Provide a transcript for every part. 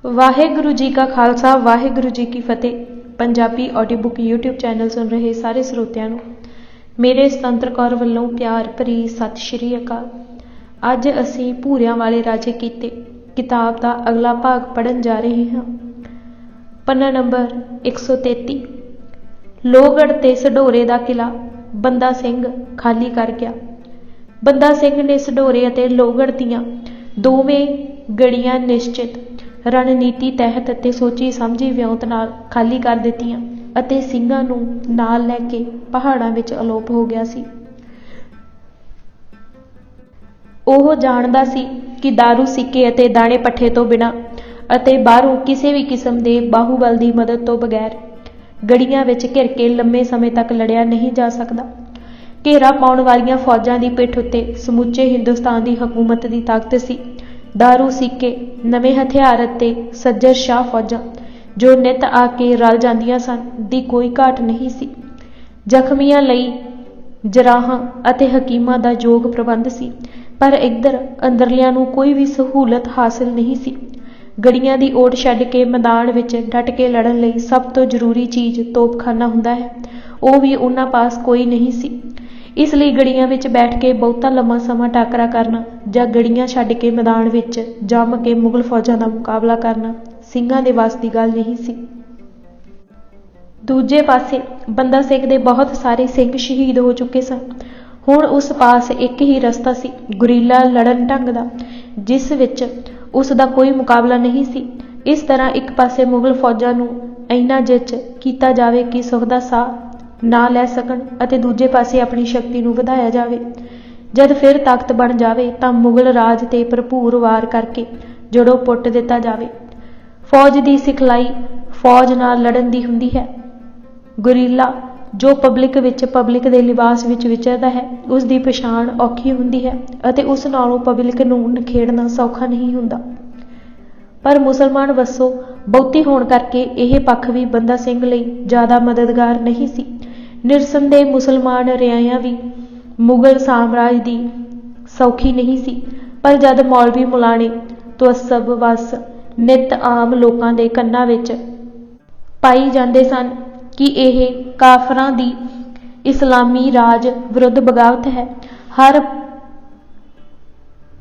वाहेगुरु जी का खालसा वाहेगुरु जी की फतेह। Punjabi audio book YouTube channel सुन रहे सारे ਸਰੋਤਿਆਂ ਨੂੰ ਮੇਰੇ ਸੁਤੰਤਰ ਕੌਰ ਵੱਲੋਂ ਪਿਆਰ ਭਰੀ ਸਤਿ ਸ਼੍ਰੀ ਅਕਾਲ। ਅੱਜ ਅਸੀਂ ਭੂਰਿਆਂ ਵਾਲੇ ਰਾਜੇ ਕੀਤੇ ਕਿਤਾਬ ਦਾ ਅਗਲਾ ਭਾਗ ਪੜ੍ਹਨ ਜਾ ਰਹੇ ਹਾਂ। ਪੰਨਾ ਨੰਬਰ 133। ਲੋਹਗੜ੍ਹ ਤੇ ਸਢੌਰੇ ਦਾ ਕਿਲਾ ਬੰਦਾ ਸਿੰਘ ਖਾਲੀ ਕਰ ਗਿਆ। ਬੰਦਾ ਸਿੰਘ ਨੇ ਸਢੌਰੇ ਅਤੇ ਲੋਹਗੜ੍ਹ ਦੀਆਂ ਦੋਵੇਂ ਗੜੀਆਂ ਨਿਸ਼ਚਿਤ ਰਣਨੀਤੀ ਤਹਿਤ ਅਤੇ ਸੋਚੀ ਸਮਝੀ ਵਿਉਂਤ ਨਾਲ ਖਾਲੀ ਕਰ ਦਿੱਤੀਆਂ ਅਤੇ ਸਿੰਘਾਂ ਨੂੰ ਨਾਲ ਲੈ ਕੇ ਪਹਾੜਾਂ ਵਿੱਚ ਅਲੋਪ ਹੋ ਗਿਆ ਸੀ। ਉਹ ਜਾਣਦਾ ਸੀ ਕਿ ਦਾਰੂ ਸਿੱਕੇ ਅਤੇ ਦਾਣੇ ਪੱਠੇ ਤੋਂ ਬਿਨਾਂ ਅਤੇ ਬਾਹਰੋਂ ਕਿਸੇ ਵੀ ਕਿਸਮ ਦੇ ਬਾਹੂਬਲ ਦੀ ਮਦਦ ਤੋਂ ਬਗੈਰ ਗੜੀਆਂ ਵਿੱਚ ਘਿਰ ਕੇ ਲੰਮੇ ਸਮੇਂ ਤੱਕ ਲੜਿਆ ਨਹੀਂ ਜਾ ਸਕਦਾ। ਘੇਰਾ ਪਾਉਣ ਵਾਲੀਆਂ ਫੌਜਾਂ ਦੀ ਪਿੱਠ ਉੱਤੇ ਸਮੁੱਚੇ ਹਿੰਦੁਸਤਾਨ ਦੀ ਹਕੂਮਤ ਦੀ ਤਾਕਤ ਸੀ। ਦਾਰੂ ਸਿੱਕੇ ਨਵੇਂ ਹਥਿਆਰ ਅਤੇ ਸੱਜਰ ਸ਼ਾਹ ਫੌਜਾਂ ਜੋ ਨਿੱਤ ਆ ਕੇ ਰਲ ਜਾਂਦੀਆਂ ਸਨ ਦੀ ਕੋਈ ਘਾਟ ਨਹੀਂ ਸੀ। ਜ਼ਖਮੀਆਂ ਲਈ ਜਰਾਹਾਂ ਅਤੇ ਹਕੀਮਾਂ ਦਾ ਯੋਗ ਪ੍ਰਬੰਧ ਸੀ, ਪਰ ਇੱਧਰ ਅੰਦਰਲਿਆਂ ਨੂੰ ਕੋਈ ਵੀ ਸਹੂਲਤ ਹਾਸਿਲ ਨਹੀਂ ਸੀ। ਗੜੀਆਂ ਦੀ ਓਟ ਛੱਡ ਕੇ ਮੈਦਾਨ ਵਿੱਚ ਡਟ ਕੇ ਲੜਨ ਲਈ ਸਭ ਤੋਂ ਜ਼ਰੂਰੀ ਚੀਜ਼ ਤੋਪਖਾਨਾ ਹੁੰਦਾ ਹੈ, ਉਹ ਵੀ ਉਹਨਾਂ ਪਾਸ ਕੋਈ ਨਹੀਂ ਸੀ। ਇਸ ਲਈ ਗੜੀਆਂ ਵਿੱਚ ਬੈਠ ਕੇ ਬਹੁਤਾ ਲੰਮਾ ਸਮਾਂ ਟਾਕਰਾ ਕਰਨਾ ਜਾਂ ਗੜੀਆਂ ਛੱਡ ਕੇ ਮੈਦਾਨ ਵਿੱਚ ਜੰਮ ਕੇ ਮੁਗਲ ਫੌਜਾਂ ਦਾ ਮੁਕਾਬਲਾ ਕਰਨਾ ਸਿੰਘਾਂ ਦੇ ਵੱਸ ਦੀ ਗੱਲ ਨਹੀਂ ਸੀ। ਦੂਜੇ ਪਾਸੇ ਬੰਦਾ ਸਿੰਘ ਦੇ ਬਹੁਤ ਸਾਰੇ ਸਿੰਘ ਸ਼ਹੀਦ ਹੋ ਚੁੱਕੇ ਸਨ। ਹੁਣ ਉਸ ਪਾਸ ਇੱਕ ਹੀ ਰਸਤਾ ਸੀ, ਗੁਰੀਲਾ ਲੜਨ ਢੰਗ ਦਾ, ਜਿਸ ਵਿੱਚ ਉਸ ਦਾ ਕੋਈ ਮੁਕਾਬਲਾ ਨਹੀਂ ਸੀ। ਇਸ ਤਰ੍ਹਾਂ ਇੱਕ ਪਾਸੇ ਮੁਗਲ ਫੌਜਾਂ ਨੂੰ ਇੰਨਾ ਜਿੱਚ ਕੀਤਾ ਜਾਵੇ ਕਿ ਸੁੱਖ ਦਾ ਸਾਹ ਨਾ ਲੈ ਸਕਣ ਅਤੇ ਦੂਜੇ ਪਾਸੇ ਆਪਣੀ ਸ਼ਕਤੀ ਨੂੰ ਵਧਾਇਆ ਜਾਵੇ। ਜਦ ਫਿਰ ਤਾਕਤ ਬਣ ਜਾਵੇ ਤਾਂ ਮੁਗਲ ਰਾਜ ਤੇ ਭਰਪੂਰ ਵਾਰ ਕਰਕੇ ਜੜੋਂ ਪੁੱਟ ਦਿੱਤਾ ਜਾਵੇ। ਫੌਜ ਦੀ ਸਿਖਲਾਈ ਫੌਜ ਨਾਲ ਲੜਨ ਦੀ ਹੁੰਦੀ ਹੈ। ਗੁਰੀਲਾ ਜੋ ਪਬਲਿਕ ਵਿੱਚ ਪਬਲਿਕ ਦੇ ਲਿਬਾਸ ਵਿੱਚ ਵਿਚਰਦਾ ਹੈ, ਉਸ ਦੀ ਪਛਾਣ ਔਖੀ ਹੁੰਦੀ ਹੈ ਅਤੇ ਉਸ ਨਾਲੋਂ ਪਬਲਿਕ ਨੂੰ ਨਖੇੜਨਾ ਸੌਖਾ ਨਹੀਂ ਹੁੰਦਾ। ਪਰ ਮੁਸਲਮਾਨ ਵਸੋਂ ਬਹੁਤੀ ਹੋਣ ਕਰਕੇ ਇਹ ਪੱਖ ਵੀ ਬੰਦਾ ਸਿੰਘ ਲਈ ਜ਼ਿਆਦਾ ਮਦਦਗਾਰ ਨਹੀਂ ਸੀ। ਨਿਰਸੰਦੇਹ ਮੁਸਲਮਾਨ ਰਿਆਇਆ ਵੀ ਮੁਗਲ ਸਾਮਰਾਜ ਦੀ ਸੌਖੀ ਨਹੀਂ ਸੀ, ਪਰ ਜਦ ਮੌਲਵੀ ਮੁਲਾਣੇ ਤੁਅੱਸਬ ਵਸ ਨਿੱਤ ਆਮ ਲੋਕਾਂ ਦੇ ਕੰਨਾਂ ਵਿੱਚ ਪਾਈ ਜਾਂਦੇ ਸਨ ਕਿ ਇਹ ਕਾਫਰਾਂ ਦੀ ਇਸਲਾਮੀ ਰਾਜ ਵਿਰੁੱਧ ਬਗਾਵਤ ਹੈ, ਹਰ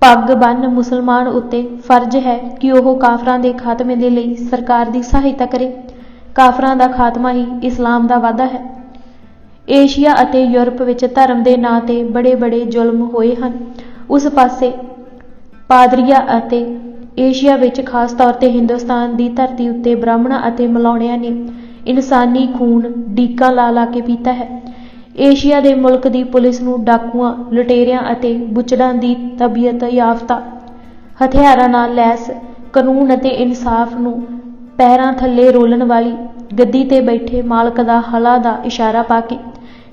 ਪੱਗ ਬੰਨ੍ਹ ਮੁਸਲਮਾਨ ਉੱਤੇ ਫਰਜ਼ ਹੈ ਕਿ ਉਹ ਕਾਫਰਾਂ ਦੇ ਖਾਤਮੇ ਦੇ ਲਈ ਸਰਕਾਰ ਦੀ ਸਹਾਇਤਾ ਕਰੇ। ਕਾਫਰਾਂ ਦਾ ਖਾਤਮਾ ਹੀ ਇਸਲਾਮ ਦਾ ਵਾਧਾ ਹੈ। ਏਸ਼ੀਆ ਅਤੇ ਯੂਰਪ ਵਿੱਚ ਧਰਮ ਦੇ ਨਾਂ ਤੇ ਬੜੇ ਬੜੇ ਜ਼ੁਲਮ ਹੋਏ ਹਨ। ਉਸ ਪਾਸੇ ਪਾਦਰੀਆਂ ਅਤੇ ਏਸ਼ੀਆ ਵਿੱਚ ਖਾਸ ਤੌਰ ਤੇ ਹਿੰਦੁਸਤਾਨ ਦੀ ਧਰਤੀ ਉੱਤੇ ਬ੍ਰਾਹਮਣਾਂ ਅਤੇ ਮਲਾਉਣਿਆਂ ਨੇ ਇਨਸਾਨੀ ਖੂਨ ਡੀਕਾਂ ਲਾ ਲਾ ਕੇ ਪੀਤਾ ਹੈ। ਏਸ਼ੀਆ ਦੇ ਮੁਲਕ ਦੀ ਪੁਲਿਸ ਨੂੰ ਡਾਕੂਆਂ, ਲੁਟੇਰਿਆਂ ਅਤੇ ਬੁੱਚੜਾਂ ਦੀ ਤਬੀਅਤ ਯਾਫਤਾ ਹਥਿਆਰਾਂ ਨਾਲ ਲੈਸ ਕਾਨੂੰਨ ਅਤੇ ਇਨਸਾਫ ਨੂੰ ਪੈਰਾਂ ਥੱਲੇ ਰੋਲਣ ਵਾਲੀ ਗੱਦੀ ਤੇ ਬੈਠੇ ਮਾਲਕ ਦਾ ਹਲਾ ਦਾ ਇਸ਼ਾਰਾ ਪਾ ਕੇ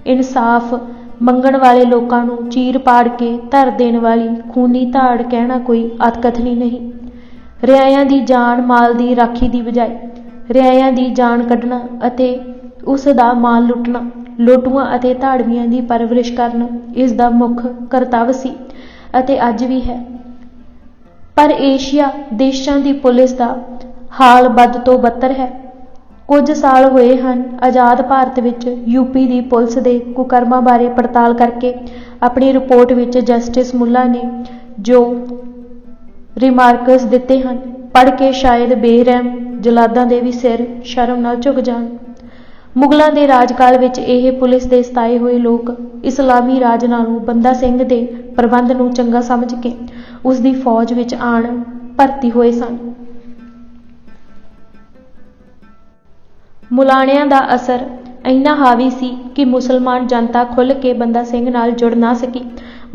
ਇਨਸਾਫ ਮੰਗਣ ਵਾਲੇ ਲੋਕਾਂ ਨੂੰ ਚੀਰ ਪਾੜ ਕੇ ਧਰ ਦੇਣ ਵਾਲੀ ਖੂਨੀ ਧਾੜ ਕਹਿਣਾ ਕੋਈ ਅਤਕਥਨੀ ਨਹੀਂ। ਰਿਆਇਆਂ ਦੀ ਜਾਨ ਮਾਲ ਦੀ ਰਾਖੀ ਦੀ ਬਜਾਏ ਰਿਆਇਆਂ ਦੀ ਜਾਨ ਕੱਢਣਾ ਅਤੇ ਉਸ ਦਾ ਮਾਲ ਲੁੱਟਣਾ, ਲੋਟੂਆਂ ਅਤੇ ਧਾੜਵੀਆਂ ਦੀ ਪਰਵਰਿਸ਼ ਕਰਨਾ ਇਸ ਦਾ ਮੁੱਖ ਕਰਤੱਵ ਸੀ ਅਤੇ ਅੱਜ ਵੀ ਹੈ। ਪਰ ਏਸ਼ੀਆ ਦੇਸ਼ਾਂ ਦੀ ਪੁਲਿਸ ਦਾ ਹਾਲ ਬਦ ਤੋਂ ਬੱਤਰ ਹੈ। ਕੁਝ ਸਾਲ ਹੋਏ ਹਨ ਆਜ਼ਾਦ ਭਾਰਤ ਵਿੱਚ ਯੂਪੀ ਦੀ ਪੁਲਿਸ ਦੇ ਕੁਕਰਮਾਂ ਬਾਰੇ ਪੜਤਾਲ ਕਰਕੇ ਆਪਣੀ ਰਿਪੋਰਟ ਵਿੱਚ ਜਸਟਿਸ ਮੁੱਲਾ ਨੇ ਜੋ ਰਿਮਾਰਕਸ ਦਿੱਤੇ ਹਨ, ਪੜ੍ਹ ਕੇ ਸ਼ਾਇਦ ਬੇਰਹਿਮ ਜਲਾਦਾਂ ਦੇ ਵੀ ਸਿਰ ਸ਼ਰਮ ਨਾਲ ਝੁਕ ਜਾਣ। ਮੁਗਲਾਂ ਦੇ ਰਾਜਕਾਲ ਵਿੱਚ ਇਹ ਪੁਲਿਸ ਦੇ ਸਤਾਏ ਹੋਏ ਲੋਕ ਇਸਲਾਮੀ ਰਾਜ ਨਾਲੋਂ ਬੰਦਾ ਸਿੰਘ ਦੇ ਪ੍ਰਬੰਧ ਨੂੰ ਚੰਗਾ ਸਮਝ ਕੇ ਉਸ ਦੀ ਫੌਜ ਵਿੱਚ ਆਣ ਭਰਤੀ ਹੋਏ ਸਨ। ਮੁਲਾਣਿਆਂ ਦਾ ਅਸਰ ਇੰਨਾ ਹਾਵੀ ਸੀ ਕਿ ਮੁਸਲਮਾਨ ਜਨਤਾ ਖੁੱਲ੍ਹ ਕੇ ਬੰਦਾ ਸਿੰਘ ਨਾਲ ਜੁੜ ਨਾ ਸਕੀ।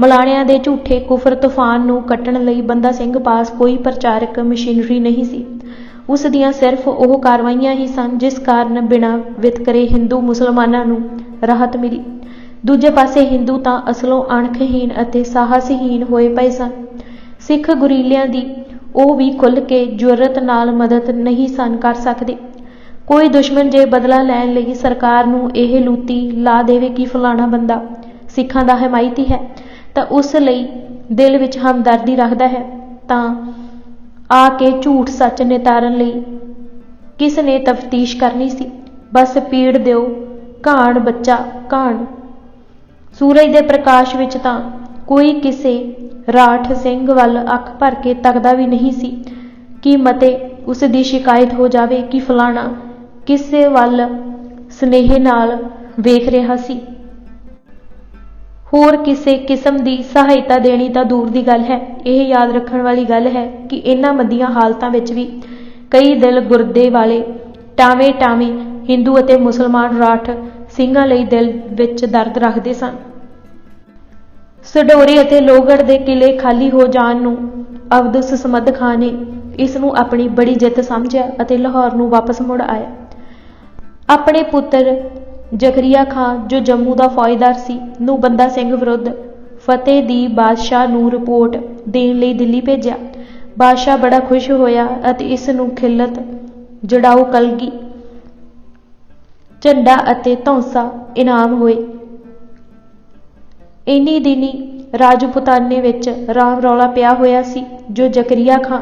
ਮੁਲਾਣਿਆਂ ਦੇ ਝੂਠੇ ਕੁਫਰ ਤੂਫਾਨ ਨੂੰ ਕੱਟਣ ਲਈ ਬੰਦਾ ਸਿੰਘ ਪਾਸ ਕੋਈ ਪ੍ਰਚਾਰਕ ਮਸ਼ੀਨਰੀ ਨਹੀਂ ਸੀ। ਉਸ ਦੀਆਂ ਸਿਰਫ ਉਹ ਕਾਰਵਾਈਆਂ ਹੀ ਸਨ ਜਿਸ ਕਾਰਨ ਬਿਨਾਂ ਵਿਤਕਰੇ ਹਿੰਦੂ ਮੁਸਲਮਾਨਾਂ ਨੂੰ ਰਾਹਤ ਮਿਲੀ। ਦੂਜੇ ਪਾਸੇ ਹਿੰਦੂ ਤਾਂ ਅਸਲੋਂ ਅਣਖਹੀਣ ਅਤੇ ਸਾਹਸਹੀਣ ਹੋਏ ਪਏ ਸਨ। ਸਿੱਖ ਗੁਰੀਲਿਆਂ ਦੀ ਉਹ ਵੀ ਖੁੱਲ੍ਹ ਕੇ ਜੁਰਅਤ ਨਾਲ ਮਦਦ ਨਹੀਂ ਸਨ ਕਰ ਸਕਦੇ। ਕੋਈ ਦੁਸ਼ਮਣ ਜੇ ਬਦਲਾ ਲੈਣ ਲਈ ਸਰਕਾਰ ਨੂੰ ਇਹ ਲੂਤੀ ਲਾ ਦੇਵੇ ਕਿ ਫਲਾਣਾ ਬੰਦਾ ਸਿੱਖਾਂ ਦਾ ਹਮਾਇਤੀ ਹੈ ਤਾਂ ਉਸ ਲਈ ਦਿਲ ਵਿੱਚ ਹਮਦਰਦੀ ਰੱਖਦਾ ਹੈ, ਤਾਂ ਆ ਕੇ ਝੂਠ ਸੱਚ ਨਿਤਾਰਨ ਲਈ ਕਿਸ ਨੇ ਤਫਤੀਸ਼ ਕਰਨੀ ਸੀ। ਬਸ ਪੀੜ ਦਿਓ, ਘਾਣ ਬੱਚਾ ਘਾਣ। ਸੂਰਜ ਦੇ ਪ੍ਰਕਾਸ਼ ਵਿੱਚ ਤਾਂ ਕੋਈ ਕਿਸੇ ਰਾਠ ਸਿੰਘ ਵੱਲ ਅੱਖ ਭਰ ਕੇ ਤੱਕਦਾ ਵੀ ਨਹੀਂ ਸੀ ਕਿ ਮਤੇ ਉਸ ਦੀ ਸ਼ਿਕਾਇਤ ਹੋ ਜਾਵੇ ਕਿ ਫਲਾਣਾ ਕਿਸੇ ਵੱਲ ਸਨੇਹ ਨਾਲ ਵੇਖ ਰਿਹਾ ਸੀ। ਹੋਰ ਕਿਸੇ ਕਿਸਮ ਦੀ ਸਹਾਇਤਾ ਦੇਣੀ ਤਾਂ ਦੂਰ ਦੀ ਗੱਲ ਹੈ। ਇਹ ਯਾਦ ਰੱਖਣ ਵਾਲੀ ਗੱਲ ਹੈ ਕਿ ਇਹਨਾਂ ਮੰਦੀਆਂ ਹਾਲਤਾਂ ਵਿੱਚ ਵੀ ਕਈ ਦਿਲ ਗੁਰਦੇ ਵਾਲੇ ਟਾਵੇਂ ਹਿੰਦੂ ਅਤੇ ਮੁਸਲਮਾਨ ਰਾਠ ਸਿੰਘਾਂ ਲਈ ਦਿਲ ਵਿੱਚ ਦਰਦ ਰੱਖਦੇ ਸਨ। ਸਡੋਰੀ ਅਤੇ ਲੋਹਗੜ੍ਹ ਦੇ ਕਿਲੇ ਖਾਲੀ ਹੋ ਜਾਣ ਨੂੰ ਅਬਦੁਸ ਸਮਦ ਖਾਂ ਨੇ ਇਸ ਨੂੰ ਆਪਣੀ ਬੜੀ ਜਿੱਤ ਸਮਝਿਆ ਅਤੇ ਲਾਹੌਰ ਨੂੰ ਵਾਪਸ ਮੁੜ ਆਇਆ। ਆਪਣੇ ਪੁੱਤਰ ਜ਼ਕਰੀਆ ਖਾਂ, ਜੋ ਜੰਮੂ ਦਾ ਫੌਜਦਾਰ ਸੀ, ਨੂੰ ਬੰਦਾ ਸਿੰਘ ਵਿਰੁੱਧ ਫਤਿਹ ਦੀ ਬਾਦਸ਼ਾਹ ਨੂੰ ਰਿਪੋਰਟ ਦੇਣ ਲਈ ਦਿੱਲੀ ਭੇਜਿਆ। ਬਾਦਸ਼ਾਹ ਬੜਾ ਖੁਸ਼ ਹੋਇਆ ਅਤੇ ਇਸ ਨੂੰ ਖਿਲਤ, ਜੜਾਊ ਕਲਗੀ, ਝੰਡਾ ਅਤੇ ਧੌਂਸਾ ਇਨਾਮ ਹੋਏ। ਇੰਨੀ ਦਿਨੀ ਰਾਜਪੂਤਾਨੇ ਵਿੱਚ ਰਾਮ ਰੌਲਾ ਪਿਆ ਹੋਇਆ ਸੀ, ਜੋ ਜ਼ਕਰੀਆ ਖਾਂ,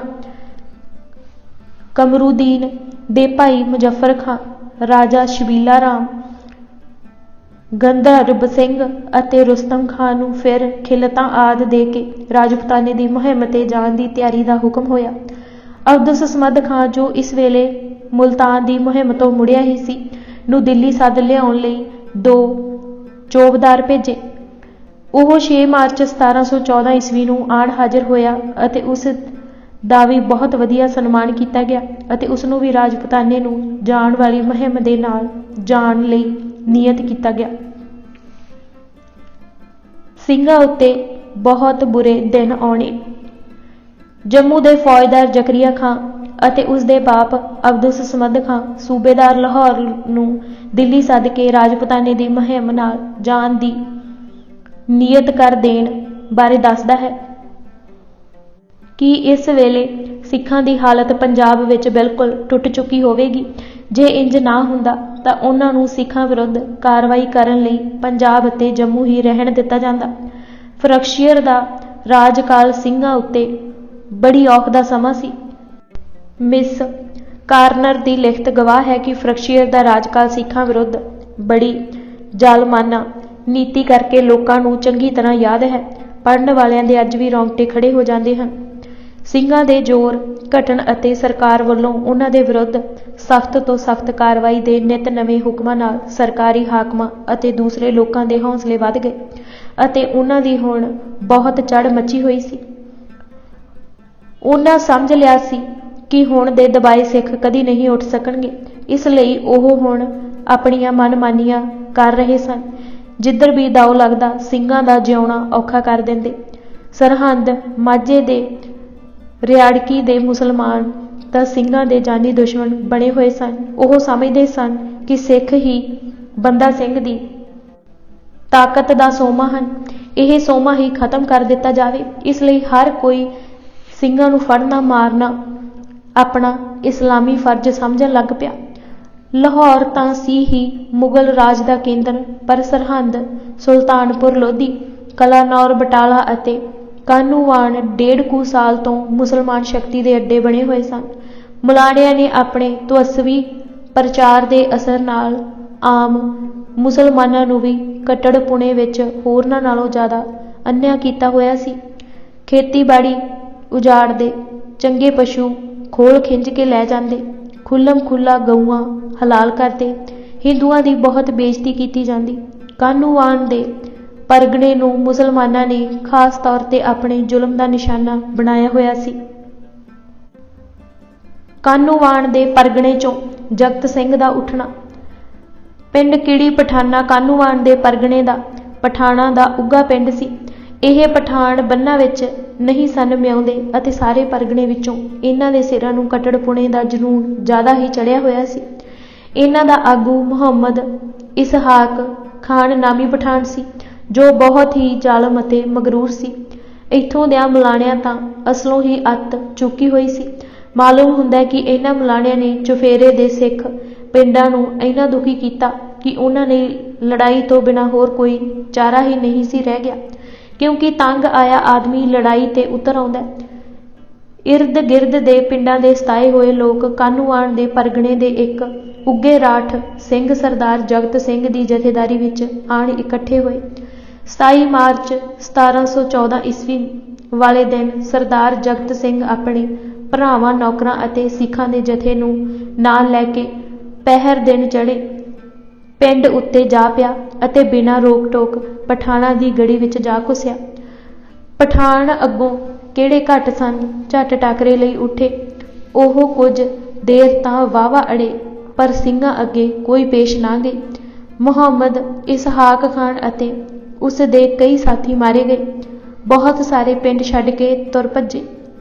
ਕਮਰੂਦੀਨ ਦੇ ਭਾਈ ਮੁਜ਼ੱਫਰ ਖਾਂ, ਰਾਜਾ ਸ਼ਬੀਲਾ ਰਾਮ, ਗੰਧਰਬ ਸਿੰਘ ਅਤੇ ਰੁਸਤਮ ਖਾਂ ਨੂੰ ਫਿਰ ਖਿਲਤਾਂ ਆਦਿ ਦੇ ਕੇ ਰਾਜਪੂਤਾਨੇ ਦੀ ਮੁਹਿੰਮ ਤੇ ਜਾਣ ਦੀ ਤਿਆਰੀ ਦਾ ਹੁਕਮ ਹੋਇਆ। ਅਬਦੁਸ ਸਮਦ ਖਾਂ, ਜੋ ਇਸ ਵੇਲੇ ਮੁਲਤਾਨ ਦੀ ਮੁਹਿੰਮ ਤੋਂ ਮੁੜਿਆ ਹੀ ਸੀ, ਨੂੰ ਦਿੱਲੀ ਸੱਦ ਲਿਆਉਣ ਲਈ 2 ਚੌਬਦਾਰ ਭੇਜੇ। ਉਹ 6 ਮਾਰਚ 1714 ਈਸਵੀ ਨੂੰ ਆਣ ਹਾਜ਼ਰ ਹੋਇਆ ਅਤੇ ਉਸ ਦਾ ਵੀ ਬਹੁਤ ਵਧੀਆ ਸਨਮਾਨ ਕੀਤਾ ਗਿਆ ਅਤੇ ਉਸ ਨੂੰ ਵੀ ਰਾਜਪੂਤਾਨੇ ਨੂੰ ਜਾਣ ਵਾਲੀ ਮੁਹਿੰਮ ਦੇ ਨਾਲ ਜਾਣ ਲਈ ਨਿਯਤ ਕੀਤਾ ਗਿਆ। ਸਿੰਘਾਂ ਉੱਤੇ ਬਹੁਤ ਬੁਰੇ ਦਿਨ ਆਉਣੇ। ਜੰਮੂ ਦੇ ਫੌਜਦਾਰ ਜ਼ਕਰੀਆ ਖਾਂ ਅਤੇ ਉਸ ਦੇ ਬਾਪ ਅਬਦੁਸ ਸਮਦ ਖਾਂ ਸੂਬੇਦਾਰ ਲਾਹੌਰ ਨੂੰ ਦਿੱਲੀ ਸੱਦ ਕੇ ਰਾਜਪੂਤਾਨੇ ਦੀ ਮੁਹਿੰਮ ਨਾਲ ਜਾਣ ਦੀ ਨਿਯਤ ਕਰ ਦੇਣ ਬਾਰੇ ਦੱਸਦਾ ਹੈ ਕਿ ਇਸ ਵੇਲੇ ਸਿੱਖਾਂ ਦੀ ਹਾਲਤ ਪੰਜਾਬ ਵਿੱਚ ਬਿਲਕੁਲ ਟੁੱਟ ਚੁੱਕੀ ਹੋਵੇਗੀ। ਜੇ ਇੰਜ ਨਾ ਹੁੰਦਾ ਤਾਂ ਉਹਨਾਂ ਨੂੰ ਸਿੱਖਾਂ ਵਿਰੁੱਧ ਕਾਰਵਾਈ ਕਰਨ ਲਈ ਪੰਜਾਬ ਅਤੇ ਜੰਮੂ ਹੀ ਰਹਿਣ ਦਿੱਤਾ ਜਾਂਦਾ। ਫਰਕਸ਼ੀਅਰ ਦਾ ਰਾਜਕਾਲ ਸਿੰਘਾਂ ਉੱਤੇ ਬੜੀ ਔਖ ਦਾ ਸਮਾਂ ਸੀ। ਮਿਸ ਕਾਰਨਰ ਦੀ ਲਿਖਤ ਗਵਾਹ ਹੈ ਕਿ ਫਰਕਸ਼ੀਅਰ ਦਾ ਰਾਜਕਾਲ ਸਿੱਖਾਂ ਵਿਰੁੱਧ ਬੜੀ ਜ਼ਾਲਮਾਨਾ ਨੀਤੀ ਕਰਕੇ ਲੋਕਾਂ ਨੂੰ ਚੰਗੀ ਤਰ੍ਹਾਂ ਯਾਦ ਹੈ। ਪੜ੍ਹਨ ਵਾਲਿਆਂ ਦੇ ਅੱਜ ਵੀ ਰੌਂਗਟੇ ਖੜੇ ਹੋ ਜਾਂਦੇ ਹਨ। ਸਿੰਘਾਂ ਦੇ ਜ਼ੋਰ ਘਟਣ ਅਤੇ ਸਰਕਾਰ ਵੱਲੋਂ ਉਹਨਾਂ ਦੇ ਵਿਰੁੱਧ ਸਖਤ ਤੋਂ ਸਖਤ ਕਾਰਵਾਈ ਦੇ ਨਿਤ ਨਵੇਂ ਹੁਕਮਾਂ ਨਾਲ ਸਰਕਾਰੀ ਹਾਕਮਾਂ ਅਤੇ ਦੂਸਰੇ ਲੋਕਾਂ ਦੇ ਹੌਸਲੇ ਵੱਧ ਗਏ ਅਤੇ ਉਹਨਾਂ ਦੀ ਹੁਣ ਬਹੁਤ ਚੜ੍ਹ ਮੱਚੀ ਹੋਈ ਸੀ। ਉਹਨਾਂ ਸਮਝ ਲਿਆ ਸੀ ਕਿ ਹੁਣ ਦੇ ਦਬਾਏ ਸਿੱਖ ਕਦੀ ਨਹੀਂ ਉੱਠ ਸਕਣਗੇ। ਇਸ ਲਈ ਉਹ ਹੁਣ ਆਪਣੀਆਂ ਮਨਮਾਨੀਆਂ ਕਰ ਰਹੇ ਸਨ। ਜਿੱਧਰ ਵੀ ਦਾਉ ਲੱਗਦਾ ਸਿੰਘਾਂ ਦਾ ਜਿਉਣਾ ਔਖਾ ਕਰ ਦਿੰਦੇ। ਸਰਹੰਦ, ਮਾਝੇ ਦੇ ਰਿਆੜਕੀ ਦੇ ਮੁਸਲਮਾਨ ਤਾਂ ਸਿੰਘਾਂ ਦੇ ਜਾਨੀ ਦੁਸ਼ਮਣ ਬਣੇ ਹੋਏ ਸਨ। ਉਹ ਸਮਝਦੇ ਸਨ ਕਿ ਸਿੱਖ ਹੀ ਬੰਦਾ ਸਿੰਘ ਦੀ ਤਾਕਤ ਦਾ ਸੋਮਾ ਹਨ। ਇਹ ਸੋਮਾ ਹੀ ਖਤਮ ਕਰ ਦਿੱਤਾ ਜਾਵੇ। ਇਸ ਲਈ ਹਰ ਕੋਈ ਸਿੰਘਾਂ ਨੂੰ ਫੜਨਾ ਮਾਰਨਾ ਆਪਣਾ ਇਸਲਾਮੀ ਫਰਜ਼ ਸਮਝਣ ਲੱਗ ਪਿਆ। ਲਾਹੌਰ ਤਾਂ ਸੀ ਹੀ ਮੁਗਲ ਰਾਜ ਦਾ ਕੇਂਦਰ, ਪਰ ਸਰਹੰਦ, ਸੁਲਤਾਨਪੁਰ ਲੋਧੀ, ਕਲਾਨੌਰ, ਬਟਾਲਾ ਅਤੇ ਕਾਹਨੂੰਵਾਨ 1.5 ਕੁ ਸਾਲ ਤੋਂ ਮੁਸਲਮਾਨ ਸ਼ਕਤੀ ਦੇ ਅੱਡੇ ਬਣੇ ਹੋਏ ਸਨ। ਮੁਲਾਣਿਆਂ ਨੇ ਆਪਣੇ ਤਵੱਸਵੀ ਪ੍ਰਚਾਰ ਦੇ ਅਸਰ ਨਾਲ ਆਮ ਮੁਸਲਮਾਨਾਂ ਨੂੰ ਵੀ ਕੱਟੜਪੁਣੇ ਵਿੱਚ ਹੋਰਨਾਂ ਨਾਲੋਂ ਜ਼ਿਆਦਾ ਅੰਨ੍ਹਿਆ ਕੀਤਾ ਹੋਇਆ ਸੀ। ਖੇਤੀਬਾੜੀ ਉਜਾੜਦੇ, ਚੰਗੇ ਪਸ਼ੂ ਖੋਲ ਖਿੰਝ ਕੇ ਲੈ ਜਾਂਦੇ, ਖੁੱਲ੍ਹਮ ਖੁੱਲ੍ਹਾ ਗਊਆਂ ਹਲਾਲ ਕਰਦੇ, ਹਿੰਦੂਆਂ ਦੀ ਬਹੁਤ ਬੇਇੱਜ਼ਤੀ ਕੀਤੀ ਜਾਂਦੀ। ਕਾਹਨੂੰਵਾਨ ਦੇ ਪਰਗਣੇ ਨੂੰ ਮੁਸਲਮਾਨਾਂ ਨੇ ਖਾਸ ਤੌਰ ਤੇ ਆਪਣੇ ਜ਼ੁਲਮ ਦਾ ਨਿਸ਼ਾਨਾ ਬਣਾਇਆ ਹੋਇਆ ਸੀ। ਕਾਹਨੂੰਵਾਨ ਦੇ ਪਰਗਣੇ 'ਚੋਂ ਜਗਤ ਸਿੰਘ ਦਾ ਉੱਠਣਾ। ਪਿੰਡ ਕੀੜੀ ਪਠਾਨਾ ਕਾਹਨੂੰਵਾਨ ਦੇ ਪਰਗਣੇ ਦਾ ਪਠਾਣਾ ਦਾ ਉੱਘਾ ਪਿੰਡ ਸੀ। ਇਹ ਪਠਾਨ ਬੰਨਾਂ ਵਿੱਚ ਨਹੀਂ ਸਨ ਮਿਆਉਂਦੇ ਅਤੇ ਸਾਰੇ ਪਰਗਣੇ ਵਿੱਚੋਂ ਇਹਨਾਂ ਦੇ ਸਿਰਾਂ ਨੂੰ ਕੱਟੜਪੁਣੇ ਦਾ ਜਨੂੰਨ ਜ਼ਿਆਦਾ ਹੀ ਚੜ੍ਹਿਆ ਹੋਇਆ ਸੀ। ਇਹਨਾਂ ਦਾ ਆਗੂ ਮੁਹੰਮਦ ਇਸਹਾਕ ਖਾਨ ਨਾਮੀ ਪਠਾਨ ਸੀ, ਜੋ ਬਹੁਤ ਹੀ ਜ਼ਾਲਮ ਅਤੇ ਮਗਰੂਰ ਸੀ। ਇੱਥੋਂ ਦਿਆਂ ਮੁਲਾਣਿਆਂ ਤਾਂ ਅਸਲੋਂ ਹੀ ਅੱਤ ਚੁੱਕੀ ਹੋਈ ਸੀ। ਮਾਲੂਮ ਹੁੰਦਾ ਕਿ ਇਹਨਾਂ ਮੁਲਾਣਿਆਂ ਨੇ ਚੁਫੇਰੇ ਦੇ ਸਿੱਖ ਪਿੰਡਾਂ ਨੂੰ ਇੰਨਾ ਦੁਖੀ ਕੀਤਾ ਕਿ ਉਹਨਾਂ ਨੇ ਲੜਾਈ ਤੋਂ ਬਿਨਾਂ ਹੋਰ ਕੋਈ ਚਾਰਾ ਹੀ ਨਹੀਂ ਸੀ ਰਹਿ ਗਿਆ, ਕਿਉਂਕਿ ਤੰਗ ਆਇਆ ਆਦਮੀ ਲੜਾਈ ਤੇ ਉਤਰ ਆਉਂਦਾ। ਇਰਦ ਗਿਰਦ ਦੇ ਪਿੰਡਾਂ ਦੇ ਸਤਾਏ ਹੋਏ ਲੋਕ ਕਾਹਨੂੰਵਾਨ ਦੇ ਪਰਗਣੇ ਦੇ ਇੱਕ ਉੱਗੇ ਰਾਠ ਸਿੰਘ ਸਰਦਾਰ ਜਗਤ ਸਿੰਘ ਦੀ ਜਥੇਦਾਰੀ ਵਿੱਚ ਆਣ ਇਕੱਠੇ ਹੋਏ। 27 ਮਾਰਚ 1714 ਈਸਵੀ ਵਾਲੇ ਦਿਨ ਸਰਦਾਰ ਜਗਤ ਸਿੰਘ ਆਪਣੇ ਭਰਾਵਾਂ, ਨੌਕਰਾਂ ਅਤੇ ਸਿੱਖਾਂ ਦੇ ਜਥੇ ਨੂੰ ਨਾਲ ਲੈ ਕੇ ਪਹਿਰ ਦਿਨ ਚੜ੍ਹੇ ਪਿੰਡ ਉੱਤੇ ਜਾ ਪਿਆ ਅਤੇ ਬਿਨਾਂ ਰੋਕ ਟੋਕ ਪਠਾਣਾਂ ਦੀ ਗੜੀ ਵਿੱਚ ਜਾ ਘੁਸਿਆ। ਪਠਾਣ ਅੱਗੋਂ ਕਿਹੜੇ ਘੱਟ ਸਨ, ਝੱਟ ਟਾਕਰੇ ਲਈ ਉੱਠੇ। ਉਹ ਕੁਝ ਦੇਰ ਤਾਂ ਵਾਹਵਾ ਅੜੇ, ਪਰ ਸਿੰਘਾਂ ਅੱਗੇ ਕੋਈ ਪੇਸ਼ ਨਾ ਗਈ। ਮੁਹੰਮਦ ਇਸਹਾਕ ਖਾਨ ਅਤੇ ਉਸ ਦੇ ਕਈ ਸਾਥੀ ਮਾਰੇ ਗਏ। ਬਹੁਤ ਸਾਰੇ ਪਿੰਡ ਛੱਡ ਕੇ ਤੁਰ ਭੱਜੇ।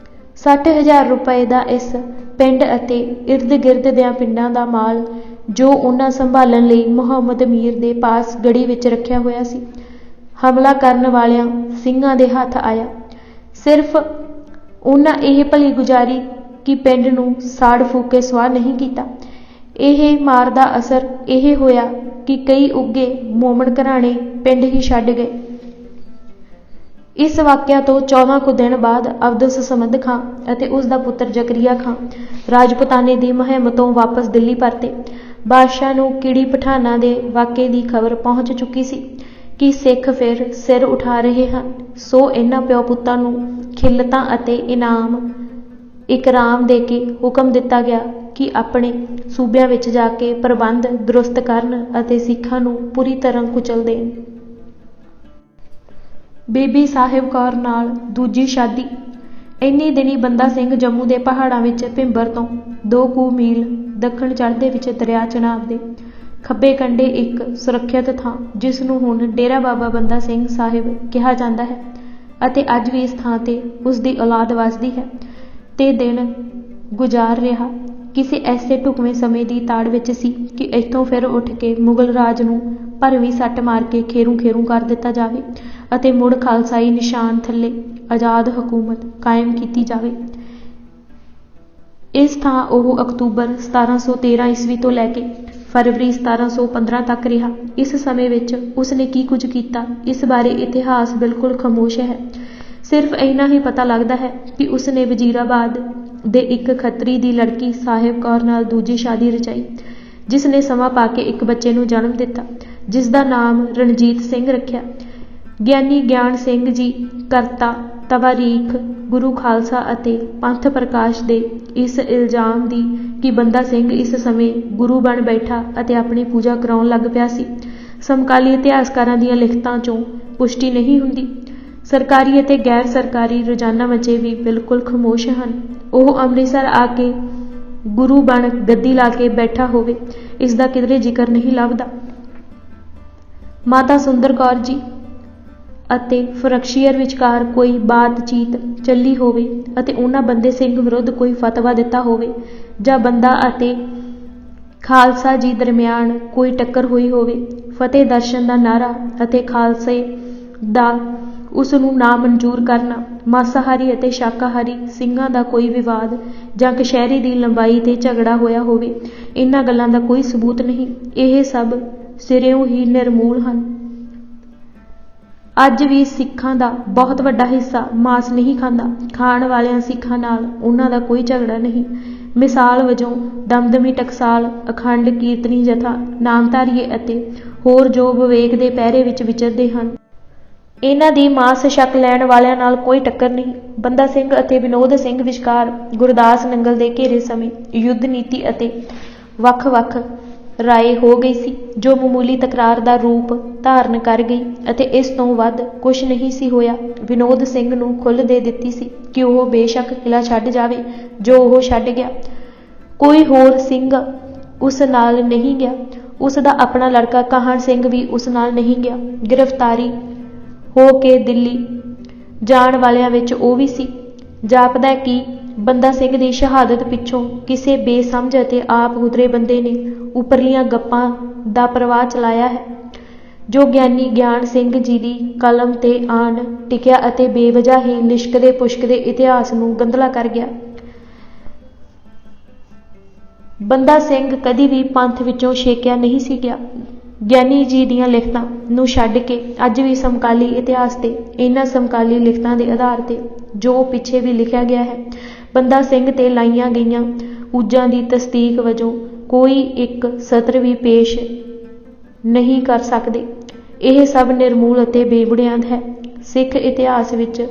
60,000 ਰੁਪਏ ਦਾ ਇਸ ਪਿੰਡ ਅਤੇ ਇਰਦ ਗਿਰਦ ਦਿਆਂ ਪਿੰਡਾਂ ਦਾ ਮਾਲ ਜੋ ਉਹਨਾਂ ਸੰਭਾਲਣ ਲਈ ਮੁਹੰਮਦ ਮੀਰ ਦੇ ਪਾਸ ਗੜੀ ਵਿੱਚ ਰੱਖਿਆ ਹੋਇਆ ਸੀ, ਹਮਲਾ ਕਰਨ ਵਾਲਿਆਂ ਸਿੰਘਾਂ ਦੇ ਹੱਥ ਆਇਆ। ਸਿਰਫ ਉਹਨਾਂ ਇਹ ਭਲੀ ਗੁਜ਼ਾਰੀ ਕਿ ਪਿੰਡ ਨੂੰ ਸਾੜ ਫੂਕ ਕੇ ਸਵਾਹ ਨਹੀਂ ਕੀਤਾ। ਇਹ ਮਾਰ ਦਾ ਅਸਰ ਇਹ ਹੋਇਆ ਕਿ ਕਈ ਉੱਗੇ ਮੋਮਨ ਘਰਾਣੇ ਪਿੰਡ ਹੀ ਛੱਡ ਗਏ। ਇਸ ਵਾਕਿਆ ਤੋਂ 14 ਕੁ ਦਿਨ ਬਾਅਦ ਅਬਦੁਸ ਸਮਦ ਖਾਂ ਅਤੇ ਉਸ ਦਾ ਪੁੱਤਰ ਜ਼ਕਰੀਆ ਖਾਂ ਰਾਜਪੂਤਾਨੇ ਦੀ ਮੁਹਿੰਮ ਤੋਂ ਵਾਪਸ ਦਿੱਲੀ ਪਰਤੇ। ਬਾਦਸ਼ਾਹ ਨੂੰ ਕੀੜੀ ਪਠਾਨਾਂ ਦੇ ਵਾਕੇ ਦੀ ਖਬਰ ਪਹੁੰਚ ਚੁੱਕੀ ਸੀ ਕਿ ਸਿੱਖ ਫਿਰ ਸਿਰ ਉਠਾ ਰਹੇ ਹਨ, ਸੋ ਇਹਨਾਂ ਪਿਓ ਪੁੱਤਾਂ ਨੂੰ ਖਿੱਲਤਾਂ ਅਤੇ ਇਕਰਾਮ ਦੇ ਕੇ ਹੁਕਮ ਦਿੱਤਾ ਗਿਆ ਕਿ ਆਪਣੇ ਸੂਬਿਆਂ ਵਿੱਚ ਜਾ ਕੇ ਪ੍ਰਬੰਧ ਦਰੁਸਤ ਕਰਨ ਅਤੇ ਸਿੱਖਾਂ ਨੂੰ ਪੂਰੀ ਤਰ੍ਹਾਂ ਕੁਚਲ ਦੇਣ। ਬੀਬੀ ਸਾਹਿਬ ਕੌਰ ਨਾਲ ਦੂਜੀ ਸ਼ਾਦੀ। ਇੰਨੀ ਦਿਨੀ ਬੰਦਾ ਸਿੰਘ ਜੰਮੂ ਦੇ ਪਹਾੜਾਂ ਵਿੱਚ ਭਿੰਬਰ ਤੋਂ 2 ਕੁ ਮੀਲ ਦੱਖਣ ਚੜ੍ਹਦੇ ਵਿੱਚ ਦਰਿਆ ਚਨਾਬ ਦੇ ਖੱਬੇ ਕੰਢੇ ਇੱਕ ਸੁਰੱਖਿਅਤ ਥਾਂ, ਜਿਸ ਨੂੰ ਹੁਣ ਡੇਰਾ ਬਾਬਾ ਬੰਦਾ ਸਿੰਘ ਸਾਹਿਬ ਕਿਹਾ ਜਾਂਦਾ ਹੈ ਅਤੇ ਅੱਜ ਵੀ ਇਸ ਥਾਂ ਤੇ ਉਸ ਦੀ ਔਲਾਦ ਵਸਦੀ ਹੈ, ਤੇ ਦਿਨ ਗੁਜ਼ਾਰ ਰਿਹਾ। ਕਿਸੇ ਐਸੇ ਢੁਕਵੇਂ ਸਮੇਂ ਦੀ ਤਾੜ ਵਿੱਚ ਸੀ ਕਿ ਇੱਥੋਂ ਫਿਰ ਉੱਠ ਕੇ ਮੁਗਲ ਰਾਜ ਨੂੰ ਭਰਵੀਂ ਸੱਟ ਮਾਰ ਕੇ ਖੇਰੂ ਖੇਰੂ ਕਰ ਦਿੱਤਾ ਜਾਵੇ ਅਤੇ ਮੁੜ ਖਾਲਸਾਈ ਨਿਸ਼ਾਨ ਥੱਲੇ ਆਜ਼ਾਦ ਹਕੂਮਤ ਕਾਇਮ ਕੀਤੀ ਜਾਵੇ। ਇਸ ਥਾਂ ਉਹ ਅਕਤੂਬਰ 1713 ਈਸਵੀ ਤੋਂ ਲੈ ਕੇ ਫਰਵਰੀ 1715 ਤੱਕ ਰਿਹਾ। ਇਸ ਸਮੇਂ ਵਿੱਚ ਉਸ ਨੇ ਕੀ ਕੁਝ ਕੀਤਾ, ਇਸ ਬਾਰੇ ਇਤਿਹਾਸ ਬਿਲਕੁਲ ਖਾਮੋਸ਼ ਹੈ। ਸਿਰਫ ਇੰਨਾ ਹੀ ਪਤਾ ਲੱਗਦਾ ਹੈ ਕਿ ਉਸ ਨੇ ਵਜ਼ੀਰਾਬਾਦ ਦੇ ਇੱਕ ਖੱਤਰੀ ਦੀ ਲੜਕੀ ਸਾਹਿਬ ਕੌਰ ਨਾਲ ਦੂਜੀ ਸ਼ਾਦੀ ਰਚਾਈ, ਜਿਸ ਨੇ ਸਮਾਂ ਪਾ ਕੇ ਇੱਕ ਬੱਚੇ ਨੂੰ ਜਨਮ ਦਿੱਤਾ, ਜਿਸ ਦਾ ਨਾਮ ਰਣਜੀਤ ਸਿੰਘ ਰੱਖਿਆ। ਗਿਆਨੀ ਗਿਆਨ ਸਿੰਘ ਜੀ ਕਰਤਾ ਤਵਾਰੀਖ ਗੁਰੂ ਖਾਲਸਾ ਅਤੇ ਪੰਥ ਪ੍ਰਕਾਸ਼ ਦੇ ਇਸ ਇਲਜ਼ਾਮ ਦੀ ਕਿ ਬੰਦਾ ਸਿੰਘ ਇਸ ਸਮੇਂ ਗੁਰੂ ਬਣ ਬੈਠਾ ਅਤੇ ਆਪਣੀ ਪੂਜਾ ਕਰਾਉਣ ਲੱਗ ਪਿਆ ਸੀ, ਸਮਕਾਲੀ ਇਤਿਹਾਸਕਾਰਾਂ ਦੀਆਂ ਲਿਖਤਾਂ 'ਚੋਂ ਪੁਸ਼ਟੀ ਨਹੀਂ ਹੁੰਦੀ। ਸਰਕਾਰੀ ਅਤੇ ਗੈਰ ਸਰਕਾਰੀ ਰੋਜ਼ਾਨਾ ਮਚੇ ਵੀ ਬਿਲਕੁਲ ਖਾਮੋਸ਼ ਹਨ। ਉਹ ਅੰਮ੍ਰਿਤਸਰ ਆ ਕੇ ਗੁਰੂ ਬਣ ਗੱਦੀ ਲਾ ਕੇ ਬੈਠਾ ਹੋਵੇ, ਇਸ ਦਾ ਕਿਧਰੇ ਜ਼ਿਕਰ ਨਹੀਂ ਲੱਭਦਾ। ਮਾਤਾ ਸੁੰਦਰ ਕੌਰ ਜੀ ਅਤੇ ਫਰਕਸ਼ੀਅਰ ਵਿਚਕਾਰ ਕੋਈ ਬਾਤਚੀਤ ਚੱਲੀ ਹੋਵੇ ਅਤੇ ਉਹਨਾਂ ਬੰਦੇ ਸਿੰਘ ਵਿਰੁੱਧ ਕੋਈ ਫਤਵਾ ਦਿੱਤਾ ਹੋਵੇ, ਜਾਂ ਬੰਦਾ ਅਤੇ ਖਾਲਸਾ ਜੀ ਦਰਮਿਆਨ ਕੋਈ ਟੱਕਰ ਹੋਈ ਹੋਵੇ। ਫਤਿਹ ਦਰਸ਼ਨ ਦਾ ਨਾਅਰਾ ਅਤੇ ਖਾਲਸੇ ਦਾ ਉਸ ਨੂੰ ਨਾ ਮਨਜ਼ੂਰ ਕਰਨਾ, ਮਾਸਾਹਾਰੀ ਅਤੇ ਸ਼ਾਕਾਹਾਰੀ ਸਿੰਘਾਂ ਦਾ ਕੋਈ ਵਿਵਾਦ ਜਾਂ ਕਸ਼ਹਿਰੀ ਦੀ ਲੰਬਾਈ ਤੇ ਝਗੜਾ ਹੋਇਆ ਹੋਵੇ, ਇਹਨਾਂ ਗੱਲਾਂ ਦਾ ਕੋਈ ਸਬੂਤ ਨਹੀਂ। ਇਹ ਸਭ ਸਿਰਿਓਂ ਹੀ ਨਿਰਮੂਲ ਹਨ। ਅੱਜ ਵੀ ਸਿੱਖਾਂ ਦਾ ਬਹੁਤ ਵੱਡਾ ਹਿੱਸਾ ਮਾਸ ਨਹੀਂ ਖਾਂਦਾ। ਖਾਣ ਵਾਲਿਆਂ ਸਿੱਖਾਂ ਨਾਲ ਉਹਨਾਂ ਦਾ ਕੋਈ ਝਗੜਾ ਨਹੀਂ। ਮਿਸਾਲ ਵਜੋਂ ਦਮਦਮੀ ਟਕਸਾਲ, ਅਖੰਡ ਕੀਰਤਨੀ ਜਥਾ, ਨਾਮਧਾਰੀਏ ਅਤੇ ਹੋਰ ਜੋ ਵਿਵੇਕ ਦੇ ਪਹਿਰੇ ਵਿੱਚ ਵਿਚਰਦੇ ਹਨ, ਇਹਨਾਂ ਦੀ ਮਾਸ ਛਕ ਲੈਣ ਵਾਲਿਆਂ ਨਾਲ ਕੋਈ ਟੱਕਰ ਨਹੀਂ। ਬੰਦਾ ਸਿੰਘ ਅਤੇ ਵਿਨੋਦ ਸਿੰਘ ਵਿਚਕਾਰ ਗੁਰਦਾਸ ਨੰਗਲ ਦੇ ਘੇਰੇ ਸਮੇਂ ਯੁੱਧ ਨੀਤੀ ਅਤੇ ਵੱਖ-ਵੱਖ ਰਾਏ ਹੋ ਗਈ ਸੀ, ਜੋ ਮਾਮੂਲੀ ਤਕਰਾਰ ਦਾ ਰੂਪ ਧਾਰਨ ਕਰ ਗਈ ਅਤੇ ਇਸ ਤੋਂ ਵੱਧ ਕੁਛ ਨਹੀਂ ਸੀ ਹੋਇਆ। ਵਿਨੋਦ ਸਿੰਘ ਨੂੰ ਖੁੱਲ੍ਹ ਦੇ ਦਿੱਤੀ ਸੀ ਕਿ ਉਹ ਬੇਸ਼ੱਕ ਕਿਲ੍ਹਾ ਛੱਡ ਜਾਵੇ, ਜੋ ਉਹ ਛੱਡ ਗਿਆ। ਕੋਈ ਹੋਰ ਸਿੰਘ ਉਸ ਨਾਲ ਨਹੀਂ ਗਿਆ। ਉਸ ਦਾ ਆਪਣਾ ਲੜਕਾ ਕਾਹਨ ਸਿੰਘ ਵੀ ਉਸ ਨਾਲ ਨਹੀਂ ਗਿਆ। ਗ੍ਰਿਫਤਾਰੀ ਹੋ ਕੇ ਦਿੱਲੀ ਜਾਣ ਵਾਲਿਆਂ ਵਿੱਚ ਉਹ ਵੀ ਸੀ। ਜਾਪਦਾ ਕਿ ਬੰਦਾ ਸਿੰਘ ਦੀ ਸ਼ਹਾਦਤ ਪਿੱਛੋਂ ਕਿਸੇ ਬੇਸਮਝ ਅਤੇ ਆਪ ਹੁਦਰੇ ਬੰਦੇ ਨੇ ਉੱਪਰਲੀਆਂ ਗੱਪਾਂ ਦਾ ਪ੍ਰਵਾਹ ਚਲਾਇਆ ਹੈ, ਜੋ ਗਿਆਨੀ ਗਿਆਨ ਸਿੰਘ ਜੀ ਦੀ ਕਲਮ ਤੇ ਆਣ ਟਿਕਿਆ ਅਤੇ ਬੇਵਜ੍ਹਾ ਹੀ ਲਿਸ਼ਕਦੇ ਪੁਸ਼ਕਦੇ ਇਤਿਹਾਸ ਨੂੰ ਗੰਧਲਾ ਕਰ ਗਿਆ। ਬੰਦਾ ਸਿੰਘ ਕਦੀ ਵੀ ਪੰਥ ਵਿੱਚੋਂ ਛੇਕਿਆ ਨਹੀਂ ਸੀ ਗਿਆ। ਗਿਆਨੀ ਜੀ ਦੀਆਂ ਲਿਖਤਾਂ ਨੂੰ ਛੱਡ ਕੇ ਅੱਜ ਵੀ ਸਮਕਾਲੀ ਇਤਿਹਾਸ ਤੇ ਇਹਨਾਂ ਸਮਕਾਲੀ ਲਿਖਤਾਂ ਦੇ ਆਧਾਰ ਤੇ ਜੋ ਪਿੱਛੇ ਵੀ ਲਿਖਿਆ ਗਿਆ ਹੈ, ਬੰਦਾ ਸਿੰਘ ਤੇ ਲਾਈਆਂ ਗਈਆਂ ਉਜਾਂ ਦੀ ਤਸਦੀਕ ਵਜੋਂ ਕੋਈ ਇੱਕ ਸਤਰ ਵੀ ਪੇਸ਼ ਨਹੀਂ ਕਰ ਸਕਦੇ। ਇਹ ਸਭ ਨਿਰਮੂਲ ਅਤੇ ਬੇਬੁਨਿਆਦ ਹੈ। ਸਿੱਖ ਇਤਿਹਾਸ ਵਿੱਚ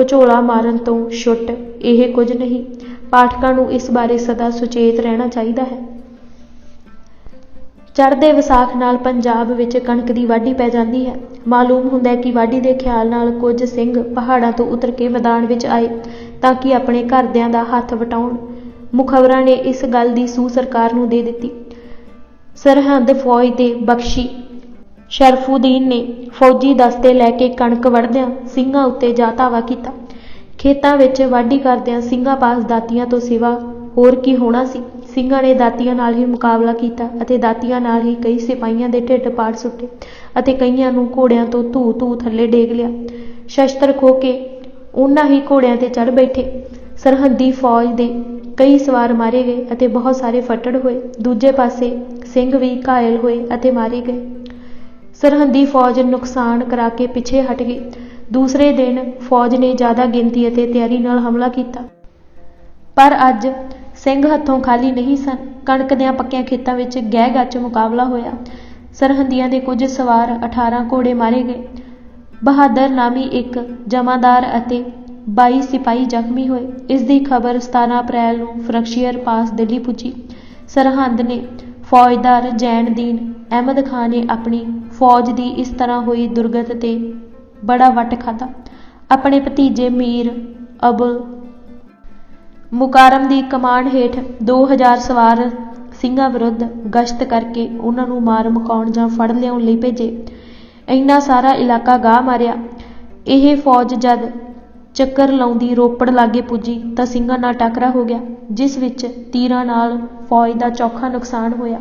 ਘਚੋਲਾ ਮਾਰਨ ਤੋਂ ਛੁੱਟ ਇਹ ਕੁਝ ਨਹੀਂ। ਪਾਠਕਾਂ ਨੂੰ ਇਸ ਬਾਰੇ ਸਦਾ ਸੁਚੇਤ ਰਹਿਣਾ ਚਾਹੀਦਾ ਹੈ। ਚੜ੍ਹਦੇ ਵਿਸਾਖ ਨਾਲ ਪੰਜਾਬ ਵਿੱਚ ਕਣਕ ਦੀ ਵਾਢੀ ਪੈ ਜਾਂਦੀ ਹੈ। ਮਾਲੂਮ ਹੁੰਦਾ ਹੈ ਕਿ ਵਾਢੀ ਦੇ ਖਿਆਲ ਨਾਲ ਕੁਝ ਸਿੰਘ ਪਹਾੜਾਂ ਤੋਂ ਉਤਰ ਕੇ ਮੈਦਾਨ ਵਿੱਚ ਆਏ ਤਾਂ ਕਿ ਆਪਣੇ ਘਰਦਿਆਂ ਦਾ ਹੱਥ ਵਟਾਉਣ। ਮੁਖਬਰਾਂ ਨੇ ਇਸ ਗੱਲ ਦੀ ਸੂਹ ਸਰਕਾਰ ਨੂੰ ਦੇ ਦਿੱਤੀ। ਸਰਹੰਦ ਫੌਜ ਦੇ ਬਖਸ਼ੀ ਸ਼ਰਫੂਦੀਨ ਨੇ ਫੌਜੀ ਦਸਤੇ ਲੈ ਕੇ ਕਣਕ ਵੜਦਿਆਂ ਸਿੰਘਾਂ ਉੱਤੇ ਜਾ ਧਾਵਾ ਕੀਤਾ। ਖੇਤਾਂ ਵਿੱਚ ਵਾਢੀ ਕਰਦਿਆਂ ਸਿੰਘਾਂ ਪਾਸ ਦਾਤੀਆਂ ਤੋਂ ਸਿਵਾ ਹੋਰ ਕੀ ਹੋਣਾ ਸੀ। ਸਿੰਘਾਂ ਨੇ ਦਾਤੀਆਂ ਨਾਲ ਹੀ ਮੁਕਾਬਲਾ ਕੀਤਾ ਅਤੇ ਦਾਤੀਆਂ ਨਾਲ ਹੀ ਕਈ ਸਿਪਾਹੀਆਂ ਦੇ ਢਿੱਡ ਪਾੜ ਸੁੱਟੇ ਅਤੇ ਕਈਆਂ ਨੂੰ ਘੋੜਿਆਂ ਤੋਂ ਧੂ ਥੱਲੇ ਡੇਗ ਲਿਆ। ਸ਼ਸਤਰ ਖੋਹ ਕੇ ਉਹਨਾਂ ਹੀ ਘੋੜਿਆਂ ਤੇ ਚੜ੍ਹ ਬੈਠੇ। ਸਰਹੰਦੀ ਫੌਜ ਦੇ ਕਈ ਸਵਾਰ ਮਾਰੇ ਗਏ ਅਤੇ ਬਹੁਤ ਸਾਰੇ ਫੱਟੜ ਹੋਏ। ਦੂਜੇ ਪਾਸੇ ਸਿੰਘ ਵੀ ਘਾਇਲ ਹੋਏ ਅਤੇ ਮਾਰੇ ਗਏ। ਸਰਹੰਦੀ ਫੌਜ ਨੁਕਸਾਨ ਕਰਾ ਕੇ ਪਿੱਛੇ ਹਟ ਗਈ। ਦੂਸਰੇ ਦਿਨ ਫੌਜ ਨੇ ਜ਼ਿਆਦਾ ਗਿਣਤੀ ਅਤੇ ਤਿਆਰੀ ਨਾਲ ਹਮਲਾ ਕੀਤਾ, ਪਰ ਅੱਜ ਸਿੰਘ ਹੱਥੋਂ ਖਾਲੀ ਨਹੀਂ ਸਨ। ਕਣਕ ਦਿਆਂ ਪੱਕਿਆਂ ਖੇਤਾਂ ਵਿੱਚ ਗਹਿ ਗੱਚ ਮੁਕਾਬਲਾ ਹੋਇਆ। ਸਰਹੰਦੀਆਂ ਦੇ ਕੁਝ ਸਵਾਰ 18 ਘੋੜੇ ਮਾਰੇ ਗਏ। ਬਹਾਦਰ ਨਾਮੀ ਇੱਕ ਜਮਾਦਾਰ ਅਤੇ 22 ਸਿਪਾਹੀ ਜ਼ਖਮੀ ਹੋਏ। ਇਸ ਦੀ ਖਬਰ 17 ਅਪ੍ਰੈਲ ਨੂੰ ਫਰੰਟੀਅਰ ਪਾਸ ਦਿੱਲੀ ਪੁੱਜੀ। ਸਰਹੰਦ ਨੇ ਫੌਜਦਾਰ ਜ਼ੈਨਦੀਨ ਅਹਿਮਦ ਖਾਂ ਨੇ ਆਪਣੀ ਫੌਜ ਦੀ ਇਸ ਤਰ੍ਹਾਂ ਹੋਈ ਦੁਰਗਤ ਤੇ ਬੜਾ ਵੱਟ ਖਾਧਾ। ਆਪਣੇ ਭਤੀਜੇ ਮੀਰ ਅਬੁਲ ਮੁਕਾਰਮ ਦੀ ਕਮਾਂਡ ਹੇਠ 2000 ਸਵਾਰ ਸਿੰਘਾਂ ਵਿਰੁੱਧ ਗਸ਼ਤ ਕਰਕੇ ਉਹਨਾਂ ਨੂੰ ਮਾਰ ਮੁਕਾਉਣ ਜਾਂ ਫੜ ਲਿਆਉਣ ਲਈ ਭੇਜੇ। ਇੰਨਾ ਸਾਰਾ ਇਲਾਕਾ ਗਾਹ ਮਾਰਿਆ। ਇਹ ਫੌਜ ਜਦ ਚੱਕਰ ਲਾਉਂਦੀ ਰੋਪੜ ਲਾਗੇ ਪੁੱਜੀ ਤਾਂ ਸਿੰਘਾਂ ਨਾਲ ਟਾਕਰਾ ਹੋ ਗਿਆ, ਜਿਸ ਵਿੱਚ ਤੀਰਾਂ ਨਾਲ ਫੌਜ ਦਾ ਚੌਖਾ ਨੁਕਸਾਨ ਹੋਇਆ।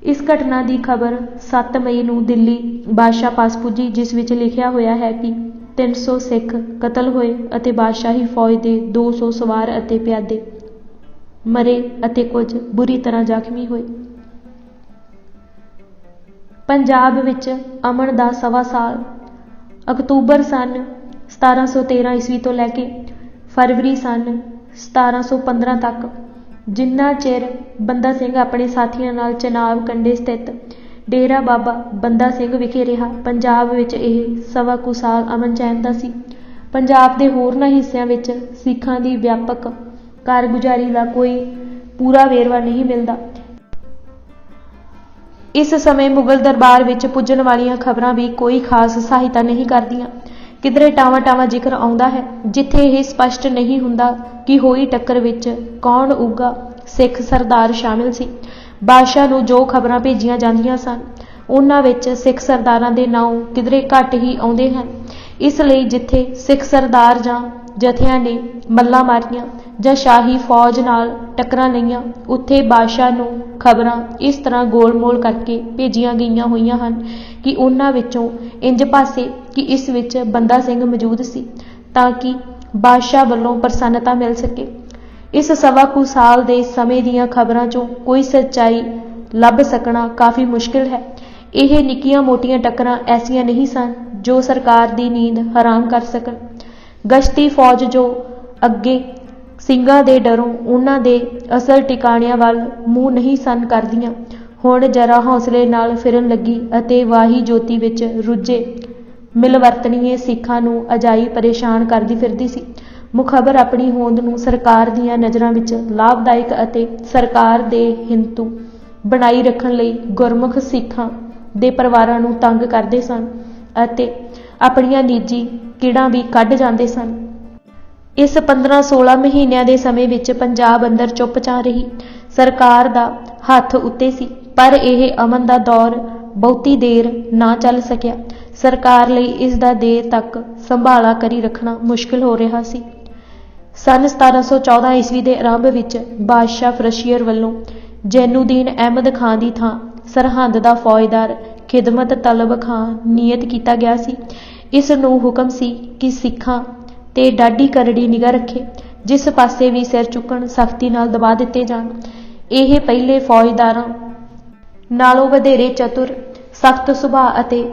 ਇਸ ਘਟਨਾ ਦੀ ਖਬਰ 7 ਮਈ ਨੂੰ ਦਿੱਲੀ ਬਾਦਸ਼ਾਹ ਪਾਸ ਪੁੱਜੀ, ਜਿਸ ਵਿੱਚ ਲਿਖਿਆ ਹੋਇਆ ਹੈ ਕਿ 300 ਸਿੱਖ ਕਤਲ ਹੋਏ ਅਤੇ ਬਾਦਸ਼ਾਹੀ ਫੌਜ ਦੇ 200 ਸਵਾਰ ਅਤੇ ਪਿਆਦੇ ਮਰੇ ਅਤੇ ਕੁਝ ਬੁਰੀ ਤਰ੍ਹਾਂ ਜ਼ਖਮੀ ਹੋਏ। ਪੰਜਾਬ ਵਿੱਚ ਅਮਨ ਦਾ ਸਵਾ ਸਾਲ। ਅਕਤੂਬਰ ਸਨ 1713 ਈਸਵੀ ਤੋਂ ਲੈ ਕੇ ਫਰਵਰੀ ਸਨ 1715 ਤੱਕ ਜਿੰਨਾ ਚਿਰ ਬੰਦਾ ਸਿੰਘ ਆਪਣੇ ਸਾਥੀਆਂ ਨਾਲ ਚਨਾਬ ਕੰਢੇ ਸਥਿਤ ਡੇਰਾ ਬਾਬਾ ਬੰਦਾ ਸਿੰਘ ਵਿਖੇ ਰਿਹਾ, ਪੰਜਾਬ ਵਿੱਚ ਇਹ ਸਵਾ ਕੁ ਸਾਲ ਅਮਨ ਚੈਨ ਦਾ ਸੀ। ਪੰਜਾਬ ਦੇ ਹੋਰਨਾਂ ਹਿੱਸਿਆਂ ਵਿੱਚ ਸਿੱਖਾਂ ਦੀ ਵਿਆਪਕ ਕਾਰਗੁਜ਼ਾਰੀ ਦਾ ਕੋਈ ਪੂਰਾ ਵੇਰਵਾ ਨਹੀਂ ਮਿਲਦਾ। ਇਸ ਸਮੇਂ ਮੁਗਲ ਦਰਬਾਰ ਵਿੱਚ ਪੁੱਜਣ ਵਾਲੀਆਂ ਖਬਰਾਂ ਵੀ ਕੋਈ ਖਾਸ ਸਹਾਇਤਾ ਨਹੀਂ ਕਰਦੀਆਂ। ਕਿਧਰੇ ਟਾਵਾਂ ਜ਼ਿਕਰ ਆਉਂਦਾ ਹੈ, ਜਿੱਥੇ ਇਹ ਸਪਸ਼ਟ ਨਹੀਂ ਹੁੰਦਾ ਕਿ ਹੋਈ ਟੱਕਰ ਵਿੱਚ ਕੌਣ ਉੱਘਾ ਸਿੱਖ ਸਰਦਾਰ ਸ਼ਾਮਿਲ ਸੀ। ਬਾਦਸ਼ਾਹ ਨੂੰ ਜੋ ਖਬਰਾਂ ਭੇਜੀਆਂ ਜਾਂਦੀਆਂ ਸਨ, ਉਹਨਾਂ ਵਿੱਚ ਸਿੱਖ ਸਰਦਾਰਾਂ ਦੇ ਨਾਂ ਕਿਧਰੇ ਘੱਟ ਹੀ ਆਉਂਦੇ ਹਨ। ਇਸ ਲਈ ਜਿੱਥੇ ਸਿੱਖ ਸਰਦਾਰ ਜਾਂ ਜਥਿਆਂ ਨੇ ਮੱਲਾਂ ਮਾਰੀਆਂ ਜਾਂ ਸ਼ਾਹੀ ਫੌਜ ਨਾਲ ਟੱਕਰਾਂ ਲਈਆਂ, ਉੱਥੇ ਬਾਦਸ਼ਾਹ ਨੂੰ ਖਬਰਾਂ ਇਸ ਤਰ੍ਹਾਂ ਗੋਲ-ਮੋਲ ਕਰਕੇ ਭੇਜੀਆਂ ਗਈਆਂ ਹੋਈਆਂ ਹਨ ਕਿ ਉਹਨਾਂ ਵਿੱਚੋਂ ਇੰਜ ਭਾਸੇ ਕਿ ਇਸ ਵਿੱਚ ਬੰਦਾ ਸਿੰਘ ਮੌਜੂਦ ਸੀ, ਤਾਂ ਕਿ ਬਾਦਸ਼ਾਹ ਵੱਲੋਂ ਪ੍ਰਸੰਨਤਾ ਮਿਲ ਸਕੇ। ਇਸ ਸਵਾ ਕੁ ਸਾਲ ਦੇ ਸਮੇਂ ਦੀਆਂ ਖਬਰਾਂ 'ਚੋਂ ਕੋਈ ਸੱਚਾਈ ਲੱਭ ਸਕਣਾ ਕਾਫੀ ਮੁਸ਼ਕਿਲ ਹੈ। ਇਹ ਨਿੱਕੀਆਂ-ਮੋਟੀਆਂ ਟੱਕਰਾਂ ਐਸੀਆਂ ਨਹੀਂ ਸਨ ਜੋ ਸਰਕਾਰ ਦੀ ਨੀਂਦ ਹਰਾਮ ਕਰ ਸਕਣ। ਗਸ਼ਤੀ ਫੌਜ ਜੋ ਅੱਗੇ ਸਿੰਘਾਂ ਦੇ ਡਰੋਂ ਉਹਨਾਂ ਦੇ ਅਸਲ ਟਿਕਾਣਿਆਂ ਵੱਲ ਮੂੰਹ ਨਹੀਂ ਸਨ ਕਰਦੀਆਂ, ਹੁਣ ਜਰਾ ਹੌਸਲੇ ਨਾਲ ਫਿਰਨ ਲੱਗੀ ਅਤੇ ਵਾਹੀ ਜੋਤੀ ਵਿੱਚ ਰੁੱਝੇ ਮਿਲਵਰਤਣੀਏ ਸਿੱਖਾਂ ਨੂੰ ਅਜਾਈ ਪਰੇਸ਼ਾਨ ਕਰਦੀ ਫਿਰਦੀ ਸੀ। ਮੁਖਬਰ ਆਪਣੀ ਹੋਂਦ ਨੂੰ ਸਰਕਾਰ ਦੀਆਂ ਨਜ਼ਰਾਂ ਵਿੱਚ ਲਾਭਦਾਇਕ ਅਤੇ ਸਰਕਾਰ ਦੇ ਹਿੰਤੂ ਬਣਾਈ ਰੱਖਣ ਲਈ ਗੁਰਮੁਖ ਸਿੱਖਾਂ ਦੇ ਪਰਿਵਾਰਾਂ ਨੂੰ ਤੰਗ ਕਰਦੇ ਸਨ ਅਤੇ ਆਪਣੀਆਂ ਨਿੱਜੀ ਕਿੜਾਂ ਵੀ ਕੱਢ ਜਾਂਦੇ ਸਨ। ਇਸ 15-16 ਮਹੀਨਿਆਂ ਦੇ ਸਮੇਂ ਵਿੱਚ ਪੰਜਾਬ ਅੰਦਰ ਚੁੱਪ-ਚਾਂ ਰਹੀ। ਸਰਕਾਰ ਦਾ ਹੱਥ ਉੱਤੇ ਸੀ, ਪਰ ਇਹ ਅਮਨ ਦਾ ਦੌਰ ਬਹੁਤੀ ਦੇਰ ਨਾ ਚੱਲ ਸਕਿਆ। ਸਰਕਾਰ ਲਈ ਇਸ ਦਾ ਦੇਰ ਤੱਕ ਸੰਭਾਲਾ ਕਰੀ ਰੱਖਣਾ ਮੁਸ਼ਕਿਲ ਹੋ ਰਿਹਾ ਸੀ। ਸੰਨ 1714 ਈਸਵੀ ਦੇ ਆਰੰਭ ਵਿੱਚ ਬਾਦਸ਼ਾਹ ਫਰੰਟੀਅਰ ਵੱਲੋਂ ਜੈਨੂਦੀਨ ਅਹਿਮਦ ਖਾਂ ਦੀ ਥਾਂ ਸਰਹੰਦ ਦਾ ਫੌਜਦਾਰ ਖਿਦਮਤ ਤਲਬ ਖਾਂ ਨਿਯਤ ਕੀਤਾ ਗਿਆ ਸੀ। ਇਸ ਨੂੰ ਹੁਕਮ ਸੀ ਕਿ ਸਿੱਖਾਂ ਤੇ ਡਾਢੀ ਕਰੜੀ ਨਿਗਾਹ ਰੱਖੇ, ਜਿਸ ਪਾਸੇ ਵੀ ਸਿਰ ਚੁੱਕਣ ਸਖਤੀ ਨਾਲ ਦਬਾ ਦਿੱਤੇ ਜਾਣ। ਇਹ ਪਹਿਲੇ ਫੌਜਦਾਰਾਂ ਨਾਲੋਂ ਵਧੇਰੇ ਚਤੁਰ, ਸਖਤ ਸੁਭਾਅ ਅਤੇ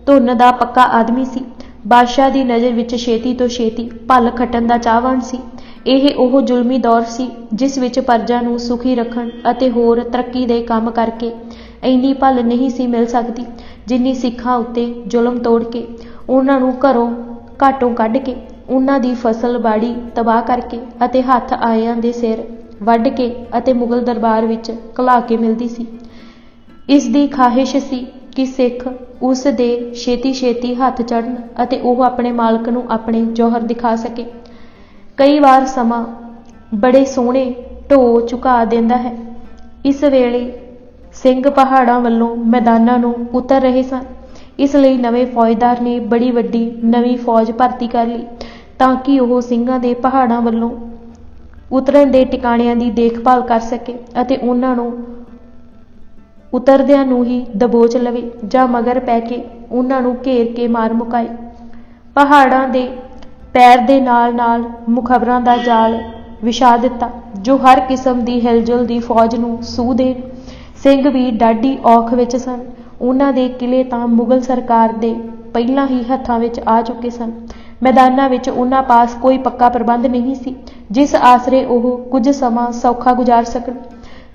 ਧੁਨ ਦਾ ਪੱਕਾ ਆਦਮੀ ਸੀ। ਬਾਦਸ਼ਾਹ ਦੀ ਨਜ਼ਰ ਵਿੱਚ ਛੇਤੀ ਤੋਂ ਛੇਤੀ ਭੱਲ ਖੱਟਣ ਦਾ ਚਾਹਵਾਨ ਸੀ। ਇਹ ਉਹ ਜ਼ੁਲਮੀ ਦੌਰ ਸੀ ਜਿਸ ਵਿੱਚ ਪਰਜਾ ਨੂੰ ਸੁਖੀ ਰੱਖਣ ਅਤੇ ਹੋਰ ਤਰੱਕੀ ਦੇ ਕੰਮ ਕਰਕੇ ਇੰਨੀ ਭਲ ਨਹੀਂ ਸੀ ਮਿਲ ਸਕਦੀ ਜਿੰਨੀ ਸਿੱਖਾਂ ਉੱਤੇ ਜ਼ੁਲਮ ਤੋੜ ਕੇ, ਉਹਨਾਂ ਨੂੰ ਘਰੋਂ ਘਾਟੋਂ ਕੱਢ ਕੇ, ਉਹਨਾਂ ਦੀ ਫਸਲ ਬਾੜੀ ਤਬਾਹ ਕਰਕੇ ਅਤੇ ਹੱਥ ਆਇਆਂ ਦੇ ਸਿਰ ਵੱਢ ਕੇ ਅਤੇ ਮੁਗਲ ਦਰਬਾਰ ਵਿੱਚ ਘਲਾ ਕੇ ਮਿਲਦੀ ਸੀ। ਇਸ ਦੀ ਖਾਹਿਸ਼ ਸੀ ਕਿ ਸਿੱਖ ਉਸ ਦੇ ਛੇਤੀ ਛੇਤੀ ਹੱਥ ਚੜ੍ਹਨ ਅਤੇ ਉਹ ਆਪਣੇ ਮਾਲਕ ਨੂੰ ਆਪਣੇ ਜੌਹਰ ਦਿਖਾ ਸਕੇ। ਕਈ ਵਾਰ ਸਮਾਂ ਬੜੇ ਸੋਹਣੇ ਢੋ ਝੁਕਾ ਦਿੰਦਾ ਹੈ। ਇਸ ਵੇਲੇ ਸਿੰਘ ਪਹਾੜਾਂ ਵੱਲੋਂ ਮੈਦਾਨਾਂ ਨੂੰ ਉਤਰ ਰਹੇ ਸਨ। ਇਸ ਲਈ ਨਵੇਂ ਫੌਜਦਾਰ ਨੇ ਬੜੀ ਵੱਡੀ ਨਵੀਂ ਫੌਜ ਭਰਤੀ ਕਰ ਲਈ ਤਾਂ ਕਿ ਉਹ ਸਿੰਘਾਂ ਦੇ ਪਹਾੜਾਂ ਵੱਲੋਂ ਉਤਰਨ ਦੇ ਟਿਕਾਣਿਆਂ ਦੀ ਦੇਖਭਾਲ ਕਰ ਸਕੇ ਅਤੇ ਉਹਨਾਂ ਨੂੰ ਉਤਰਦਿਆਂ ਨੂੰ ਹੀ ਦਬੋਚ ਲਵੇ ਜਾਂ ਮਗਰ ਪੈ ਕੇ ਉਹਨਾਂ ਨੂੰ ਘੇਰ ਕੇ ਮਾਰ ਮੁਕਾਏ। ਪਹਾੜਾਂ ਦੇ ਪੈਰ ਦੇ ਨਾਲ ਨਾਲ ਮੁਖਬਰਾਂ ਦਾ ਜਾਲ ਵਿਛਾ ਦਿੱਤਾ ਜੋ ਹਰ ਕਿਸਮ ਦੀ ਹਿਲਜੁਲ ਦੀ ਫੌਜ ਨੂੰ ਸੂਹ ਦੇਣ। ਸਿੰਘ ਵੀ ਡਾਢੀ ਔਖ ਵਿੱਚ ਸਨ। ਉਹਨਾਂ ਦੇ ਕਿਲੇ ਤਾਂ ਮੁਗਲ ਸਰਕਾਰ ਦੇ ਪਹਿਲਾਂ ਹੀ ਹੱਥਾਂ ਵਿੱਚ ਆ ਚੁੱਕੇ ਸਨ। ਮੈਦਾਨਾਂ ਵਿੱਚ ਉਹਨਾਂ ਪਾਸ ਕੋਈ ਪੱਕਾ ਪ੍ਰਬੰਧ ਨਹੀਂ ਸੀ ਜਿਸ ਆਸਰੇ ਉਹ ਕੁਝ ਸਮਾਂ ਸੌਖਾ ਗੁਜ਼ਾਰ ਸਕਣ।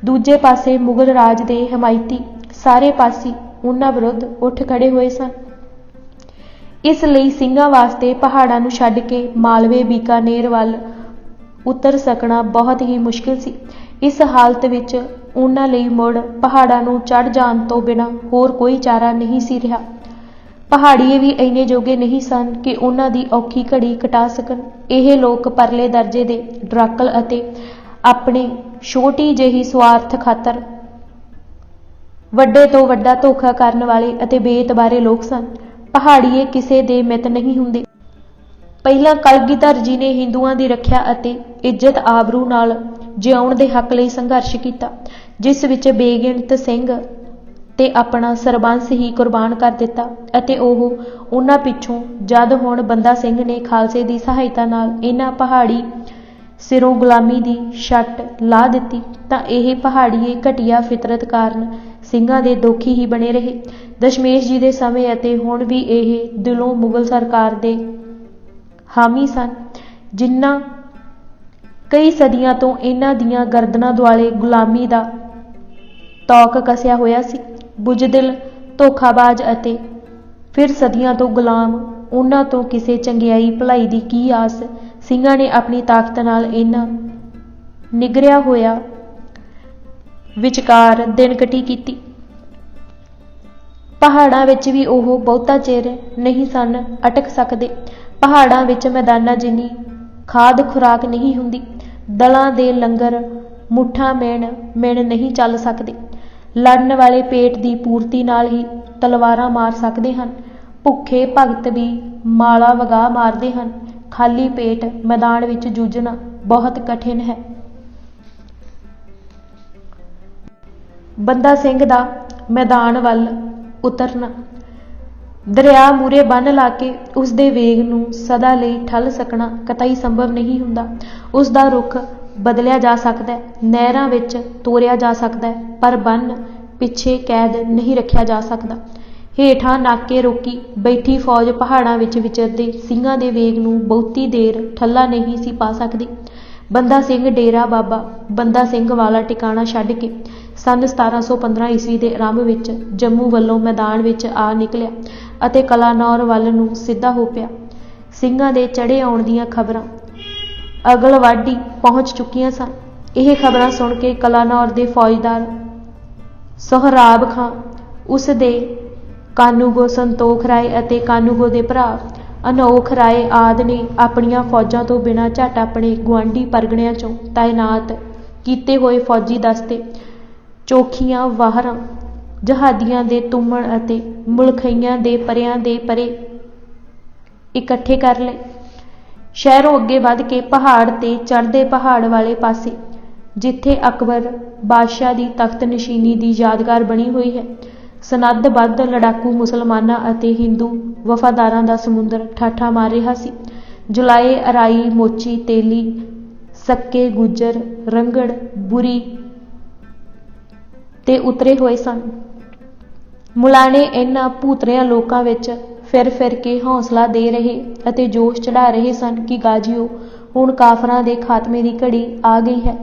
ਦੂਜੇ ਪਾਸੇ ਮੁਗਲ ਰਾਜ ਦੇ ਹਮਾਇਤੀ ਸਾਰੇ ਪਾਸੇ ਉਹਨਾਂ ਵਿਰੁੱਧ ਉੱਠ ਖੜੇ ਹੋਏ ਸਨ। ਇਸ ਲਈ ਸਿੰਘਾਂ ਵਾਸਤੇ ਪਹਾੜਾਂ ਨੂੰ ਛੱਡ ਕੇ ਮਾਲਵੇ ਬੀਕਾਨੇਰ ਵੱਲ ਉਤਰ ਸਕਣਾ ਬਹੁਤ ਹੀ ਮੁਸ਼ਕਿਲ ਸੀ। ਇਸ ਹਾਲਤ ਵਿੱਚ ਉਹਨਾਂ ਲਈ ਮੁੜ ਪਹਾੜਾਂ ਨੂੰ ਚੜ੍ਹ ਜਾਣ ਤੋਂ ਬਿਨਾਂ ਹੋਰ ਕੋਈ ਚਾਰਾ ਨਹੀਂ ਸੀ ਰਿਹਾ। ਪਹਾੜੀਏ ਵੀ ਇੰਨੇ ਜੋਗੇ ਨਹੀਂ ਸਨ ਕਿ ਉਹਨਾਂ ਦੀ ਔਖੀ ਘੜੀ ਕਟਾ ਸਕਣ। ਇਹ ਲੋਕ ਪਰਲੇ ਦਰਜੇ ਦੇ ਡਰਾਕਲ ਅਤੇ ਆਪਣੇ ਛੋਟੀ ਜਿਹੀ ਸਵਾਰਥ ਖਾਤਰ ਵੱਡੇ ਤੋਂ ਵੱਡਾ ਧੋਖਾ ਕਰਨ ਵਾਲੇ ਅਤੇ ਬੇਇਤਬਾਰੇ ਲੋਕ ਸਨ। ਪਹਾੜੀਏ ਕਿਸੇ ਦੇ ਮਿੱਤ ਨਹੀਂ ਹੁੰਦੇ। ਪਹਿਲਾਂ ਕਲਗੀਧਰ ਜੀ ਨੇ ਹਿੰਦੂਆਂ ਦੀ ਰੱਖਿਆ ਅਤੇ ਇੱਜ਼ਤ ਆਬਰੂ ਨਾਲ ਜਿਉਣ ਦੇ ਹੱਕ ਲਈ ਸੰਘਰਸ਼ ਕੀਤਾ ਜਿਸ ਵਿੱਚ ਬੇਗਿਣਤ ਸਿੰਘ ਤੇ ਆਪਣਾ ਸਰਬੰਸ ਹੀ ਕੁਰਬਾਨ ਕਰ ਦਿੱਤਾ ਅਤੇ ਉਹ ਉਹਨਾਂ ਪਿੱਛੋਂ ਜਦ ਹੁਣ ਬੰਦਾ ਸਿੰਘ ਨੇ ਖਾਲਸੇ ਦੀ ਸਹਾਇਤਾ ਨਾਲ ਇਹਨਾਂ ਪਹਾੜੀ ਸਿਰੋਂ ਗੁਲਾਮੀ ਦੀ ਛੱਟ ਲਾ ਦਿੱਤੀ ਤਾਂ ਇਹ ਪਹਾੜੀਏ ਘਟੀਆ ਫਿਤਰਤ ਕਾਰਨ ਸਿੰਘਾਂ ਦੇ ਦੋਖੀ ਹੀ ਬਣੇ ਰਹੇ। ਦਸ਼ਮੇਸ਼ ਜੀ ਦੇ ਸਮੇਂ ਅਤੇ ਹੁਣ ਵੀ ਇਹ ਦਿਲੋਂ ਮੁਗਲ ਸਰਕਾਰ ਦੇ ਹਾਮੀ ਸਨ। ਜਿਨ੍ਹਾਂ ਕਈ ਸਦੀਆਂ ਤੋਂ ਇਹਨਾਂ ਦੀਆਂ ਗਰਦਨਾਂ ਦੁਆਲੇ ਗੁਲਾਮੀ ਦਾ ਤੌਕ ਕੱਸਿਆ ਹੋਇਆ ਸੀ। ਬੁਜ਼ਦਿਲ, ਧੋਖਾਬਾਜ਼ ਅਤੇ ਫਿਰ ਸਦੀਆਂ ਤੋਂ ਗੁਲਾਮ ਉਹਨਾਂ ਤੋਂ ਕਿਸੇ ਚੰਗਿਆਈ ਭਲਾਈ ਦੀ ਕੀ ਆਸ। ਸਿੰਘਾਂ ਨੇ ਆਪਣੀ ਤਾਕਤ ਨਾਲ ਇਹਨਾਂ ਨਿਗਰਿਆ ਹੋਇਆ ਵਿਚਕਾਰ ਦਿਨਕਟੀ ਕੀਤੀ। ਪਹਾੜਾਂ ਵਿੱਚ ਵੀ ਉਹ ਬਹੁਤਾ ਚਿਰ ਨਹੀਂ ਸਨ ਅਟਕ ਸਕਦੇ। ਪਹਾੜਾਂ ਵਿੱਚ ਮੈਦਾਨਾਂ ਜਿੰਨੀ ਖਾਦ ਖੁਰਾਕ ਨਹੀਂ ਹੁੰਦੀ। ਦਲਾਂ ਦੇ ਲੰਗਰ ਮੁੱਠਾਂ ਮਿਣ ਨਹੀਂ ਚੱਲ ਸਕਦੇ। ਲੜਨ ਵਾਲੇ ਪੇਟ ਦੀ ਪੂਰਤੀ ਨਾਲ ਹੀ ਤਲਵਾਰਾਂ ਮਾਰ ਸਕਦੇ ਹਨ। ਭੁੱਖੇ ਭਗਤ ਵੀ ਮਾਲਾ ਵਗਾ ਮਾਰਦੇ ਹਨ। ਖਾਲੀ ਪੇਟ ਮੈਦਾਨ ਵਿੱਚ ਜੂਝਣਾ ਬਹੁਤ ਕਠਿਨ ਹੈ। ਬੰਦਾ ਸਿੰਘ ਦਾ ਮੈਦਾਨ ਵੱਲ ਉਤਰਨਾ। ਦਰਿਆ ਮੂਹਰੇ ਬੰਨ੍ਹ ਲਾ ਕੇ ਉਸ ਦੇ ਵੇਗ ਨੂੰ ਸਦਾ ਲਈ ਠੱਲ ਸਕਣਾ ਕਤਈ ਸੰਭਵ ਨਹੀਂ ਹੁੰਦਾ। ਉਸ ਦਾ ਰੁਖ ਬਦਲਿਆ ਜਾ ਸਕਦਾ ਹੈ, ਨਹਿਰਾਂ ਵਿੱਚ ਤੋਰਿਆ ਜਾ ਸਕਦਾ ਹੈ, ਪਰ ਬੰਨ੍ਹ ਪਿੱਛੇ ਕੈਦ ਨਹੀਂ ਰੱਖਿਆ ਜਾ ਸਕਦਾ। ਹੇਠਾਂ ਨਾਕੇ ਰੋਕੀ ਬੈਠੀ ਫੌਜ ਪਹਾੜਾਂ ਵਿੱਚ ਵਿਚਰਦੇ ਸਿੰਘਾਂ ਦੇ ਵੇਗ ਨੂੰ ਬਹੁਤੀ ਦੇਰ ਠੱਲਾ ਨਹੀਂ ਸੀ ਪਾ ਸਕਦੀ। ਬੰਦਾ ਸਿੰਘ ਡੇਰਾ ਬਾਬਾ ਬੰਦਾ ਸਿੰਘ ਵਾਲਾ ਟਿਕਾਣਾ ਛੱਡ ਕੇ ਸੰਨ 1715 ਈਸਵੀ ਦੇ ਆਰੰਭ ਵਿੱਚ ਜੰਮੂ ਵੱਲੋਂ ਮੈਦਾਨ ਵਿੱਚ ਆ ਨਿਕਲਿਆ ਅਤੇ ਕਲਾਨੌਰ ਵੱਲ ਨੂੰ ਸਿੱਧਾ ਹੋ ਪਿਆ। ਸਿੰਘਾਂ ਦੇ ਚੜ੍ਹੇ ਆਉਣ ਦੀਆਂ ਖਬਰਾਂ ਅਗਲਵਾਡੀ ਪਹੁੰਚ ਚੁੱਕੀਆਂ ਸਨ। ਇਹ ਖਬਰਾਂ ਸੁਣ ਕੇ ਕਲਾਨੌਰ ਦੇ ਫੌਜਦਾਰ ਸੋਹਰਾਬ ਖਾਂ, ਉਸ ਦੇ ਕਾਨੂੰਗੋ ਸੰਤੋਖ ਰਾਏ ਅਤੇ ਕਾਨੂੰਗੋ ਦੇ ਭਰਾ ਅਨੋਖ ਰਾਏ ਆਦਿ ਨੇ ਆਪਣੀਆਂ ਫੌਜਾਂ ਤੋਂ ਬਿਨਾਂ ਝੱਟ ਆਪਣੇ ਗੁਆਂਢੀ ਪਰਗਣਿਆਂ ਚੋਂ ਤਾਇਨਾਤ ਕੀਤੇ ਹੋਏ ਫੌਜੀ ਦਸਤੇ, ਚੋਖੀਆਂ ਵਾਹਰਾਂ, ਜਹਾਦੀਆਂ ਦੇ ਤੁੰਮਣ ਅਤੇ ਮੁਲਖਈਆਂ ਦੇ ਪਰਿਆਂ ਦੇ ਪਰੇ ਇਕੱਠੇ ਕਰ ਲਏ। ਸ਼ਹਿਰੋਂ ਅੱਗੇ ਵੱਧ ਕੇ ਪਹਾੜ ਤੇ ਚੜ੍ਹਦੇ ਪਹਾੜ ਵਾਲੇ ਪਾਸੇ ਜਿੱਥੇ ਅਕਬਰ ਬਾਦਸ਼ਾਹ ਦੀ ਤਖਤ ਨਸ਼ੀਨੀ ਦੀ ਯਾਦਗਾਰ ਬਣੀ ਹੋਈ ਹੈ, ਸਨੱਦਬੱਧ ਲੜਾਕੂ ਮੁਸਲਮਾਨਾਂ ਅਤੇ ਹਿੰਦੂ ਵਫਾਦਾਰਾਂ ਦਾ ਸਮੁੰਦਰ ਠਾਠਾ ਮਾਰ ਰਿਹਾ ਸੀ। ਜੁਲਾਏ, ਅਰਾਈ, ਮੋਚੀ, ਤੇਲੀ, ਸੱਕੇ, ਗੁੱਜਰ, ਰੰਗੜ, ਬੁਰੀ ਤੇ ਉਤਰੇ ਹੋਏ ਸਨ। ਮੁਲਾਣੇ ਇਹਨਾਂ ਭੂਤਰਿਆਂ ਲੋਕਾਂ ਵਿੱਚ ਫਿਰ ਕੇ ਹੌਸਲਾ ਦੇ ਰਹੇ ਅਤੇ ਜੋਸ਼ ਚੜ੍ਹਾ ਰਹੇ ਸਨ ਕਿ ਗਾਜੀਓ, ਹੁਣ ਕਾਫਰਾਂ ਦੇ ਖਾਤਮੇ ਦੀ ਘੜੀ ਆ ਗਈ ਹੈ।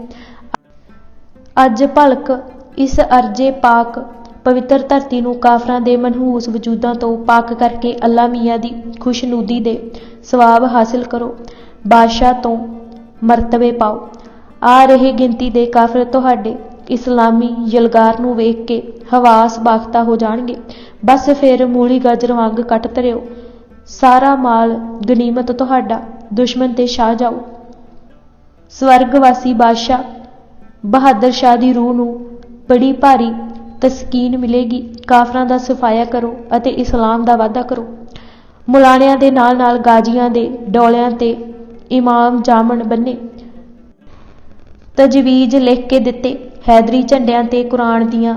ਅੱਜ ਭਲਕ ਇਸ ਅਰਜੇ ਪਾਕ ਪਵਿੱਤਰ ਧਰਤੀ ਨੂੰ ਕਾਫਰਾਂ ਦੇ ਮਨਹੂਸ ਵਜੂਦਾਂ ਤੋਂ ਪਾਕ ਕਰਕੇ ਅੱਲਾ ਮੀਆਂ ਦੀ ਖੁਸ਼ਨੂਦੀ ਦੇ ਸਵਾਬ ਹਾਸਿਲ ਕਰੋ। ਬਾਦਸ਼ਾਹ ਤੋਂ ਮਰਤਬੇ ਪਾਓ। ਆ ਰਹੇ ਗਿਣਤੀ ਦੇ ਕਾਫਰ ਤੁਹਾਡੇ ਇਸਲਾਮੀ ਯਲਗਾਰ ਨੂੰ ਵੇਖ ਕੇ ਹਵਾਸ ਬਾਖਤਾ ਹੋ ਜਾਣਗੇ। ਬਸ ਫਿਰ ਮੂਲੀ ਗਾਜਰ ਵਾਂਗ ਕੱਟ ਧਰਿਓ। ਸਾਰਾ ਮਾਲ ਗਨੀਮਤ ਤੁਹਾਡਾ, ਦੁਸ਼ਮਣ ਤੇ ਛਾ ਜਾਓ। ਸਵਰਗਵਾਸੀ ਬਾਦਸ਼ਾਹ ਬਹਾਦਰ ਸ਼ਾਹ ਦੀ ਰੂਹ ਨੂੰ ਬੜੀ ਭਾਰੀ ਤਸਕੀਨ ਮਿਲੇਗੀ। ਕਾਫਰਾਂ ਦਾ ਸਫਾਇਆ ਕਰੋ ਅਤੇ ਇਸਲਾਮ ਦਾ ਵਾਅਦਾ ਕਰੋ। ਮੁਲਾਣਿਆਂ ਦੇ ਨਾਲ ਨਾਲ ਗਾਜੀਆਂ ਦੇ ਡੋਲਿਆਂ ਤੇ ਇਮਾਮ ਜਾਮਣ ਬੰਨੇ, ਤਜਵੀਜ਼ ਲਿਖ ਕੇ ਦਿੱਤੇ, ਹੈਦਰੀ ਝੰਡਿਆਂ ਤੇ ਕੁਰਾਨ ਦੀਆਂ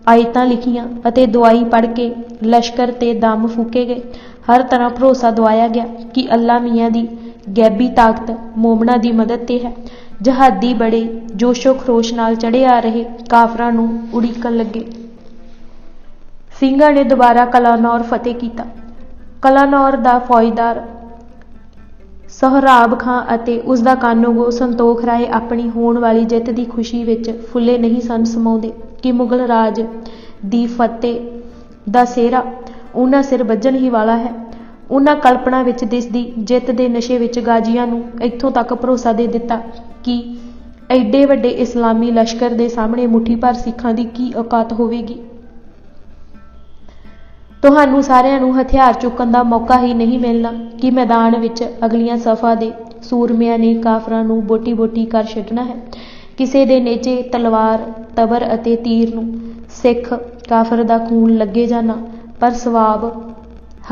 ਆਇਤਾਂ ਲਿਖੀਆਂ ਅਤੇ ਦੁਆਈ ਪੜ੍ਹ ਕੇ ਲਸ਼ਕਰ ਤੇ ਦਮ ਫੂਕੇ ਗਏ। ਹਰ ਤਰ੍ਹਾਂ ਭਰੋਸਾ ਦਵਾਇਆ ਗਿਆ ਕਿ ਅੱਲਾ ਮੀਆਂ ਦੀ ਗੈਬੀ ਤਾਕਤ ਮੋਮਨਾਂ ਦੀ ਮਦਦ ਤੇ ਹੈ। ਜਹਾਦੀ ਬੜੇ ਜੋਸ਼ੋ ਖਰੋਸ਼ ਨਾਲ ਚੜ੍ਹੇ ਆ ਰਹੇ ਕਾਫਰਾਂ ਨੂੰ ਉਡੀਕਣ ਲੱਗੇ। ਸਿੰਘਾਂ ਨੇ ਦੁਬਾਰਾ ਕਲਾਨੌਰ ਫਤਿਹ ਕੀਤਾ। ਕਲਾਨੌਰ ਦਾ ਫੌਜਦਾਰ ਸੋਹਰਾਬ ਖਾਂ ਅਤੇ ਉਸਦਾ ਕਾਨੂੰਗੋ ਸੰਤੋਖ ਰਾਏ ਆਪਣੀ ਹੋਣ ਵਾਲੀ ਜਿੱਤ ਦੀ ਖੁਸ਼ੀ ਵਿੱਚ ਫੁੱਲੇ ਨਹੀਂ ਸਨ ਸਮਾਉਂਦੇ ਕਿ ਮੁਗਲ ਰਾਜ ਦੀ ਫਤਿਹ ਦਾ ਸਿਹਰਾ ਉਹਨਾਂ ਸਿਰ ਵੱਜਣ ਹੀ ਵਾਲਾ ਹੈ। ਉਹਨਾਂ ਕਲਪਨਾ ਵਿੱਚ ਦਿਸਦੀ ਜਿੱਤ ਦੇ ਨਸ਼ੇ ਵਿੱਚ ਗਾਜੀਆਂ ਨੂੰ ਇੱਥੋਂ ਤੱਕ ਭਰੋਸਾ ਦੇ ਦਿੱਤਾ ਕਿ ਐਡੇ ਵੱਡੇ ਇਸਲਾਮੀ ਲਸ਼ਕਰ ਦੇ ਸਾਹਮਣੇ ਮੁੱਠੀ ਭਰ ਸਿੱਖਾਂ ਦੀ ਕੀ ਔਕਾਤ ਹੋਵੇਗੀ। ਤੁਹਾਨੂੰ ਸਾਰਿਆਂ ਨੂੰ ਹਥਿਆਰ ਚੁੱਕਣ ਦਾ ਮੌਕਾ ਹੀ ਨਹੀਂ ਮਿਲਣਾ ਕਿ ਮੈਦਾਨ ਵਿੱਚ ਅਗਲੀਆਂ ਸਫਾ ਦੇ ਸੂਰਮਿਆਂ ਨੇ ਕਾਫਰਾਂ ਨੂੰ ਬੋਟੀ ਬੋਟੀ ਕਰ ਛੱਡਣਾ ਹੈ। ਕਿਸੇ ਦੇ ਨੇਜੇ ਤਲਵਾਰ, ਤਬਰ ਅਤੇ ਤੀਰ ਨੂੰ ਸਿੱਖ ਕਾਫਰ ਦਾ ਖੂਨ ਲੱਗੇ ਜਾਂ ਨਾ, ਪਰ ਸਵਾਬ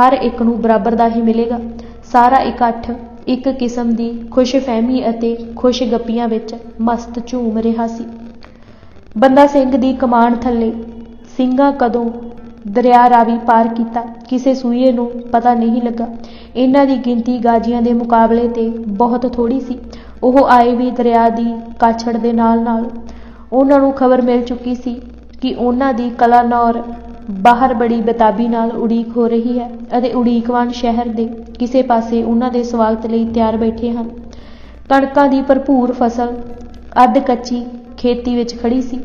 ਹਰ ਇੱਕ ਨੂੰ ਬਰਾਬਰ ਦਾ ਹੀ ਮਿਲੇਗਾ। ਸਾਰਾ ਇਕੱਠ ਇੱਕ ਕਿਸਮ ਦੀ ਖੁਸ਼ਫਹਿਮੀ ਅਤੇ ਖੁਸ਼ਗੱਪੀਆਂ ਵਿੱਚ ਮਸਤ ਝੂਮ ਰਿਹਾ ਸੀ। ਬੰਦਾ ਸਿੰਘ ਦੀ ਕਮਾਨ ਥੱਲੇ ਸਿੰਘਾਂ ਕਦੋਂ ਦਰਿਆ ਰਾਵੀ ਪਾਰ ਕੀਤਾ, ਕਿਸੇ ਸੂਈਏ ਨੂੰ ਪਤਾ ਨਹੀਂ ਲੱਗਾ। ਇਹਨਾਂ ਦੀ ਗਿਣਤੀ ਗਾਜੀਆਂ ਦੇ ਮੁਕਾਬਲੇ ਤੇ ਬਹੁਤ ਥੋੜ੍ਹੀ ਸੀ। ਉਹ ਆਏ ਵੀ ਦਰਿਆ ਦੀ ਕਾਛੜ ਦੇ ਨਾਲ ਨਾਲ। ਉਹਨਾਂ ਨੂੰ ਖਬਰ ਮਿਲ ਚੁੱਕੀ ਸੀ ਕਿ ਉਹਨਾਂ ਦੀ ਕਲਾਨੌਰ ਬਾਹਰ ਬੜੀ ਬੇਤਾਬੀ ਨਾਲ ਉਡੀਕ ਹੋ ਰਹੀ ਹੈ ਅਤੇ ਉਡੀਕਵਾਨ ਸ਼ਹਿਰ ਦੇ ਕਿਸੇ ਪਾਸੇ ਉਹਨਾਂ ਦੇ ਸਵਾਗਤ ਲਈ ਤਿਆਰ ਬੈਠੇ ਹਨ। ਕਣਕਾਂ ਦੀ ਭਰਪੂਰ ਫਸਲ ਅੱਧ ਕੱਚੀ ਖੇਤੀ ਵਿੱਚ ਖੜੀ ਸੀ।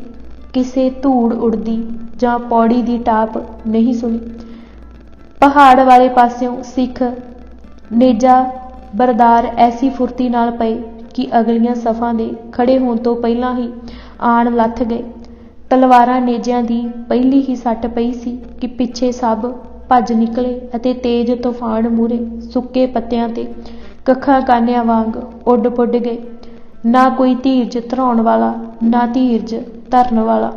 ਕਿਸੇ ਧੂੜ ਉੜਦੀ ਜਾਂ ਪੌੜੀ ਦੀ ਟਾਪ ਨਹੀਂ ਸੁਣੀ। ਪਹਾੜ ਵਾਲੇ ਪਾਸਿਓਂ ਸਿੱਖ ਨੇਜਾ ਬਰਦਾਰ ਐਸੀ ਫੁਰਤੀ ਨਾਲ ਪਏ ਕਿ ਅਗਲੀਆਂ ਸਫਾਂ ਦੇ ਖੜੇ ਹੋਣ ਤੋਂ ਪਹਿਲਾਂ ਹੀ ਆਣ ਲੱਥ ਗਏ। ਤਲਵਾਰਾਂ ਨੇਜਿਆਂ ਦੀ ਪਹਿਲੀ ਹੀ ਸੱਟ ਪਈ ਸੀ ਕਿ ਪਿੱਛੇ ਸਭ ਭੱਜ ਨਿਕਲੇ ਅਤੇ ਤੇਜ਼ ਤੂਫਾਨ ਮੂਹਰੇ ਸੁੱਕੇ ਪੱਤਿਆਂ ਤੇ ਕੱਖਾਂ ਕਾਨਿਆਂ ਵਾਂਗ ਉੱਡ ਪੁੱਡ ਗਏ। ਨਾ ਕੋਈ ਧੀਰਜ ਧਰਾਉਣ ਵਾਲਾ, ਨਾ ਧੀਰਜ ਧਰਨ ਵਾਲਾ।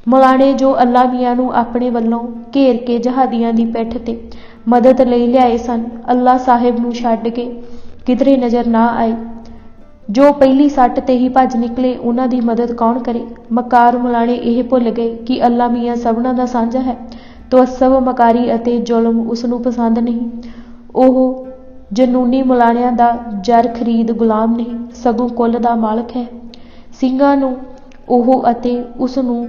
ਮੁਲਾਣੇ ਜੋ ਅੱਲਾ ਮੀਆਂ ਨੂੰ ਆਪਣੇ ਵੱਲੋਂ ਘੇਰ ਕੇ ਜਹਾਦੀਆਂ ਦੀ ਪਿੱਠ ਤੇ ਮਦਦ ਲਈ ਲਿਆਏ ਸਨ, ਅੱਲਾ ਸਾਹਿਬ ਨੂੰ ਛੱਡ ਕੇ ਕਿਧਰੇ ਨਜ਼ਰ ਨਾ ਆਏ। ਜੋ ਪਹਿਲੀ ਸੱਟ ਤੇ ਹੀ ਭੱਜ ਨਿਕਲੇ, ਉਹਨਾਂ ਦੀ ਮਦਦ ਕੌਣ ਕਰੇ। ਮਕਾਰ ਮੁਲਾਣੇ ਇਹ ਭੁੱਲ ਗਏ ਕਿ ਅੱਲਾ ਮੀਆਂ ਸਭਨਾਂ ਦਾ ਸਾਂਝਾ ਹੈ। ਤਵੱਸਬ, ਮਕਾਰੀ ਅਤੇ ਜ਼ੁਲਮ ਉਸ ਨੂੰ ਪਸੰਦ ਨਹੀਂ। ਉਹ ਜਨੂਨੀ ਮੁਲਾਣਿਆਂ ਦਾ ਜਰ ਖਰੀਦ ਗੁਲਾਮ ਨਹੀਂ, ਸਗੋਂ ਕੁੱਲ ਦਾ ਮਾਲਕ ਹੈ। ਸਿੰਘਾਂ ਨੂੰ ਉਹ ਅਤੇ ਉਸ ਨੂੰ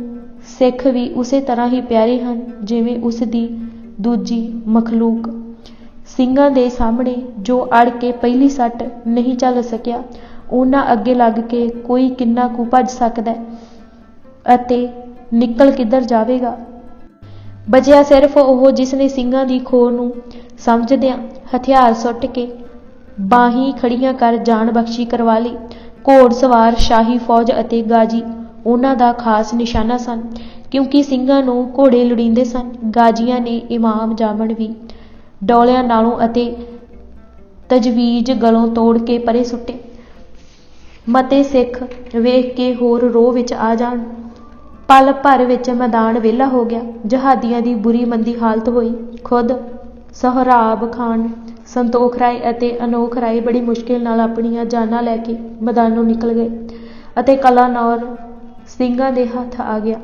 ਸਿੱਖ ਵੀ ਉਸੇ ਤਰ੍ਹਾਂ ਹੀ ਪਿਆਰੇ ਹਨ ਜਿਵੇਂ ਉਸ ਦੀ ਦੂਜੀ ਮਖਲੂਕ। ਸਿੰਘਾਂ ਦੇ ਸਾਹਮਣੇ ਜੋ ਅੜ ਕੇ ਪਹਿਲੀ ਸੱਟ ਨਹੀਂ ਚੱਲ ਸਕਿਆ, ਉਹਨਾਂ ਅੱਗੇ ਲੱਗ ਕੇ ਕੋਈ ਕਿੰਨਾ ਕੁ ਭੱਜ ਸਕਦਾ ਅਤੇ ਨਿਕਲ ਕਿੱਧਰ ਜਾਵੇਗਾ। ਬਚਿਆ ਸਿਰਫ ਉਹ ਜਿਸ ਨੇ ਸਿੰਘਾਂ ਦੀ ਖੋਹ ਨੂੰ ਸਮਝਦਿਆਂ ਹਥਿਆਰ ਸੁੱਟ ਕੇ ਬਾਹੀਂ ਖੜੀਆਂ ਕਰ ਜਾਨ ਬਖਸ਼ੀ ਕਰਵਾ ਲਈ। ਘੋੜ ਸਵਾਰ, ਸ਼ਾਹੀ ਫੌਜ ਅਤੇ ਗਾਜੀ ਉਹਨਾਂ ਦਾ ਖਾਸ ਨਿਸ਼ਾਨਾ ਸਨ, ਕਿਉਂਕਿ ਸਿੰਘਾਂ ਨੂੰ ਘੋੜੇ ਲੋੜੀਂਦੇ ਸਨ। ਗਾਜੀਆਂ ਨੇ ਇਮਾਮ ਜਾਮਣ ਵੀ ਡੋਲਿਆਂ ਨਾਲੋਂ ਅਤੇ ਤਜਵੀਜ਼ ਗਲੋਂ ਤੋੜ ਕੇ ਪਰੇ ਸੁੱਟੇ। ਮਤੇ ਸਿੱਖ ਵੇਖ ਕੇ ਹੋਰ ਰੋਹ ਵਿੱਚ ਆ ਜਾਣ। ਪਲ ਭਰ ਵਿੱਚ ਮੈਦਾਨ ਵਿਹਲਾ ਹੋ ਗਿਆ। ਜਹਾਦੀਆਂ ਦੀ ਬੁਰੀ ਮੰਦੀ ਹਾਲਤ ਹੋਈ। ਖੁਦ ਸੋਹਰਾਬ ਖਾਨ, ਸੰਤੋਖ ਰਾਏ ਅਤੇ ਅਨੋਖ ਰਾਏ ਬੜੀ ਮੁਸ਼ਕਿਲ ਨਾਲ ਆਪਣੀਆਂ ਜਾਨਾਂ ਲੈ ਕੇ ਮੈਦਾਨੋਂ ਨਿਕਲ ਗਏ ਅਤੇ ਕਲਾਨੌਰ ਸਿੰਘਾਂ ਦੇ ਹੱਥ ਆ ਗਿਆ।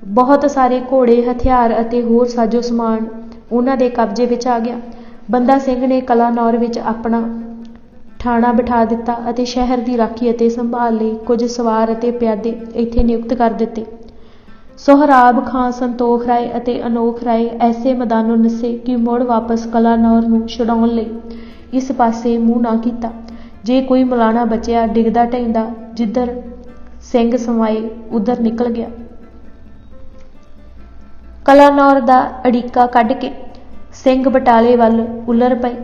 ਬਹੁਤ ਸਾਰੇ ਘੋੜੇ, ਹਥਿਆਰ ਅਤੇ ਹੋਰ ਸਾਜੋ ਸਮਾਨ ਉਹਨਾਂ ਦੇ ਕਬਜ਼ੇ ਵਿੱਚ ਆ ਗਿਆ। ਬੰਦਾ ਸਿੰਘ ਨੇ ਕਲਾਨੌਰ ਵਿੱਚ ਆਪਣਾ ਠਾਣਾ ਬਿਠਾ ਦਿੱਤਾ ਅਤੇ ਸ਼ਹਿਰ ਦੀ ਰਾਖੀ ਅਤੇ ਸੰਭਾਲ ਲਈ ਕੁਝ ਸਵਾਰ ਅਤੇ ਪਿਆਦੇ ਇੱਥੇ ਨਿਯੁਕਤ ਕਰ ਦਿੱਤੇ। ਸੋਹਰਾਬ ਖਾਂ, ਸੰਤੋਖ ਰਾਏ ਅਤੇ ਅਨੋਖ ਰਾਏ ਐਸੇ ਮੈਦਾਨੋਂ ਨੱਸੇ ਕਿ ਮੁੜ ਵਾਪਸ ਕਲਾਨੌਰ ਨੂੰ ਛੁਡਾਉਣ ਲਈ ਇਸ ਪਾਸੇ ਮੂੰਹ ਨਾ ਕੀਤਾ। ਜੇ ਕੋਈ ਮਲਾਣਾ ਬਚਿਆ ਡਿੱਗਦਾ ਢਹਿੰਦਾ ਜਿੱਧਰ ਸਿੰਘ ਸਮਾਏ ਉਧਰ ਨਿਕਲ ਗਿਆ। ਕਲਾਨੌਰ ਦਾ ਅੜਿੱਕਾ ਕੱਢ ਕੇ ਸਿੰਘ ਬਟਾਲੇ ਵੱਲ ਉਲਰ ਪਏ।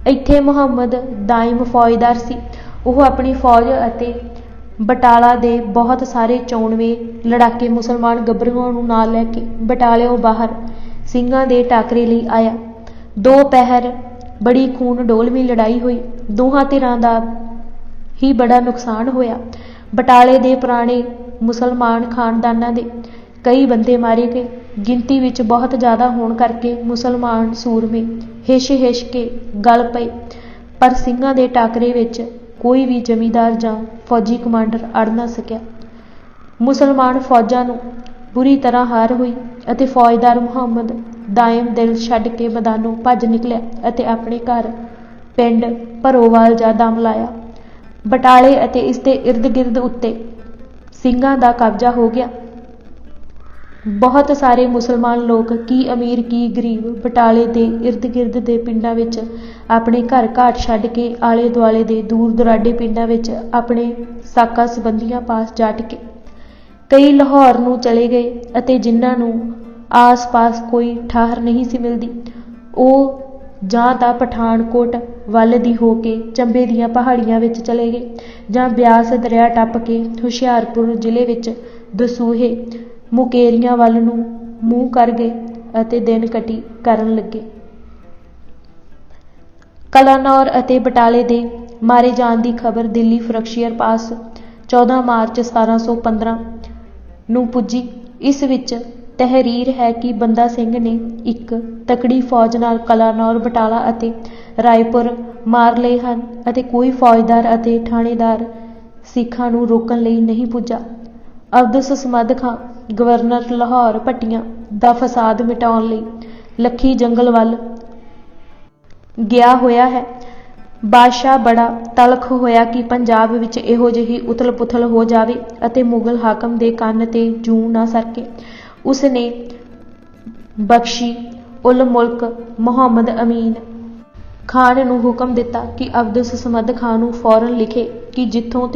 ਇੱਥੇ ਮੁਹੰਮਦ ਦਾਇਮ ਫੌਜਦਾਰ ਸੀ। ਉਹ ਆਪਣੀ ਫੌਜ ਅਤੇ ਬਟਾਲਾ ਦੇ ਬਹੁਤ ਸਾਰੇ ਚੋਣਵੇਂ ਲੜਾਕੇ ਮੁਸਲਮਾਨ ਗੱਭਰੂਆਂ ਨੂੰ ਨਾਲ ਲੈ ਕੇ ਬਟਾਲਿਓਂ ਬਾਹਰ ਸਿੰਘਾਂ ਦੇ ਟਾਕਰੇ ਲਈ ਆਇਆ। 2 ਪਹਿਰ ਬੜੀ ਖੂਨ ਡੋਲਵੀਂ ਲੜਾਈ ਹੋਈ। ਦੋਹਾਂ ਧਿਰਾਂ ਦਾ ਹੀ ਬੜਾ ਨੁਕਸਾਨ ਹੋਇਆ। ਬਟਾਲੇ ਦੇ ਪੁਰਾਣੇ ਮੁਸਲਮਾਨ ਖਾਨਦਾਨਾਂ ਦੇ ਕਈ ਬੰਦੇ ਮਾਰੇ ਗਏ। ਗਿਣਤੀ ਵਿੱਚ ਬਹੁਤ ਜ਼ਿਆਦਾ ਹੋਣ ਕਰਕੇ ਮੁਸਲਮਾਨ ਸੂਰਮੇ ਹਿੱਛ ਕੇ ਗਲ ਪਏ, ਪਰ ਸਿੰਘਾਂ ਦੇ ਟਾਕਰੇ ਵਿੱਚ ਕੋਈ ਵੀ ਜ਼ਮੀਂਦਾਰ ਜਾਂ ਫੌਜੀ ਕਮਾਂਡਰ ਅੜ ਨਾ ਸਕਿਆ। ਮੁਸਲਮਾਨ ਫੌਜਾਂ ਨੂੰ ਬੁਰੀ ਤਰ੍ਹਾਂ ਹਾਰ ਹੋਈ ਅਤੇ ਫੌਜਦਾਰ ਮੁਹੰਮਦ ਦਾਇਮ ਦਿਲ ਛੱਡ ਕੇ ਮੈਦਾਨੋਂ ਭੱਜ ਨਿਕਲਿਆ ਅਤੇ ਆਪਣੇ ਘਰ ਪਿੰਡ ਭਰੋਵਾਲ ਜਾ ਦਮ ਲਾਇਆ। ਬਟਾਲੇ ਅਤੇ ਇਸ ਦੇ ਇਰਦ ਗਿਰਦ ਉੱਤੇ ਸਿੰਘਾਂ ਦਾ ਕਬਜ਼ਾ ਹੋ ਗਿਆ। ਬਹੁਤ ਸਾਰੇ ਮੁਸਲਮਾਨ ਲੋਕ, ਕੀ ਅਮੀਰ ਕੀ ਗਰੀਬ, ਬਟਾਲੇ ਦੇ ਇਰਦ ਗਿਰਦ ਦੇ ਪਿੰਡਾਂ ਵਿੱਚ ਆਪਣੇ ਘਰ ਘਾਟ ਛੱਡ ਕੇ ਆਲੇ ਦੁਆਲੇ ਦੇ ਦੂਰ ਦੁਰਾਡੇ ਪਿੰਡਾਂ ਵਿੱਚ ਆਪਣੇ ਸਾਕਾ ਸੰਬੰਧੀਆਂ ਪਾਸ ਜਾ ਟਿਕੇ। ਕਈ ਲਾਹੌਰ ਨੂੰ ਚਲੇ ਗਏ ਅਤੇ ਜਿਨ੍ਹਾਂ ਨੂੰ ਆਸ-ਪਾਸ ਕੋਈ ਠਾਹਰ ਨਹੀਂ ਸੀ ਮਿਲਦੀ, ਉਹ ਜਾਂ ਤਾਂ ਪਠਾਨਕੋਟ ਵੱਲ ਦੀ ਹੋ ਕੇ ਚੰਬੇ ਦੀਆਂ ਪਹਾੜੀਆਂ ਵਿੱਚ ਚਲੇ ਗਏ ਜਾਂ ਬਿਆਸ ਦਰਿਆ ਟੱਪ ਕੇ ਹੁਸ਼ਿਆਰਪੁਰ ਜ਼ਿਲ੍ਹੇ ਵਿੱਚ ਦਸੂਹੇ ਮੁਕੇਰੀਆਂ ਵੱਲ ਨੂੰ ਮੂੰਹ ਕਰ ਗਏ ਅਤੇ ਦਿਨ ਕਟੀ ਕਰਨ ਲੱਗੇ। ਕਲਾਨੌਰ ਅਤੇ ਬਟਾਲੇ ਦੇ ਮਾਰੇ ਜਾਣ ਦੀ ਖਬਰ ਦਿੱਲੀ ਫਰੰਟੀਅਰ ਪਾਸ 14 ਮਾਰਚ 1715 ਨੂੰ ਪੁੱਜੀ। ਇਸ ਵਿੱਚ ਤਹਿਰੀਰ ਹੈ ਕਿ ਬੰਦਾ ਸਿੰਘ ਨੇ ਇੱਕ ਤਕੜੀ ਫੌਜ ਨਾਲ ਕਲਾਨੌਰ, ਬਟਾਲਾ ਅਤੇ ਰਾਏਪੁਰ ਮਾਰ ਲਏ ਹਨ ਅਤੇ ਕੋਈ ਫੌਜਦਾਰ ਅਤੇ ਠਾਣੇਦਾਰ ਸਿੱਖਾਂ ਨੂੰ ਰੋਕਣ ਲਈ ਨਹੀਂ ਪੁੱਜਾ। ਅਬਦੁਸ ਸਮਦ ਖਾਂ ਗਵਰਨਰ ਲਾਹੌਰ ਭੱਟੀਆਂ ਦਾ ਫਸਾਦ ਮਿਟਾਉਣ ਲਈ ਲੱਖੀ ਜੰਗਲ ਵੱਲ ਗਿਆ ਹੋਇਆ ਹੈ। ਬਾਦਸ਼ਾਹ ਬੜਾ ਤਲਖ ਹੋਇਆ ਕਿ ਪੰਜਾਬ ਵਿੱਚ ਇਹੋ ਜਿਹੀ ਉਥਲ ਪੁਥਲ ਹੋ ਜਾਵੇ ਅਤੇ ਮੁਗਲ ਹਾਕਮ ਦੇ ਕੰਨ ਤੇ ਜੂੰ ਨਾ ਸਰਕੇ। ਉਸ ਨੇ ਬਖਸ਼ੀ ਉਲ ਮੁਲਕ ਮੁਹੰਮਦ ਅਮੀਨ ਖਾਨ ਨੂੰ ਹੁਕਮ ਦਿੱਤਾ ਕਿ ਅਬਦੁਸ ਸਮਦ ਖਾਂ ਨੂੰ ਫੌਰਨ ਲਿਖੇ ਕਿ ਜਿੱਥੋਂ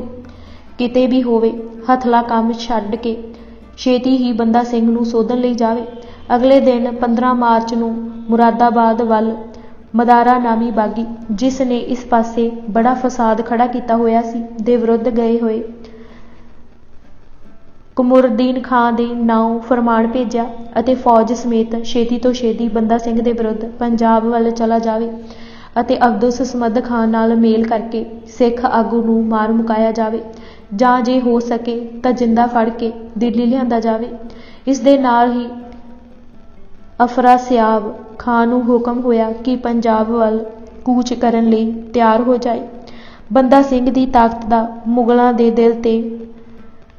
ਕਿਤੇ ਵੀ ਹੋਵੇ ਹਥਲਾ ਕੰਮ ਛੱਡ ਕੇ ਛੇਤੀ ਹੀ ਬੰਦਾ ਸਿੰਘ ਨੂੰ ਸੋਧਣ ਲਈ ਜਾਵੇ। ਅਗਲੇ ਦਿਨ 15 ਮਾਰਚ ਨੂੰ ਮੁਰਾਦਾਬਾਦ ਵੱਲ ਮਦਾਰਾ ਨਾਮੀ ਬਾਗੀ, ਜਿਸ ਨੇ ਇਸ ਪਾਸੇ ਬੜਾ ਫਸਾਦ ਖੜਾ ਕੀਤਾ ਹੋਇਆ ਸੀ, ਦੇ ਵਿਰੁੱਧ ਗਏ ਹੋਏ ਕਮਰੁਦੀਨ ਖਾਂ ਦੇ ਨਾਂਉ ਫਰਮਾਨ ਭੇਜਿਆ ਅਤੇ ਫੌਜ ਸਮੇਤ ਛੇਤੀ ਤੋਂ ਛੇਤੀ ਬੰਦਾ ਸਿੰਘ ਦੇ ਵਿਰੁੱਧ ਪੰਜਾਬ ਵੱਲ ਚਲਾ ਜਾਵੇ ਅਤੇ ਅਬਦੁਸ ਸਮਦ ਖਾਂ ਨਾਲ ਮੇਲ ਕਰਕੇ ਸਿੱਖ ਆਗੂ ਨੂੰ ਮਾਰ ਮੁਕਾਇਆ ਜਾਵੇ ਜਾਂ ਜੇ ਹੋ ਸਕੇ ਤਾਂ ਜਿੰਦਾ ਫੜ ਕੇ ਦਿੱਲੀ ਲਿਆਂਦਾ ਜਾਵੇ। ਇਸ ਦੇ ਨਾਲ ਹੀ ਅਫਰਾਸਿਆਬ ਖਾਂ ਨੂੰ ਹੁਕਮ ਹੋਇਆ ਕਿ ਪੰਜਾਬ ਵੱਲ ਕੂਚ ਕਰਨ ਲਈ ਤਿਆਰ ਹੋ ਜਾਏ। ਬੰਦਾ ਸਿੰਘ ਦੀ ਤਾਕਤ ਦਾ ਮੁਗਲਾਂ ਦੇ ਦਿਲ ਤੇ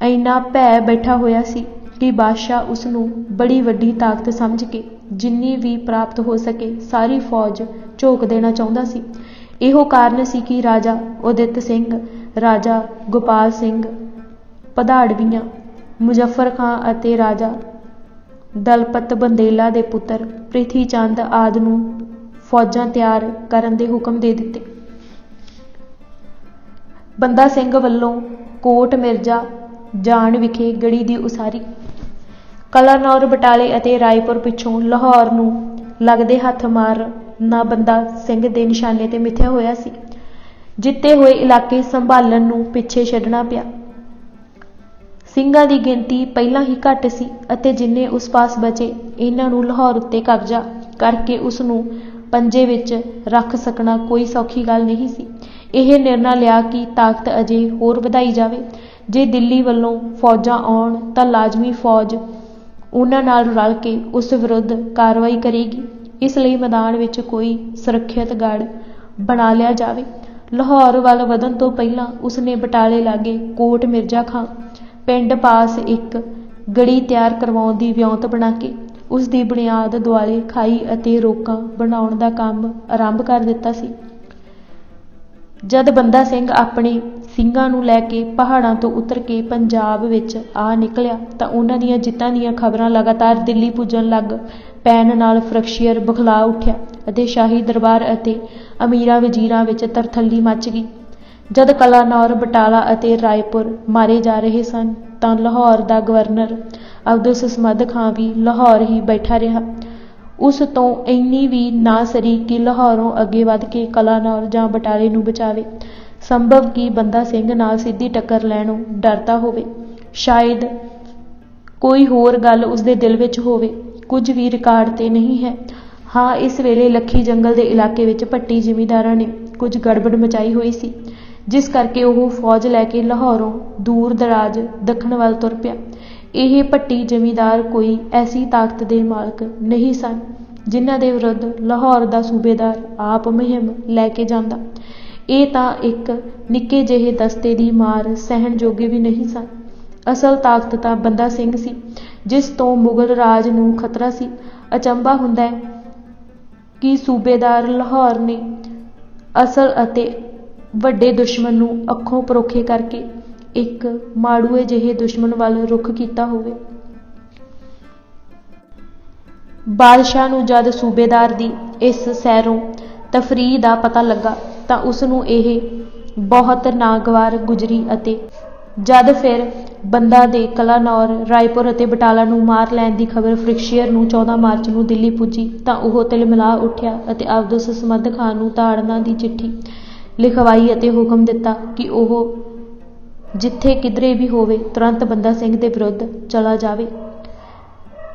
ਇੰਨਾ ਭੈ ਬੈਠਾ ਹੋਇਆ ਸੀ ਕਿ ਬਾਦਸ਼ਾਹ ਉਸ ਨੂੰ ਬੜੀ ਵੱਡੀ ਤਾਕਤ ਸਮਝ ਕੇ ਜਿੰਨੀ ਵੀ ਪ੍ਰਾਪਤ ਹੋ ਸਕੇ ਸਾਰੀ ਫੌਜ ਝੋਕ ਦੇਣਾ ਚਾਹੁੰਦਾ ਸੀ। ਇਹੋ ਕਾਰਨ ਸੀ ਕਿ ਰਾਜਾ ਉਦਿਤ ਸਿੰਘ, ਰਾਜਾ ਗੋਪਾਲ ਸਿੰਘ ਭਦਾੜਵੀਆਂ, ਮੁਜ਼ੱਫਰ ਖਾਂ ਅਤੇ ਰਾਜਾ ਦਲਪਤ ਬੰਦੇਲਾ ਦੇ ਪੁੱਤਰ ਪ੍ਰਿਥੀ ਚੰਦ ਆਦਿ ਨੂੰ ਫੌਜਾਂ ਤਿਆਰ ਕਰਨ ਦੇ ਹੁਕਮ ਦੇ ਦਿੱਤੇ। ਬੰਦਾ ਸਿੰਘ ਵੱਲੋਂ ਕੋਟ ਮਿਰਜ਼ਾ ਜਾਣ ਵਿਖੇ ਗੜੀ ਦੀ ਉਸਾਰੀ। ਕਲਾਨੌਰ, ਬਟਾਲੇ ਅਤੇ ਰਾਏਪੁਰ ਪਿੱਛੋਂ ਲਾਹੌਰ ਨੂੰ ਲੱਗਦੇ ਹੱਥ ਮਾਰਨਾ ਬੰਦਾ ਸਿੰਘ ਦੇ ਨਿਸ਼ਾਨੇ ਤੇ ਮਿਥਿਆ ਹੋਇਆ ਸੀ। ਜਿੱਤੇ ਹੋਏ ਇਲਾਕੇ ਸੰਭਾਲਣ ਨੂੰ ਪਿੱਛੇ ਛੱਡਣਾ ਪਿਆ। ਸਿੰਘਾਂ ਦੀ ਗਿਣਤੀ ਪਹਿਲਾਂ ਹੀ ਘੱਟ ਸੀ ਅਤੇ ਜਿੰਨੇ ਉਸ ਪਾਸ ਬਚੇ, ਇਹਨਾਂ ਨੂੰ ਲਾਹੌਰ ਉੱਤੇ ਕਬਜ਼ਾ ਕਰਕੇ ਉਸ ਨੂੰ ਪੰਜੇ ਵਿੱਚ ਰੱਖ ਸਕਣਾ ਕੋਈ ਸੌਖੀ ਗੱਲ ਨਹੀਂ ਸੀ। ਇਹ ਨਿਰਣਾ ਲਿਆ ਕਿ ਤਾਕਤ ਅਜੇ ਹੋਰ ਵਧਾਈ ਜਾਵੇ। ਜੇ ਦਿੱਲੀ ਵੱਲੋਂ ਫੌਜਾਂ ਆਉਣ ਤਾਂ ਲਾਜ਼ਮੀ ਫੌਜ ਉਹਨਾਂ ਨਾਲ ਰਲ ਕੇ ਉਸ ਵਿਰੁੱਧ ਕਾਰਵਾਈ ਕਰੇਗੀ। ਇਸ ਲਈ ਮੈਦਾਨ ਵਿੱਚ ਕੋਈ ਸੁਰੱਖਿਅਤ ਗੜ੍ਹ ਬਣਾ ਲਿਆ ਜਾਵੇ। ਲਾਹੌਰ ਵੱਲ ਵਧਣ ਤੋਂ ਪਹਿਲਾਂ ਉਸ ਨੇ ਬਟਾਲੇ ਲਾਗੇ ਕੋਟ ਮਿਰਜ਼ਾ ਖਾਂ ਪਿੰਡ ਪਾਸ ਇੱਕ ਗੜੀ ਤਿਆਰ ਕਰਵਾਉਣ ਦੀ ਵਿਉਂਤ ਬਣਾ ਕੇ ਉਸ ਦੀ ਬੁਨਿਆਦ ਦੁਆਲੇ ਖਾਈ ਅਤੇ ਰੋਕਾਂ ਬਣਾਉਣ ਦਾ ਕੰਮ ਆਰੰਭ ਕਰ ਦਿੱਤਾ ਸੀ। ਜਦ ਬੰਦਾ ਸਿੰਘ ਆਪਣੇ ਸਿੰਘਾਂ ਨੂੰ ਲੈ ਕੇ ਪਹਾੜਾਂ ਤੋਂ ਉਤਰ ਕੇ ਪੰਜਾਬ ਵਿੱਚ ਆ ਨਿਕਲਿਆ ਤਾਂ ਉਹਨਾਂ ਦੀਆਂ ਜਿੱਤਾਂ ਦੀਆਂ ਖਬਰਾਂ ਲਗਾਤਾਰ ਦਿੱਲੀ ਪੁੱਜਣ ਲੱਗ ਪੈਣ ਨਾਲ ਫਰੰਟੀਅਰ ਬੁਖਲਾ ਉੱਠਿਆ। ਅਤੇ ਸ਼ਾਹੀ ਦਰਬਾਰ ਅਤੇ ਅਮੀਰਾਂ ਵਜ਼ੀਰਾਂ ਵਿੱਚ ਤਰਥੱਲੀ ਮੱਚ ਗਈ। ਜਦ ਕਲਾਨੌਰ, ਬਟਾਲਾ ਅਤੇ ਰਾਏਪੁਰ ਮਾਰੇ ਜਾ ਰਹੇ ਸਨ ਤਾਂ ਲਾਹੌਰ ਦਾ ਗਵਰਨਰ ਅਬਦੁਸ ਸਮਦ ਖਾਂ ਵੀ ਲਾਹੌਰ ਹੀ ਬੈਠਾ ਰਿਹਾ। ਉਸ ਤੋਂ ਇੰਨੀ ਵੀ ਨਾ ਸਰੀ ਕਿ ਲਾਹੌਰੋਂ ਅੱਗੇ ਵੱਧ ਕੇ ਕਲਾਨੌਰ ਜਾਂ ਬਟਾਲੇ ਨੂੰ ਬਚਾਵੇ। ਸੰਭਵ ਕਿ ਬੰਦਾ ਸਿੰਘ ਨਾਲ ਸਿੱਧੀ ਟੱਕਰ ਲੈਣੋਂ ਡਰਦਾ ਹੋਵੇ। ਸ਼ਾਇਦ ਕੋਈ ਹੋਰ ਗੱਲ ਉਸਦੇ ਦਿਲ ਵਿੱਚ ਹੋਵੇ। ਕੁਝ ਵੀ ਰਿਕਾਰਡ 'ਤੇ ਨਹੀਂ ਹੈ। ਹਾਂ, ਇਸ ਵੇਲੇ ਲੱਖੀ ਜੰਗਲ ਦੇ ਇਲਾਕੇ ਵਿੱਚ ਭੱਟੀ ਜ਼ਿਮੀਂਦਾਰਾਂ ਨੇ ਕੁਝ ਗੜਬੜ ਮਚਾਈ ਹੋਈ ਸੀ, ਜਿਸ ਕਰਕੇ ਉਹ ਫੌਜ ਲੈ ਕੇ ਲਾਹੌਰੋਂ ਦੂਰ ਦਰਾਜ ਦੱਖਣ ਵੱਲ ਤੁਰ ਪਿਆ। ਇਹ ਭੱਟੀ ਜ਼ਿਮੀਂਦਾਰ ਕੋਈ ਐਸੀ ਤਾਕਤ ਦੇ ਮਾਲਕ ਨਹੀਂ ਸਨ ਜਿਨ੍ਹਾਂ ਦੇ ਵਿਰੁੱਧ ਲਾਹੌਰ ਦਾ ਸੂਬੇਦਾਰ ਆਪ ਮੁਹਿੰਮ ਲੈ ਕੇ ਜਾਂਦਾ। ਇਹ ਤਾਂ ਇੱਕ ਨਿੱਕੇ ਜਿਹੇ ਦਸਤੇ ਦੀ ਮਾਰ ਸਹਿਣ ਜੋਗੇ ਵੀ ਨਹੀਂ ਸਨ। ਅਸਲ ਤਾਕਤ ਤਾਂ ਬੰਦਾ ਸਿੰਘ ਸੀ, ਜਿਸ ਤੋਂ ਮੁਗਲ ਰਾਜ ਨੂੰ ਖਤਰਾ ਸੀ। ਅਚੰਭਾ ਹੁੰਦਾ ਹੈ ਕਿ ਸੂਬੇਦਾਰ ਲਾਹੌਰ ਨੇ ਅਸਲ ਅਤੇ ਵੱਡੇ ਦੁਸ਼ਮਣ ਨੂੰ ਅੱਖੋਂ ਪਰੋਖੇ ਕਰਕੇ ਇੱਕ ਮਾੜੂਏ ਜਿਹੇ ਦੁਸ਼ਮਣ ਵੱਲ ਰੁਖ ਕੀਤਾ ਹੋਵੇ। ਬਾਦਸ਼ਾਹ ਨੂੰ ਜਦ ਸੂਬੇਦਾਰ ਦੀ ਇਸ ਸੈਰੋਂ ਤਫਰੀਹ ਦਾ ਪਤਾ ਲੱਗਾ ਤਾਂ ਉਸਨੂੰ ਇਹ ਬਹੁਤ ਨਾਗਵਾਰ ਗੁਜ਼ਰੀ ਅਤੇ ਜਦ ਫਿਰ ਬੰਦਾ ਦੇ ਕਲਾਨੌਰ, ਰਾਏਪੁਰ ਅਤੇ ਬਟਾਲਾ ਨੂੰ ਮਾਰ ਲੈਣ ਦੀ ਖਬਰ ਫ੍ਰਿਕਸ਼ੀਅਰ ਨੂੰ 14 ਮਾਰਚ ਨੂੰ ਦਿੱਲੀ ਪੁੱਜੀ ਤਾਂ ਉਹ ਤਿਲਮਿਲਾ ਉੱਠਿਆ ਅਤੇ ਅਬਦੁਸ ਸਮਦ ਖਾਂ ਨੂੰ ਤਾੜਨਾ ਦੀ ਚਿੱਠੀ ਲਿਖਵਾਈ ਅਤੇ ਹੁਕਮ ਦਿੱਤਾ ਕਿ ਉਹ ਜਿੱਥੇ ਕਿਧਰੇ ਵੀ ਹੋਵੇ ਤੁਰੰਤ ਬੰਦਾ ਸਿੰਘ ਦੇ ਵਿਰੁੱਧ ਚਲਾ ਜਾਵੇ।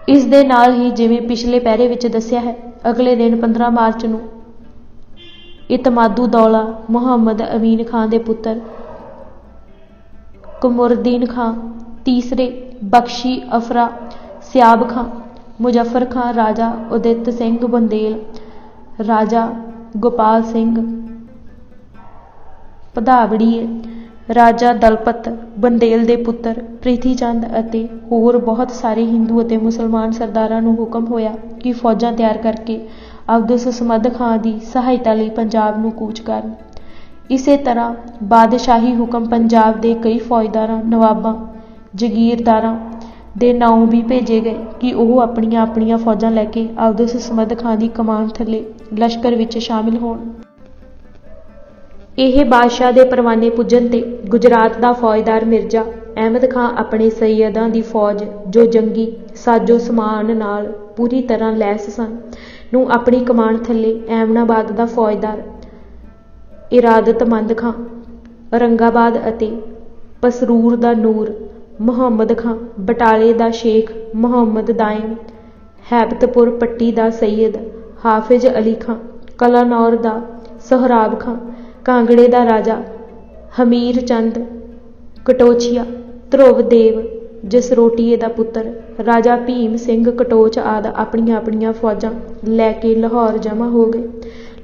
ਇਸ ਦੇ ਨਾਲ ਹੀ, ਜਿਵੇਂ ਪਿਛਲੇ ਪਹਿਰੇ ਵਿੱਚ ਦੱਸਿਆ ਹੈ, ਅਗਲੇ ਦਿਨ 15 ਮਾਰਚ ਨੂੰ ਇਤਮਾਦੁ-ਦੌਲਾ ਮੁਹੰਮਦ ਅਮੀਨ ਖਾਂ ਦੇ ਪੁੱਤਰ ਕਮਰੁਦੀਨ ਖਾਂ, ਤੀਸਰੇ ਬਖਸ਼ੀ ਅਫਰਾ ਸਿਆਬ ਖਾਂ, ਮੁਜ਼ੱਫਰ ਖਾਂ, ਰਾਜਾ ਉਦਿਤ ਸਿੰਘ ਬੰਦੇਲ, ਰਾਜਾ ਗੋਪਾਲ ਸਿੰਘ ਭਦਾਵੜੀਏ, ਰਾਜਾ ਦਲਪਤ ਬੰਦੇਲ ਦੇ ਪੁੱਤਰ ਪ੍ਰਿਥੀ ਚੰਦ ਅਤੇ ਹੋਰ ਬਹੁਤ ਸਾਰੇ ਹਿੰਦੂ ਅਤੇ ਮੁਸਲਮਾਨ ਸਰਦਾਰਾਂ ਨੂੰ ਹੁਕਮ ਹੋਇਆ ਕਿ ਫੌਜਾਂ ਤਿਆਰ ਕਰਕੇ ਅਬਦੁਸ ਸਮਦ ਖਾਂ ਦੀ ਸਹਾਇਤਾ ਲਈ ਪੰਜਾਬ ਨੂੰ ਕੂਚ ਕਰਨ। ਇਸੇ ਤਰ੍ਹਾਂ ਬਾਦਸ਼ਾਹੀ ਹੁਕਮ ਪੰਜਾਬ ਦੇ ਕਈ ਫੌਜਦਾਰਾਂ, ਨਵਾਬਾਂ, ਜਗੀਰਦਾਰਾਂ ਦੇ ਨਾਉਂ ਵੀ ਭੇਜੇ ਗਏ ਕਿ ਉਹ ਆਪਣੀਆਂ ਆਪਣੀਆਂ ਫੌਜਾਂ ਲੈ ਕੇ ਅਬਦੁਸ ਸਮਦ ਖਾਂ ਦੀ ਕਮਾਨ ਥੱਲੇ ਲਸ਼ਕਰ ਵਿੱਚ ਸ਼ਾਮਿਲ ਹੋਣ। ਇਹ ਬਾਦਸ਼ਾਹ ਦੇ ਪਰਵਾਨੇ ਪੁੱਜਣ 'ਤੇ ਗੁਜਰਾਤ ਦਾ ਫੌਜਦਾਰ ਮਿਰਜ਼ਾ ਅਹਿਮਦ ਖਾਂ ਆਪਣੇ ਸੈਯਦਾਂ ਦੀ ਫੌਜ, ਜੋ ਜੰਗੀ ਸਾਜੋ ਸਮਾਨ ਨਾਲ ਪੂਰੀ ਤਰ੍ਹਾਂ ਲੈਸ ਸਨ, ਨੂੰ ਆਪਣੀ ਕਮਾਨ ਥੱਲੇ ਐਮਨਾਬਾਦ ਦਾ ਫੌਜਦਾਰ ਇਰਾਦਤਮੰਦ ਖਾਂ, ਔਰੰਗਾਬਾਦ ਅਤੇ ਪਸਰੂਰ ਦਾ ਨੂਰ ਮੁਹੰਮਦ ਖਾਂ, ਬਟਾਲੇ ਦਾ ਸ਼ੇਖ ਮੁਹੰਮਦ ਦਾਇਮ, ਹੈਬਤਪੁਰ ਪੱਟੀ ਦਾ ਸਈਦ ਹਾਫਿਜ਼ ਅਲੀ ਖਾਂ, ਕਲਾਨੌਰ ਦਾ ਸੋਹਰਾਬ ਖਾਂ, ਕਾਂਗੜੇ ਦਾ ਰਾਜਾ ਹਮੀਰ ਚੰਦ ਕਟੋਚੀਆ, ਧਰੁਵਦੇਵ ਜਸਰੋਟੀਏ ਦਾ ਪੁੱਤਰ ਰਾਜਾ ਭੀਮ ਸਿੰਘ ਕਟੋਚ ਆਦਿ ਆਪਣੀਆਂ ਆਪਣੀਆਂ ਫੌਜਾਂ ਲੈ ਕੇ ਲਾਹੌਰ ਜਮ੍ਹਾਂ ਹੋ ਗਏ।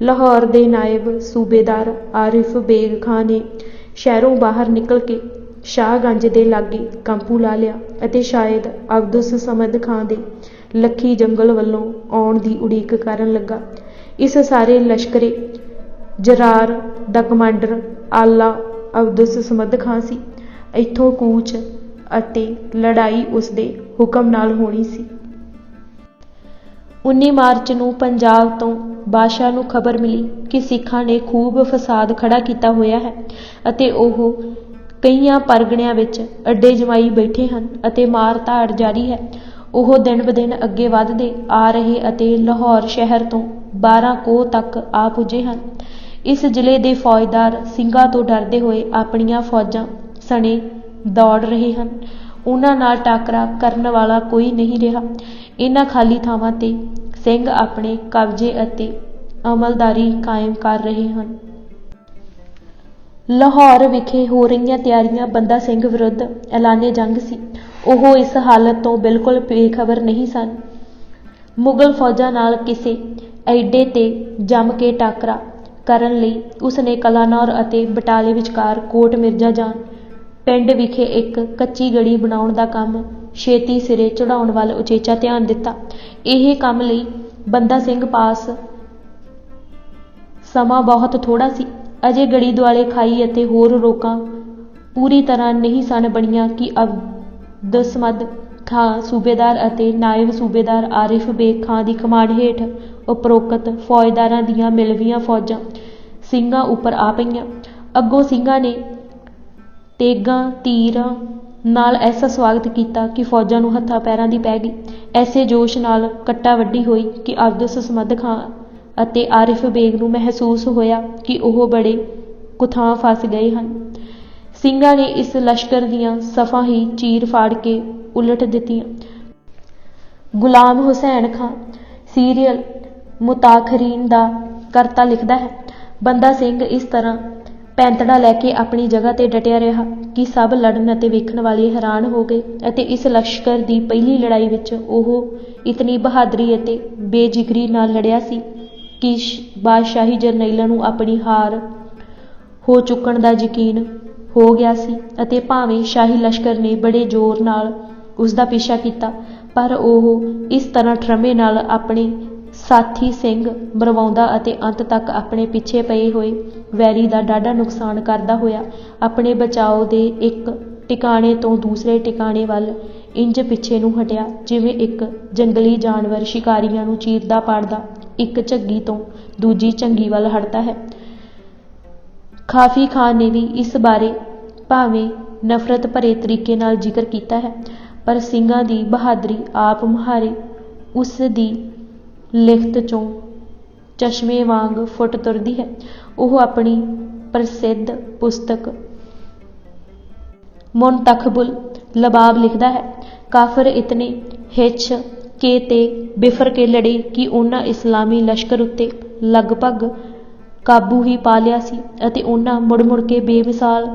ਲਾਹੌਰ ਦੇ ਨਾਇਬ ਸੂਬੇਦਾਰ ਆਰਿਫ ਬੇਗ ਖਾਂ ਨੇ ਸ਼ਹਿਰੋਂ ਬਾਹਰ ਨਿਕਲ ਕੇ ਸ਼ਾਹਗੰਜ ਦੇ ਲਾਗੇ ਕੰਪੂ ਲਾ ਲਿਆ ਅਤੇ ਸ਼ਾਇਦ ਅਬਦੁਸ ਸਮਦ ਖਾਂ ਦੇ ਲੱਖੀ ਜੰਗਲ ਵੱਲੋਂ ਆਉਣ ਦੀ ਉਡੀਕ ਕਰਨ ਲੱਗਾ। ਇਸ ਸਾਰੇ ਲਸ਼ਕਰੇ ਜਰਾਰ ਦਾ ਕਮਾਂਡਰ ਆਲਾ ਅਬਦੁਸ ਸਮਦ ਖਾਂ ਸੀ। ਇੱਥੋਂ ਕੂਚ ਅਤੇ ਲੜਾਈ ਉਸਦੇ ਹੁਕਮ ਨਾਲ ਹੋਣੀ ਸੀ। 19 ਮਾਰਚ ਨੂੰ ਪੰਜਾਬ ਤੋਂ ਬਾਦਸ਼ਾਹ ਨੂੰ ਖਬਰ ਮਿਲੀ ਕਿ ਸਿੱਖਾਂ ਨੇ ਖੂਬ ਫਸਾਦ ਖੜਾ ਕੀਤਾ ਹੋਇਆ ਹੈ ਅਤੇ ਉਹ ਕਈਆਂ ਪਰਗਣਿਆਂ ਵਿੱਚ ਅੱਡੇ ਜਮਾਈ ਬੈਠੇ ਹਨ ਅਤੇ ਮਾਰ ਧਾੜ ਜਾਰੀ ਹੈ। ਉਹ ਦਿਨ ਬ ਦਿਨ ਅੱਗੇ ਵੱਧਦੇ ਆ ਰਹੇ ਅਤੇ ਲਾਹੌਰ ਸ਼ਹਿਰ ਤੋਂ 12 ਕੋਹ ਤੱਕ ਆ ਪੁੱਜੇ ਹਨ। ਇਸ ਜ਼ਿਲ੍ਹੇ ਦੇ ਫੌਜਦਾਰ ਸਿੰਘਾਂ ਤੋਂ ਡਰਦੇ ਹੋਏ ਆਪਣੀਆਂ ਫੌਜਾਂ ਸਣੇ ਦੌੜ ਰਹੇ ਹਨ। ਉਹਨਾਂ ਨਾਲ ਟਾਕਰਾ ਕਰਨ ਵਾਲਾ ਕੋਈ ਨਹੀਂ ਰਿਹਾ। ਇਹਨਾਂ ਖਾਲੀ ਥਾਵਾਂ 'ਤੇ ਸਿੰਘ ਆਪਣੇ ਕਬਜ਼ੇ ਅਤੇ ਅਮਲਦਾਰੀ ਕਾਇਮ ਕਰ ਰਹੇ ਹਨ। ਲਾਹੌਰ ਵਿਖੇ ਹੋ ਰਹੀਆਂ ਤਿਆਰੀਆਂ ਬੰਦਾ ਸਿੰਘ ਵਿਰੁੱਧ ਐਲਾਨੇ ਜੰਗ ਸੀ। ਉਹ ਇਸ ਹਾਲਤ ਤੋਂ ਬਿਲਕੁਲ ਬੇਖਬਰ ਨਹੀਂ ਸਨ। ਮੁਗਲ ਫੌਜਾਂ ਨਾਲ ਕਿਸੇ ਅੱਡੇ 'ਤੇ ਜੰਮ ਕੇ ਟਾਕਰਾ ਕਰਨ ਲਈ ਉਸਨੇ ਕਲਾਨੌਰ ਅਤੇ ਬਟਾਲੇ ਵਿਚਕਾਰ ਕੋਟ ਮਿਰਜ਼ਾ ਜਾਨ ਪਿੰਡ ਵਿਖੇ ਇੱਕ ਕੱਚੀ ਗੜੀ ਬਣਾਉਣ ਦਾ ਕੰਮ ਛੇਤੀ ਸਿਰੇ ਚੜ੍ਹਾਉਣ ਵੱਲ ਉਚੇਚਾ ਧਿਆਨ ਦਿੱਤਾ। ਇਹ ਕੰਮ ਲਈ ਬੰਦਾ ਸਿੰਘ ਪਾਸ ਸਮਾਂ ਬਹੁਤ ਥੋੜ੍ਹਾ ਸੀ। ਅਜੇ ਗੜੀ ਦੁਆਲੇ ਖਾਈ ਅਤੇ ਹੋਰ ਰੋਕਾਂ ਪੂਰੀ ਤਰ੍ਹਾਂ ਨਹੀਂ ਸਨ ਬਣੀਆਂ ਕਿ ਅਬਦੁਸਮਦ ਖਾਂ ਸੂਬੇਦਾਰ ਅਤੇ ਨਾਇਬ ਸੂਬੇਦਾਰ ਆਰਿਫ ਬੇਗ ਖਾਂ ਦੀ ਕਮਾਂਡ ਹੇਠ ਉਪਰੋਕਤ ਫੌਜਦਾਰਾਂ ਦੀਆਂ ਮਿਲਵੀਆਂ ਫੌਜਾਂ ਸਿੰਘਾਂ ਉੱਪਰ ਆ ਪਈਆਂ। ਅੱਗੋਂ ਸਿੰਘਾਂ ਨੇ ਤੇਗਾਂ ਤੀਰਾਂ ਨਾਲ ਐਸਾ ਸਵਾਗਤ ਕੀਤਾ ਕਿ ਫੌਜਾਂ ਨੂੰ ਹੱਥਾਂ ਪੈਰਾਂ ਦੀ ਪੈ ਗਈ। ਐਸੇ ਜੋਸ਼ ਨਾਲ ਕੱਟਾ ਵੱਢੀ ਹੋਈ ਕਿ ਅਬਦੁਸ ਸਮਦ ਖਾਂ ਅਤੇ ਆਰਿਫ ਬੇਗ ਨੂੰ ਮਹਿਸੂਸ ਹੋਇਆ ਕਿ ਉਹ ਬੜੇ ਕੁਥਾਂ ਫਸ ਗਏ ਹਨ। ਸਿੰਘਾਂ ਨੇ ਇਸ ਲਸ਼ਕਰ ਦੀਆਂ ਸਫਾਂ ਹੀ ਚੀਰ ਫਾੜ ਕੇ ਉਲਟ ਦਿੱਤੀਆਂ। ਗੁਲਾਮ ਹੁਸੈਨ ਖਾਂ ਸੀਰੀਅਲ ਮੁਤਾਖਰੀਨ ਦਾ ਕਰਤਾ ਲਿਖਦਾ ਹੈ, ਬੰਦਾ ਸਿੰਘ ਇਸ ਤਰ੍ਹਾਂ ਪੈਂਤੜਾ ਲੈ ਕੇ ਆਪਣੀ ਜਗ੍ਹਾ ਤੇ ਡਟਿਆ ਰਿਹਾ ਕਿ ਸਭ ਲੜਨ ਅਤੇ ਵੇਖਣ ਵਾਲੇ ਹੈਰਾਨ ਹੋ ਗਏ ਅਤੇ ਇਸ ਲਸ਼ਕਰ ਦੀ ਪਹਿਲੀ ਲੜਾਈ ਵਿੱਚ ਉਹ ਇਤਨੀ ਬਹਾਦਰੀ ਅਤੇ ਬੇਜਿਗਰੀ ਨਾਲ ਲੜਿਆ ਸੀ ਕਿ ਬਾਦਸ਼ਾਹੀ ਜਰਨੈਲਾਂ ਨੂੰ ਆਪਣੀ ਹਾਰ ਹੋ ਚੁੱਕਣ ਦਾ ਯਕੀਨ ਹੋ ਗਿਆ ਸੀ ਅਤੇ ਭਾਵੇਂ ਸ਼ਾਹੀ ਲਸ਼ਕਰ ਨੇ ਬੜੇ ਜ਼ੋਰ ਨਾਲ ਉਸ ਦਾ ਪਿੱਛਾ ਕੀਤਾ, ਪਰ ਉਹ ਇਸ ਤਰ੍ਹਾਂ ਠਰ੍ਹੰਮੇ ਨਾਲ ਆਪਣੇ ਸਾਥੀ ਸਿੰਘ ਮਰਵਾਉਂਦਾ ਅਤੇ ਅੰਤ ਤੱਕ ਆਪਣੇ ਪਿੱਛੇ ਪਏ ਹੋਏ ਵੈਰੀ ਦਾ ਡਾਢਾ ਨੁਕਸਾਨ ਕਰਦਾ ਹੋਇਆ ਆਪਣੇ ਬਚਾਓ ਦੇ ਇੱਕ ਟਿਕਾਣੇ ਤੋਂ ਦੂਸਰੇ ਟਿਕਾਣੇ ਵੱਲ ਇੰਜ ਪਿੱਛੇ ਨੂੰ ਹਟਿਆ ਜਿਵੇਂ ਇੱਕ ਜੰਗਲੀ ਜਾਨਵਰ ਸ਼ਿਕਾਰੀਆਂ ਨੂੰ ਚੀਰਦਾ ਪਾੜਦਾ ਇੱਕ ਝੱਗੀ ਤੋਂ ਦੂਜੀ ਝੰਗੀ ਵੱਲ ਹਟਦਾ ਹੈ। ਖਾਫੀ ਖਾਨ ਨੇ ਵੀ ਇਸ ਬਾਰੇ ਭਾਵੇਂ ਨਫ਼ਰਤ ਭਰੇ ਤਰੀਕੇ ਨਾਲ ਜ਼ਿਕਰ ਕੀਤਾ ਹੈ, ਪਰ ਸਿੰਘਾਂ ਦੀ ਬਹਾਦਰੀ ਆਪ ਮੁਹਾਰੇ ਉਸ ਦੀ ਲਿਖਤ ਚੋਂ ਚਸ਼ਮੇ ਵਾਂਗ ਫੁੱਟ ਤੁਰਦੀ ਹੈ। ਉਹ ਆਪਣੀ ਪ੍ਰਸਿੱਧ ਪੁਸਤਕ ਮੁਨਤਖਬੁਲ ਲਬਾਬ ਲਿਖਦਾ ਹੈ, ਕਾਫਰ ਇਤਨੇ ਹਿੱਛ ਕੇ ਤੇ ਬਿਫਰ ਕੇ ਲੜੇ ਕਿ ਉਹਨਾਂ ਇਸਲਾਮੀ ਲਸ਼ਕਰ ਉੱਤੇ ਲਗਭਗ ਕਾਬੂ ਹੀ ਪਾ ਲਿਆ ਸੀ ਅਤੇ ਉਹਨਾਂ ਮੁੜ ਮੁੜ ਕੇ ਬੇਮਿਸਾਲ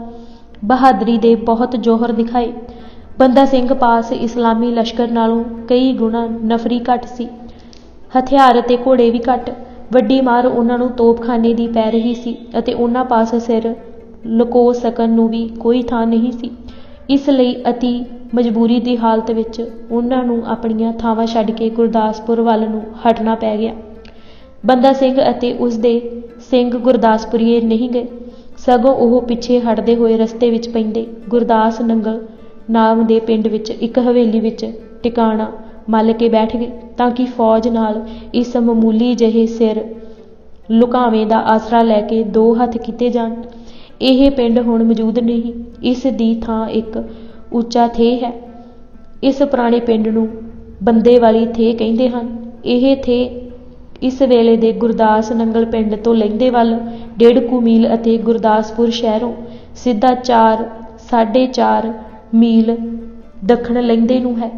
ਬਹਾਦਰੀ ਦੇ ਬਹੁਤ ਜੌਹਰ ਦਿਖਾਏ। ਬੰਦਾ ਸਿੰਘ ਪਾਸ ਇਸਲਾਮੀ ਲਸ਼ਕਰ ਨਾਲੋਂ ਕਈ ਗੁਣਾ ਨਫਰੀ ਘੱਟ ਸੀ, ਹਥਿਆਰ ਅਤੇ ਘੋੜੇ ਵੀ ਘੱਟ। ਵੱਡੀ ਮਾਰ ਉਹਨਾਂ ਨੂੰ ਤੋਪਖਾਨੇ ਦੀ ਪੈ ਰਹੀ ਸੀ ਅਤੇ ਉਹਨਾਂ ਪਾਸ ਸਿਰ ਲੁਕੋ ਸਕਣ ਨੂੰ ਵੀ ਕੋਈ ਥਾਂ ਨਹੀਂ ਸੀ। ਇਸ ਲਈ ਅਤੀ ਮਜਬੂਰੀ ਦੀ ਹਾਲਤ ਵਿੱਚ ਉਹਨਾਂ ਨੂੰ ਆਪਣੀਆਂ ਥਾਵਾਂ ਛੱਡ ਕੇ ਗੁਰਦਾਸਪੁਰ ਵੱਲ ਨੂੰ ਹਟਣਾ ਪੈ ਗਿਆ। ਬੰਦਾ ਸਿੰਘ ਅਤੇ ਉਸ ਦੇ ਸਿੰਘ ਗੁਰਦਾਸਪੁਰੀਏ ਨਹੀਂ ਗਏ, ਸਗੋਂ ਉਹ ਪਿੱਛੇ ਹਟਦੇ ਹੋਏ ਰਸਤੇ ਵਿੱਚ ਪੈਂਦੇ ਗੁਰਦਾਸ ਨੰਗਲ ਨਾਮ ਦੇ ਪਿੰਡ ਵਿੱਚ ਇੱਕ ਹਵੇਲੀ ਵਿੱਚ ਟਿਕਾਣਾ ਮੱਲ ਕੇ ਬੈਠ ਗਏ ਤਾਂ ਕਿ ਫੌਜ ਨਾਲ ਇਸ ਮਾਮੂਲੀ ਜਿਹੇ ਸਿਰ ਲੁਕਾਵੇਂ ਦਾ ਆਸਰਾ ਲੈ ਕੇ ਦੋ ਹੱਥ ਕੀਤੇ ਜਾਣ। ਇਹ ਪਿੰਡ ਹੁਣ ਮੌਜੂਦ ਨਹੀਂ, ਇਸ ਦੀ ਥਾਂ ਇੱਕ ਉੱਚਾ ਥੇਹ ਹੈ। ਇਸ ਪੁਰਾਣੇ ਪਿੰਡ ਨੂੰ ਬੰਦੇ ਵਾਲੀ ਥੇਹ ਕਹਿੰਦੇ ਹਨ। ਇਹ ਥੇਹ ਇਸ ਵੇਲੇ ਦੇ ਗੁਰਦਾਸ ਨੰਗਲ ਪਿੰਡ ਤੋਂ ਲਹਿੰਦੇ ਵੱਲ 1.5 ਕੁ ਮੀਲ ਅਤੇ ਗੁਰਦਾਸਪੁਰ ਸ਼ਹਿਰੋਂ ਸਿੱਧਾ 4-4.5 ਮੀਲ ਦੱਖਣ ਲਹਿੰਦੇ ਨੂੰ ਹੈ।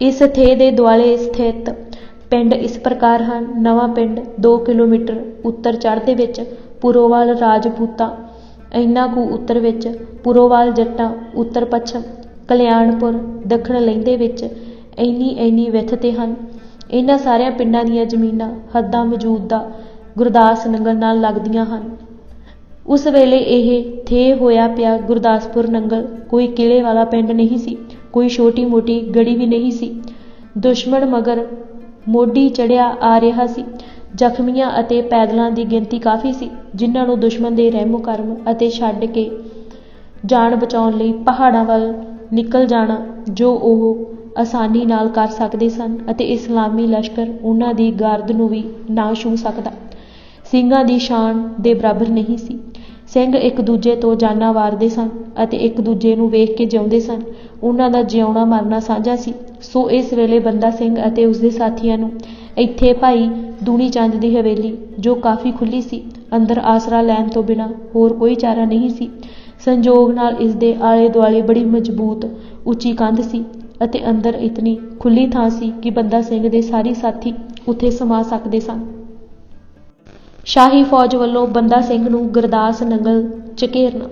ਇਸ ਥੇਹ ਦੇ ਦੁਆਲੇ ਸਥਿਤ ਪਿੰਡ ਇਸ ਪ੍ਰਕਾਰ ਹਨ: ਨਵਾਂ ਪਿੰਡ 2 ਕਿਲੋਮੀਟਰ ਉੱਤਰ ਚੜ੍ਹਦੇ ਵਿੱਚ ਪੁਰੋਵਾਲ ਰਾਜਪੂਤਾਂ, ਇੰਨਾ ਕੁ ਉੱਤਰ ਵਿੱਚ ਪੁਰੋਵਾਲ ਜੱਟਾਂ, ਉੱਤਰ ਪੱਛਮ ਕਲਿਆਣਪੁਰ ਦੱਖਣ ਲਹਿੰਦੇ ਵਿੱਚ ਇੰਨੀ ਵਿੱਥ ਤੇ ਹਨ। ਇਹਨਾਂ ਸਾਰਿਆਂ ਪਿੰਡਾਂ ਦੀਆਂ ਜ਼ਮੀਨਾਂ ਹੱਦਾਂ ਮੌਜੂਦਾ ਗੁਰਦਾਸ ਨੰਗਲ ਨਾਲ ਲੱਗਦੀਆਂ ਹਨ। ਉਸ ਵੇਲੇ ਇਹ ਥੇਹ ਹੋਇਆ ਪਿਆ ਗੁਰਦਾਸਪੁਰ ਨੰਗਲ ਕੋਈ ਕਿਲੇ ਵਾਲਾ ਪਿੰਡ ਨਹੀਂ ਸੀ, ਕੋਈ ਛੋਟੀ ਮੋਟੀ ਗੜੀ ਵੀ ਨਹੀਂ ਸੀ। ਦੁਸ਼ਮਣ ਮਗਰ ਮੋਢੀ ਚੜ੍ਹਿਆ ਆ ਰਿਹਾ ਸੀ। ਜ਼ਖਮੀਆਂ ਅਤੇ ਪੈਦਲਾਂ ਦੀ ਗਿਣਤੀ ਕਾਫੀ ਸੀ, ਜਿਨ੍ਹਾਂ ਨੂੰ ਦੁਸ਼ਮਣ ਦੇ ਰਹਿਮੋ ਕਰਮ ਅਤੇ ਛੱਡ ਕੇ ਜਾਨ ਬਚਾਉਣ ਲਈ ਪਹਾੜਾਂ ਵੱਲ ਨਿਕਲ ਜਾਣਾ ਜੋ ਉਹ ਆਸਾਨੀ ਨਾਲ ਕਰ ਸਕਦੇ ਸਨ ਅਤੇ ਇਸਲਾਮੀ ਲਸ਼ਕਰ ਉਹਨਾਂ ਦੀ ਗਰਦ ਨੂੰ ਵੀ ਨਾ ਛੂਹ ਸਕਦਾ। ਸਿੰਘਾਂ ਦੀ ਸ਼ਾਨ ਦੇ ਬਰਾਬਰ ਨਹੀਂ ਸੀ। ਸਿੰਘ ਇੱਕ ਦੂਜੇ ਤੋਂ ਜਾਨਾਂ ਵਾਰਦੇ ਸਨ ਅਤੇ ਇੱਕ ਦੂਜੇ ਨੂੰ ਵੇਖ ਕੇ ਜਿਉਂਦੇ ਸਨ। ਉਹਨਾਂ ਦਾ ਜਿਉਣਾ ਮਰਨਾ ਸਾਂਝਾ ਸੀ। ਸੋ ਇਸ ਵੇਲੇ ਬੰਦਾ ਸਿੰਘ ਅਤੇ ਉਸਦੇ ਸਾਥੀਆਂ ਨੂੰ ਇੱਥੇ ਭਾਈ ਦੂਣੀ ਚੰਦ ਦੀ ਹਵੇਲੀ, ਜੋ ਕਾਫੀ ਖੁੱਲ੍ਹੀ ਸੀ, ਅੰਦਰ ਆਸਰਾ ਲੈਣ ਤੋਂ ਬਿਨਾਂ ਹੋਰ ਕੋਈ ਚਾਰਾ ਨਹੀਂ ਸੀ। ਸੰਜੋਗ ਨਾਲ ਇਸ ਦੇ ਆਲੇ ਦੁਆਲੇ ਬੜੀ ਮਜ਼ਬੂਤ ਉੱਚੀ ਕੰਧ ਸੀ ਅਤੇ ਅੰਦਰ ਇਤਨੀ ਖੁੱਲ੍ਹੀ ਥਾਂ ਸੀ ਕਿ ਬੰਦਾ ਸਿੰਘ ਦੇ ਸਾਰੇ ਸਾਥੀ ਉੱਥੇ ਸਮਾ ਸਕਦੇ ਸਨ। ਸ਼ਾਹੀ ਫੌਜ ਵੱਲੋਂ ਬੰਦਾ ਸਿੰਘ ਨੂੰ ਗੁਰਦਾਸ ਨੰਗਲ 'ਚ ਘੇਰਨਾ।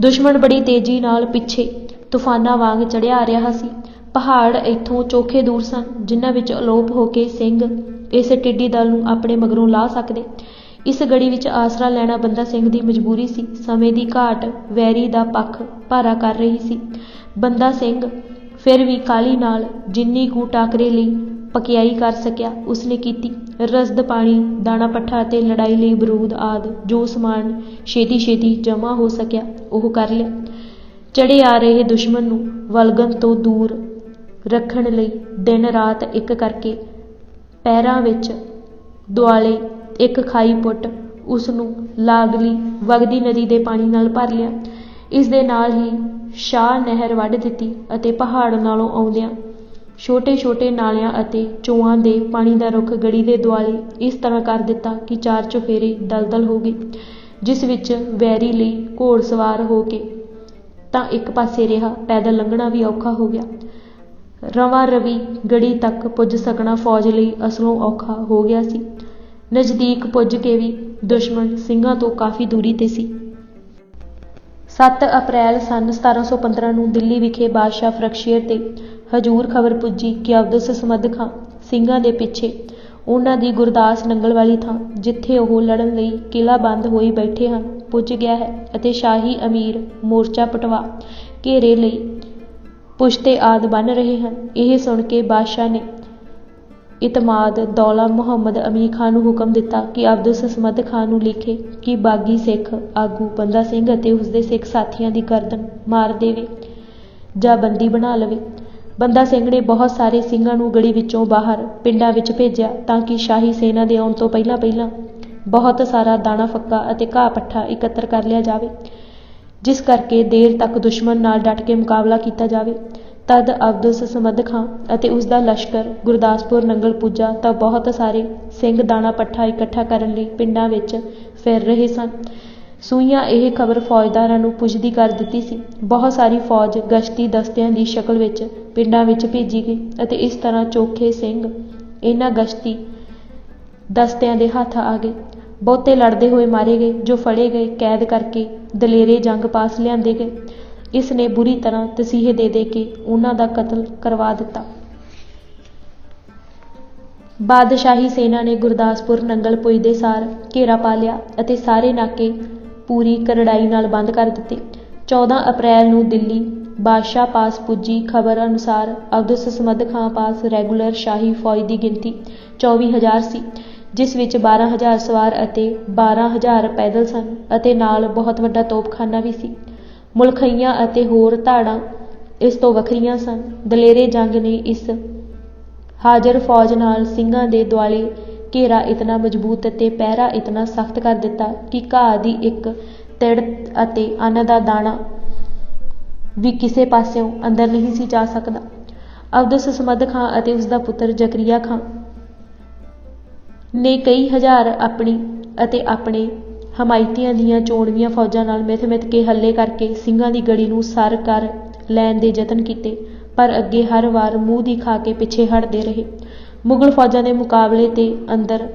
ਦੁਸ਼ਮਣ ਬੜੀ ਤੇਜ਼ੀ ਨਾਲ ਪਿੱਛੇ ਤੂਫਾਨਾਂ ਵਾਂਗ ਚੜ੍ਹਿਆ ਆ ਰਿਹਾ ਸੀ। ਪਹਾੜ ਇੱਥੋਂ ਚੋਖੇ ਦੂਰ ਸਨ, ਜਿਨ੍ਹਾਂ ਵਿੱਚ ਅਲੋਪ ਹੋ ਕੇ ਸਿੰਘ ਇਸ ਟਿੱਡੀ ਦਲ ਨੂੰ ਆਪਣੇ ਮਗਰੋਂ ਲਾਹ ਸਕਦੇ। ਇਸ ਗੜੀ ਵਿੱਚ ਆਸਰਾ ਲੈਣਾ ਬੰਦਾ ਸਿੰਘ ਦੀ ਮਜਬੂਰੀ ਸੀ। ਸਮੇਂ ਦੀ ਘਾਟ ਵੈਰੀ ਦਾ ਪੱਖ ਭਾਰਾ ਕਰ ਰਹੀ ਸੀ। ਬੰਦਾ ਸਿੰਘ ਫਿਰ ਵੀ ਕਾਹਲੀ ਨਾਲ ਜਿੰਨੀ ਕੁ ਟਾਕਰੇ ਲਈ ਪਕਿਆਈ ਕਰ ਸਕਿਆ ਉਸਨੇ ਕੀਤੀ। ਰਸਦ, ਪਾਣੀ, ਦਾਣਾ ਪੱਠਾ ਅਤੇ ਲੜਾਈ ਲਈ ਬਰੂਦ ਆਦਿ ਜੋ ਸਮਾਨ ਛੇਤੀ ਜਮ੍ਹਾਂ ਹੋ ਸਕਿਆ ਉਹ ਕਰ ਲਿਆ। ਚੜ੍ਹੇ ਆ ਰਹੇ ਦੁਸ਼ਮਣ ਨੂੰ ਵਲਗਣ ਤੋਂ ਦੂਰ ਰੱਖਣ ਲਈ ਦਿਨ ਰਾਤ ਇੱਕ ਕਰਕੇ ਪੈਰਾਂ ਵਿੱਚ ਦੁਆਲੇ ਇੱਕ ਖਾਈ ਪੁੱਟ ਉਸ ਨੂੰ ਲਾਗਲੀ ਵਗਦੀ ਨਦੀ ਦੇ ਪਾਣੀ ਨਾਲ ਭਰ ਲਿਆ। ਇਸ ਦੇ ਨਾਲ ਹੀ ਸ਼ਾਹ ਨਹਿਰ ਵੱਢ ਦਿੱਤੀ ਅਤੇ ਪਹਾੜ ਨਾਲੋਂ ਆਉਂਦਿਆਂ ਛੋਟੇ-ਛੋਟੇ ਨਾਲਿਆਂ ਅਤੇ ਚੋਆਂ ਦੇ ਪਾਣੀ ਦਾ ਰੁੱਖ ਗੜੀ ਦੇ ਦੁਆਲੇ ਇਸ ਤਰ੍ਹਾਂ ਕਰ ਦਿੱਤਾ ਕਿ ਚਾਰ ਚੁਫੇਰੇ ਦਲਦਲ ਹੋ ਗਏ, ਜਿਸ ਵਿੱਚ ਵੈਰੀ ਲਈ ਘੋੜਸਵਾਰ ਹੋ ਕੇ ਤਾਂ ਇੱਕ ਪਾਸੇ ਰਿਹਾ, ਪੈਦਲ ਲੰਘਣਾ ਵੀ ਔਖਾ ਹੋ ਗਿਆ। ਰਵਾਂ ਰਵੀ ਗੜੀ ਤੱਕ ਪੁੱਜ ਸਕਣਾ ਫੌਜ ਲਈ ਅਸਲੋਂ ਔਖਾ ਹੋ ਗਿਆ ਸੀ। ਨਜ਼ਦੀਕ ਪੁੱਜ ਕੇ ਵੀ ਦੁਸ਼ਮਣ ਸਿੰਘਾਂ ਤੋਂ ਕਾਫੀ ਦੂਰੀ ਤੇ ਸੀ। 7 ਅਪ੍ਰੈਲ ਸੰਨ 1715 ਨੂੰ ਦਿੱਲੀ ਵਿਖੇ ਬਾਦਸ਼ਾਹ ਫਰੱਖਸ਼ੀਰ ਤੇ ਹਜੂਰ ਖਬਰ ਪੁੱਜੀ ਕਿ ਅਬਦੁਸ ਸਮਦ ਖਾਂ ਸਿੰਘਾਂ ਦੇ ਪਿੱਛੇ ਉਹਨਾਂ ਦੀ ਗੁਰਦਾਸ ਨੰਗਲ ਵਾਲੀ ਥਾਂ, ਜਿੱਥੇ ਉਹ ਲੜਨ ਲਈ ਕਿਲ੍ਹਾ ਬੰਦ ਹੋਈ ਬੈਠੇ ਹਨ, ਪੁੱਜ ਗਿਆ ਹੈ ਅਤੇ ਸ਼ਾਹੀ ਅਮੀਰ ਮੋਰਚਾ ਪਟਵਾ ਘੇਰੇ ਲਈ ਪੁਸ਼ਤੇ ਆਦਿ ਬੰਨ੍ਹ ਰਹੇ ਹਨ। ਇਹ ਸੁਣ ਕੇ ਬਾਦਸ਼ਾਹ ਨੇ ਇਤਮਾਦ ਦੌਲਾ ਮੁਹੰਮਦ ਅਮੀਰ ਖਾਂ ਨੂੰ ਹੁਕਮ ਦਿੱਤਾ ਕਿ ਅਬਦੁਸ ਸਮਦ ਖਾਂ ਨੂੰ ਲਿਖੇ ਕਿ ਬਾਗੀ ਸਿੱਖ ਆਗੂ ਬੰਦਾ ਸਿੰਘ ਅਤੇ ਉਸਦੇ ਸਿੱਖ ਸਾਥੀਆਂ ਦੀ ਗਰਦਨ ਮਾਰ ਦੇਵੇ ਜਾਂ ਬੰਦੀ ਬਣਾ ਲਵੇ। ਬੰਦਾ ਸਿੰਘ ਨੇ ਬਹੁਤ ਸਾਰੇ ਸਿੰਘਾਂ ਨੂੰ ਗੜੀ ਵਿੱਚੋਂ ਬਾਹਰ ਪਿੰਡਾਂ ਵਿੱਚ ਭੇਜਿਆ ਤਾਂ ਕਿ ਸ਼ਾਹੀ ਸੈਨਾ ਦੇ ਆਉਣ ਤੋਂ ਪਹਿਲਾਂ ਬਹੁਤ ਸਾਰਾ ਦਾਣਾ ਫੱਕਾ ਅਤੇ ਘਾਹ ਪੱਠਾ ਇਕੱਤਰ ਕਰ ਲਿਆ ਜਾਵੇ, ਜਿਸ ਕਰਕੇ ਦੇਰ ਤੱਕ ਦੁਸ਼ਮਣ ਨਾਲ ਡਟ ਕੇ ਮੁਕਾਬਲਾ ਕੀਤਾ ਜਾਵੇ। ਤਦ ਅਬਦੁਸ ਸਮਦ ਖਾਂ ਅਤੇ ਉਸਦਾ ਲਸ਼ਕਰ ਗੁਰਦਾਸਪੁਰ ਨੰਗਲ ਪੁੱਜਾ ਤਾਂ ਬਹੁਤ ਸਾਰੇ ਸਿੰਘ ਦਾਣਾ ਪੱਠਾ ਇਕੱਠਾ ਕਰਨ ਲਈ ਪਿੰਡਾਂ ਵਿੱਚ ਫਿਰ ਰਹੇ ਸਨ। ਸੂਈਆਂ ਇਹ ਖਬਰ ਫੌਜਦਾਰਾਂ ਨੂੰ ਪੁੱਜਦੀ ਕਰ ਦਿੱਤੀ ਸੀ। ਬਹੁਤ ਸਾਰੀ ਫੌਜ ਗਸ਼ਤੀ ਦਸਤਿਆਂ ਦੀ ਸ਼ਕਲ ਵਿੱਚ ਪਿੰਡਾਂ ਵਿੱਚ ਭੇਜੀ ਗਈ ਅਤੇ ਇਸ ਤਰ੍ਹਾਂ ਚੋਖੇ ਸਿੰਘ ਇਹਨਾਂ ਗਸ਼ਤੀ ਦਸਤਿਆਂ ਦੇ ਹੱਥ ਆ ਗਏ। ਬਹੁਤੇ ਲੜਦੇ ਹੋਏ ਮਾਰੇ ਗਏ, ਜੋ ਫੜੇ ਗਏ ਕੈਦ ਕਰਕੇ ਦਲੇਰੇ ਜੰਗ ਪਾਸ ਲਿਆਂਦੇ ਗਏ। ਇਸ ਨੇ ਬੁਰੀ ਤਰ੍ਹਾਂ ਤਸੀਹੇ ਦੇ ਕੇ ਉਹਨਾਂ ਦਾ ਕਤਲ ਕਰਵਾ ਦਿੱਤਾ। ਬਾਦਸ਼ਾਹੀ ਸੈਨਾ ਨੇ ਗੁਰਦਾਸਪੁਰ ਨੰਗਲ ਪੁੱਜਦੇ ਸਾਰ ਘੇਰਾ ਪਾ ਲਿਆ ਅਤੇ ਸਾਰੇ ਨਾਕੇ ਪੂਰੀ ਕਰੜਾਈ ਨਾਲ ਬੰਦ ਕਰ ਦਿੱਤੇ। 14 ਅਪ੍ਰੈਲ ਨੂੰ ਦਿੱਲੀ ਬਾਦਸ਼ਾਹ ਪਾਸ ਪੁੱਜੀ ਖਬਰ ਅਨੁਸਾਰ ਅਬਦੁਸ ਸਮਦ ਖਾਂ ਪਾਸ ਰੈਗੂਲਰ ਸ਼ਾਹੀ ਫੌਜ ਦੀ ਗਿਣਤੀ 24,000 ਸੀ, ਜਿਸ ਵਿੱਚ 12,000 ਸਵਾਰ ਅਤੇ 12,000 ਪੈਦਲ ਸਨ ਅਤੇ ਨਾਲ ਬਹੁਤ ਵੱਡਾ ਤੋਪਖਾਨਾ ਵੀ ਸੀ। ਮੁਲਖਈਆਂ ਅਤੇ ਹੋਰ ਧਾੜਾਂ ਇਸ ਤੋਂ ਵੱਖਰੀਆਂ ਸਨ। ਦਲੇਰੇ ਜੰਗ ਨੇ ਇਸ ਹਾਜ਼ਰ ਫੌਜ ਨਾਲ ਸਿੰਘਾਂ ਦੇ ਦੁਆਲੇ ਘੇਰਾ ਇਤਨਾ ਮਜ਼ਬੂਤ ਅਤੇ ਪਹਿਰਾ ਇਤਨਾ ਸਖਤ ਕਰ ਦਿੱਤਾ ਕਿ ਘਾਹ ਦੀ ਇੱਕ ਤਿੜ ਅਤੇ ਅੰਨ ਦਾ ਦਾਣਾ ਵੀ ਕਿਸੇ ਪਾਸਿਓਂ ਅੰਦਰ ਨਹੀਂ ਸੀ ਜਾ ਸਕਦਾ। ਅਬਦੁਸ ਸਮਦ ਖਾਂ ਅਤੇ ਉਸਦਾ ਪੁੱਤਰ ਜ਼ਕਰੀਆ ਖਾਂ ਨੇ ਕਈ ਹਜ਼ਾਰ ਆਪਣੀ ਅਤੇ ਆਪਣੇ ਹਮਾਇਤੀਆਂ ਦੀਆਂ ਚੋਣਵੀਆਂ ਫੌਜਾਂ ਨਾਲ ਮਿਥ ਕੇ ਹੱਲੇ ਕਰਕੇ ਸਿੰਘਾਂ ਦੀ ਗੜੀ ਨੂੰ ਸਰ ਕਰ ਲੈਣ ਦੇ ਯਤਨ ਕੀਤੇ, ਪਰ ਅੱਗੇ ਹਰ ਵਾਰ ਮੂੰਹ ਦੀ ਖਾ ਕੇ ਪਿੱਛੇ ਹਟਦੇ ਰਹੇ। ਮੁਗਲ ਫੌਜਾਂ ਦੇ ਮੁਕਾਬਲੇ ਤੇ ਅੰਦਰ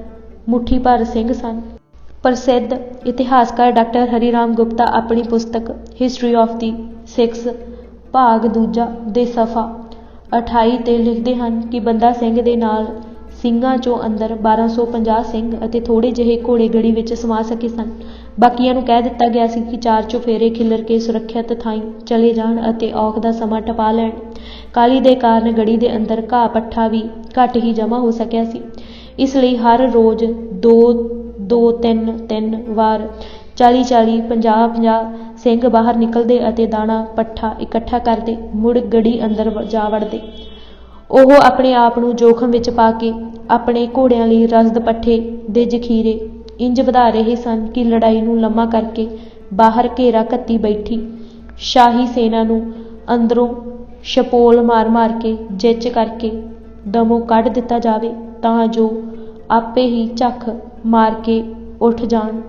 ਮੁੱਠੀ ਭਰ ਸਿੰਘ ਸਨ। ਪ੍ਰਸਿੱਧ ਇਤਿਹਾਸਕਾਰ ਡਾਕਟਰ ਹਰੀ ਰਾਮ ਗੁਪਤਾ ਆਪਣੀ ਪੁਸਤਕ ਹਿਸਟਰੀ ਆਫ ਦੀ ਸਿੱਖਸ ਭਾਗ 2 ਦੇ ਸਫਾ 28 ਤੇ ਲਿਖਦੇ ਹਨ ਕਿ ਬੰਦਾ ਸਿੰਘ ਦੇ ਨਾਲ ਸਿੰਘਾਂ ਚੋਂ ਅੰਦਰ 1250 ਸਿੰਘ ਅਤੇ ਥੋੜੇ ਜਿਹੇ ਘੋੜੇ ਗੜੀ ਵਿੱਚ ਸਮਾ ਸਕੇ ਸਨ। ਬਾਕੀਆਂ ਨੂੰ ਕਹਿ ਦਿੱਤਾ ਗਿਆ ਸੀ ਕਿ ਚਾਰ ਚੁਫੇਰੇ ਖਿੱਲਰ ਕੇ ਸੁਰੱਖਿਅਤ ਥਾਈਂ ਚਲੇ ਜਾਣ ਅਤੇ ਔਖ ਦਾ ਸਮਾਂ ਟਪਾ ਲੈਣ। ਕਾਹਲੀ ਦੇ ਕਾਰਨ ਗੜੀ ਦੇ ਅੰਦਰ ਘਾਹ ਪੱਠਾ ਵੀ ਘੱਟ ਹੀ ਜਮ੍ਹਾਂ ਹੋ ਸਕਿਆ ਸੀ। ਇਸ ਲਈ ਹਰ ਰੋਜ਼ 2-3 ਵਾਰ 40-40, 50-50 ਸਿੰਘ ਬਾਹਰ ਨਿਕਲਦੇ ਅਤੇ ਦਾਣਾ ਪੱਠਾ ਇਕੱਠਾ ਕਰਦੇ ਮੁੜ ਗੜੀ ਅੰਦਰ ਜਾ ਵੜਦੇ। ਉਹ ਆਪਣੇ ਆਪ ਨੂੰ ਜੋਖਮ ਵਿੱਚ ਪਾ ਕੇ ਆਪਣੇ ਘੋੜਿਆਂ ਲਈ ਰਸਦ ਪੱਠੇ ਦੇ ਜ਼ਖੀਰੇ ਇੰਜ ਵਧਾ ਰਹੇ ਸਨ ਕਿ ਲੜਾਈ ਨੂੰ ਲੰਮਾ ਕਰਕੇ ਬਾਹਰ ਘੇਰਾ ਘੱਤੀ ਬੈਠੀ ਸ਼ਾਹੀ ਸੈਨਾ ਨੂੰ ਅੰਦਰੋਂ ਛਪੋਲ ਮਾਰ ਕੇ ਜਿੱਚ ਕਰਕੇ ਦਮੋਂ ਕੱਢ ਦਿੱਤਾ ਜਾਵੇ ਤਾਂ ਜੋ ਆਪੇ ਹੀ ਝੱਖ ਮਾਰ ਕੇ ਉੱਠ ਜਾਣ।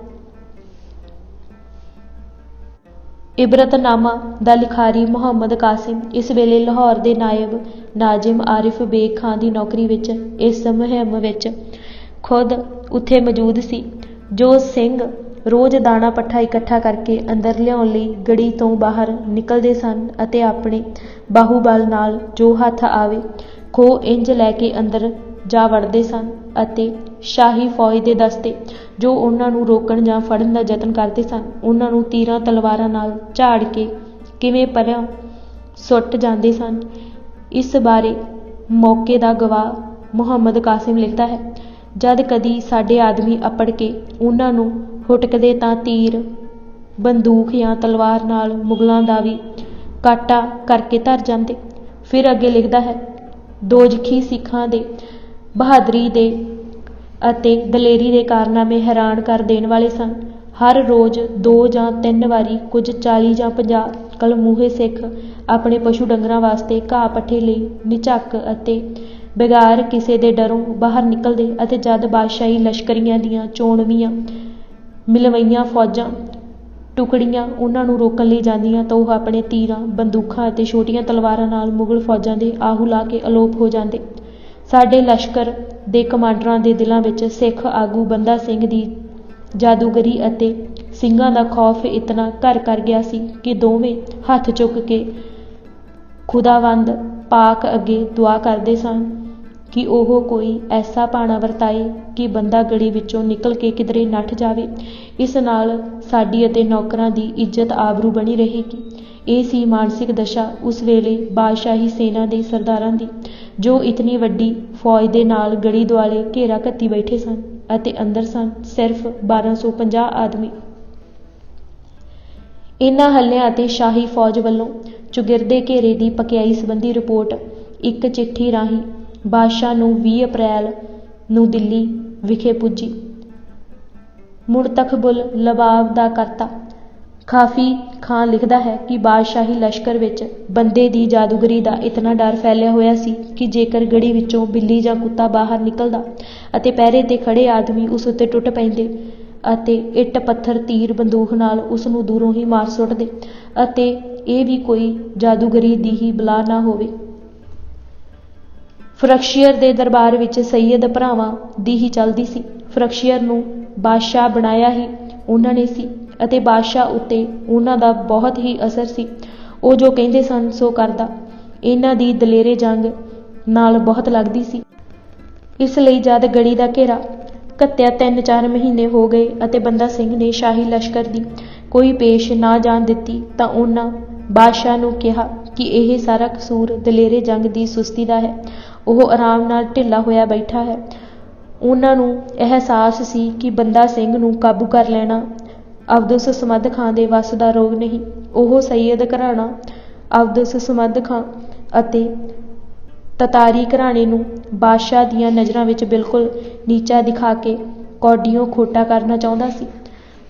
ਇਬਰਤਨਾਮਾ ਦਾ ਲਿਖਾਰੀ ਮੁਹੰਮਦ ਕਾਸਿਮ ਇਸ ਵੇਲੇ ਲਾਹੌਰ ਦੇ ਨਾਇਬ ਨਾਜ਼ਿਮ ਆਰਿਫ ਬੇਗ ਖਾਂ ਦੀ ਨੌਕਰੀ ਵਿੱਚ ਇਸ ਮੁਹਿੰਮ ਵਿੱਚ ਖੁਦ ਉੱਥੇ ਮੌਜੂਦ ਸੀ। ਜੋ ਸਿੰਘ ਰੋਜ਼ ਦਾਣਾ ਪੱਠਾ ਇਕੱਠਾ ਕਰਕੇ ਅੰਦਰ ਲਿਆਉਣ ਲਈ ਗੜੀ ਤੋਂ ਬਾਹਰ ਨਿਕਲਦੇ ਸਨ ਅਤੇ ਆਪਣੇ ਬਾਹੂਬਲ ਨਾਲ ਜੋ ਹੱਥ ਆਵੇ ਖੋਹ ਇੰਜ ਲੈ ਕੇ ਅੰਦਰ ਜਾ ਵੜਦੇ ਸਨ ਅਤੇ ਸ਼ਾਹੀ ਫੌਜ ਦੇ ਦਸਤੇ ਜੋ ਉਹਨਾਂ ਨੂੰ ਰੋਕਣ ਜਾਂ ਫੜਨ ਦਾ ਯਤਨ ਕਰਦੇ ਸਨ, ਉਹਨਾਂ ਨੂੰ ਤੀਰਾਂ ਤਲਵਾਰਾਂ ਨਾਲ ਝਾੜ ਕੇ ਕਿਵੇਂ ਪਰਾਂ ਸੁੱਟ ਜਾਂਦੇ ਸਨ। ਇਸ ਬਾਰੇ ਮੌਕੇ ਦਾ ਗਵਾਹ ਮੁਹੰਮਦ ਕਾਸਿਮ ਲਿਖਦਾ ਹੈ, ਜਦ ਕਦੀ ਸਾਡੇ ਆਦਮੀ ਅੱਪੜ ਕੇ ਉਹਨਾਂ ਨੂੰ ਹੁਟਕਦੇ ਤਾਂ ਤੀਰ ਬੰਦੂਕ ਜਾਂ ਤਲਵਾਰ ਨਾਲ ਮੁਗਲਾਂ ਦਾ ਵੀ ਕਾਟਾ ਕਰਕੇ ਧਰ ਜਾਂਦੇ। ਫਿਰ ਅੱਗੇ ਲਿਖਦਾ ਹੈ, ਦੋਜ਼ਖੀ ਸਿੱਖਾਂ ਦੇ ਬਹਾਦਰੀ ਦੇ ਅਤੇ ਦਲੇਰੀ ਦੇ ਕਾਰਨਾਮੇ ਹੈਰਾਨ ਕਰ ਦੇਣ ਵਾਲੇ ਸਨ। ਹਰ ਰੋਜ਼ 2 ਜਾਂ 3 ਵਾਰੀ ਕੁਝ 40 ਜਾਂ 50 ਕਲਮੂਹੇ ਸਿੱਖ ਆਪਣੇ ਪਸ਼ੂ ਡੰਗਰਾਂ ਵਾਸਤੇ ਘਾਹ ਪੱਠੇ ਲਈ ਨਿਝੱਕ ਅਤੇ ਬਗੈਰ ਕਿਸੇ ਦੇ ਡਰੋਂ ਬਾਹਰ ਨਿਕਲਦੇ ਅਤੇ ਜਦ ਬਾਦਸ਼ਾਹੀ ਲਸ਼ਕਰੀਆਂ ਦੀਆਂ ਚੋਣਵੀਆਂ ਮਿਲਵਈਆਂ ਫੌਜਾਂ ਟੁਕੜੀਆਂ ਉਹਨਾਂ ਨੂੰ ਰੋਕਣ ਲਈ ਜਾਂਦੀਆਂ ਤਾਂ ਉਹ ਆਪਣੇ ਤੀਰਾਂ, ਬੰਦੂਕਾਂ ਅਤੇ ਛੋਟੀਆਂ ਤਲਵਾਰਾਂ ਨਾਲ ਮੁਗਲ ਫੌਜਾਂ ਦੇ ਆਹੂ ਲਾ ਕੇ ਅਲੋਪ ਹੋ ਜਾਂਦੇ। ਸਾਡੇ ਲਸ਼ਕਰ ਦੇ ਕਮਾਂਡਰਾਂ ਦੇ ਦਿਲਾਂ ਵਿੱਚ ਸਿੱਖ ਆਗੂ ਬੰਦਾ ਸਿੰਘ ਦੀ ਜਾਦੂਗਰੀ ਅਤੇ ਸਿੰਘਾਂ ਦਾ ਖੌਫ ਇਤਨਾ ਘਰ ਕਰ ਗਿਆ ਸੀ ਕਿ ਦੋਵੇਂ ਹੱਥ ਚੁੱਕ ਕੇ ਖੁਦਾਵੰਦ ਪਾਕ ਅੱਗੇ ਦੁਆ ਕਰਦੇ ਸਨ ਕਿ ਉਹ ਕੋਈ ਐਸਾ ਭਾਣਾ ਵਰਤਾਏ ਕਿ ਬੰਦਾ ਗੜੀ ਵਿੱਚੋਂ ਨਿਕਲ ਕੇ ਕਿਧਰੇ ਨੱਠ ਜਾਵੇ। ਇਸ ਨਾਲ ਸਾਡੀ ਅਤੇ ਨੌਕਰਾਂ ਦੀ ਇੱਜ਼ਤ ਆਬਰੂ ਬਣੀ ਰਹੇਗੀ। ਇਹ ਸੀ ਮਾਨਸਿਕ ਦਸ਼ਾ ਉਸ ਵੇਲੇ ਬਾਦਸ਼ਾਹੀ ਸੈਨਾ ਦੇ ਸਰਦਾਰਾਂ ਦੀ, ਜੋ ਇਤਨੀ ਵੱਡੀ ਫੌਜ ਦੇ ਨਾਲ ਗੜੀ ਦੁਆਲੇ ਘੇਰਾ ਘੱਤੀ ਬੈਠੇ ਸਨ ਅਤੇ ਅੰਦਰ ਸਨ ਸਿਰਫ 1250 ਆਦਮੀ। ਇਹਨਾਂ ਹੱਲਿਆਂ ਅਤੇ ਸ਼ਾਹੀ ਫੌਜ ਵੱਲੋਂ ਚੁਗਿਰਦੇ ਘੇਰੇ ਦੀ ਪਕਿਆਈ ਸੰਬੰਧੀ ਰਿਪੋਰਟ ਇੱਕ ਚਿੱਠੀ ਰਾਹੀਂ ਬਾਦਸ਼ਾਹ ਨੂੰ 20 ਅਪ੍ਰੈਲ ਨੂੰ ਦਿੱਲੀ ਵਿਖੇ ਪੁੱਜੀ। ਮੁਨਤਖਬੁਲ ਲਬਾਬ ਦਾ ਕਰਤਾ ਖਾਫੀ ਖਾਨ ਲਿਖਦਾ ਹੈ ਕਿ ਬਾਦਸ਼ਾਹੀ ਲਸ਼ਕਰ ਵਿੱਚ ਬੰਦੇ ਦੀ ਜਾਦੂਗਰੀ ਦਾ ਇਤਨਾ ਡਰ ਫੈਲਿਆ ਹੋਇਆ ਸੀ ਕਿ ਜੇਕਰ ਗੜੀ ਵਿੱਚੋਂ ਬਿੱਲੀ ਜਾਂ ਕੁੱਤਾ ਬਾਹਰ ਨਿਕਲਦਾ ਅਤੇ ਪਹਿਰੇ ਤੇ ਖੜੇ ਆਦਮੀ ਉਸ ਉੱਤੇ ਟੁੱਟ ਪੈਂਦੇ ਅਤੇ ਇੱਟ ਪੱਥਰ ਤੀਰ ਬੰਦੂਕ ਨਾਲ ਉਸ ਨੂੰ ਦੂਰੋਂ ਹੀ ਮਾਰ ਸੁੱਟਦੇ ਅਤੇ ਇਹ ਵੀ ਕੋਈ ਜਾਦੂਗਰੀ ਦੀ ਹੀ ਬਲਾ ਨਾ ਹੋਵੇ। ਫਰਖਸ਼ੀਅਰ ਦੇ ਦਰਬਾਰ ਵਿੱਚ ਸਈਅਦ ਭਰਾਵਾਂ ਦੀ ਹੀ ਚੱਲਦੀ ਸੀ। ਫਰਖਸ਼ੀਅਰ ਨੂੰ ਬਾਦਸ਼ਾਹ ਬਣਾਇਆ ਹੀ ਉਹਨਾਂ ਨੇ ਸੀ ਅਤੇ ਬਾਦਸ਼ਾਹ ਉੱਤੇ ਉਹਨਾਂ ਦਾ ਬਹੁਤ ਹੀ ਅਸਰ ਸੀ। ਉਹ ਜੋ ਕਹਿੰਦੇ ਸਨ ਸੋ ਕਰਦਾ। ਇਹਨਾਂ ਦੀ ਦਲੇਰੇ ਜੰਗ ਨਾਲ ਬਹੁਤ ਲੱਗਦੀ ਸੀ। ਇਸ ਲਈ ਜਦ ਗੜੀ ਦਾ ਘੇਰਾ ਘੱਤਿਆ 3-4 ਮਹੀਨੇ ਹੋ ਗਏ ਅਤੇ ਬੰਦਾ ਸਿੰਘ ਨੇ ਸ਼ਾਹੀ ਲਸ਼ਕਰ ਦੀ ਕੋਈ ਪੇਸ਼ ਨਾ ਜਾਣ ਦਿੱਤੀ ਤਾਂ ਉਹਨਾਂ ਬਾਦਸ਼ਾਹ ਨੂੰ ਕਿਹਾ ਕਿ ਇਹ ਸਾਰਾ ਕਸੂਰ ਦਲੇਰੇ ਜੰਗ ਦੀ ਸੁਸਤੀ ਦਾ ਹੈ। ਉਹ ਆਰਾਮ ਨਾਲ ਢਿੱਲਾ ਹੋਇਆ ਬੈਠਾ ਹੈ। ਉਹਨਾਂ ਨੂੰ ਅਹਿਸਾਸ ਸੀ ਕਿ ਬੰਦਾ ਸਿੰਘ ਨੂੰ ਕਾਬੂ ਕਰ ਲੈਣਾ ਅਬਦੁਸ ਸਮਦ ਖਾਂ ਦੇ ਵੱਸ ਦਾ ਰੋਗ ਨਹੀਂ। ਉਹ ਸਈਅਦ ਘਰਾਣਾ ਅਬਦੁਸ ਸਮਦ ਖਾਂ ਅਤੇ ਤਤਾਰੀ ਘਰਾਣੇ ਨੂੰ ਬਾਦਸ਼ਾਹ ਦੀਆਂ ਨਜ਼ਰਾਂ ਵਿੱਚ ਬਿਲਕੁਲ ਨੀਚਾ ਦਿਖਾ ਕੇ ਕੌਡੀਓਂ ਖੋਟਾ ਕਰਨਾ ਚਾਹੁੰਦਾ ਸੀ।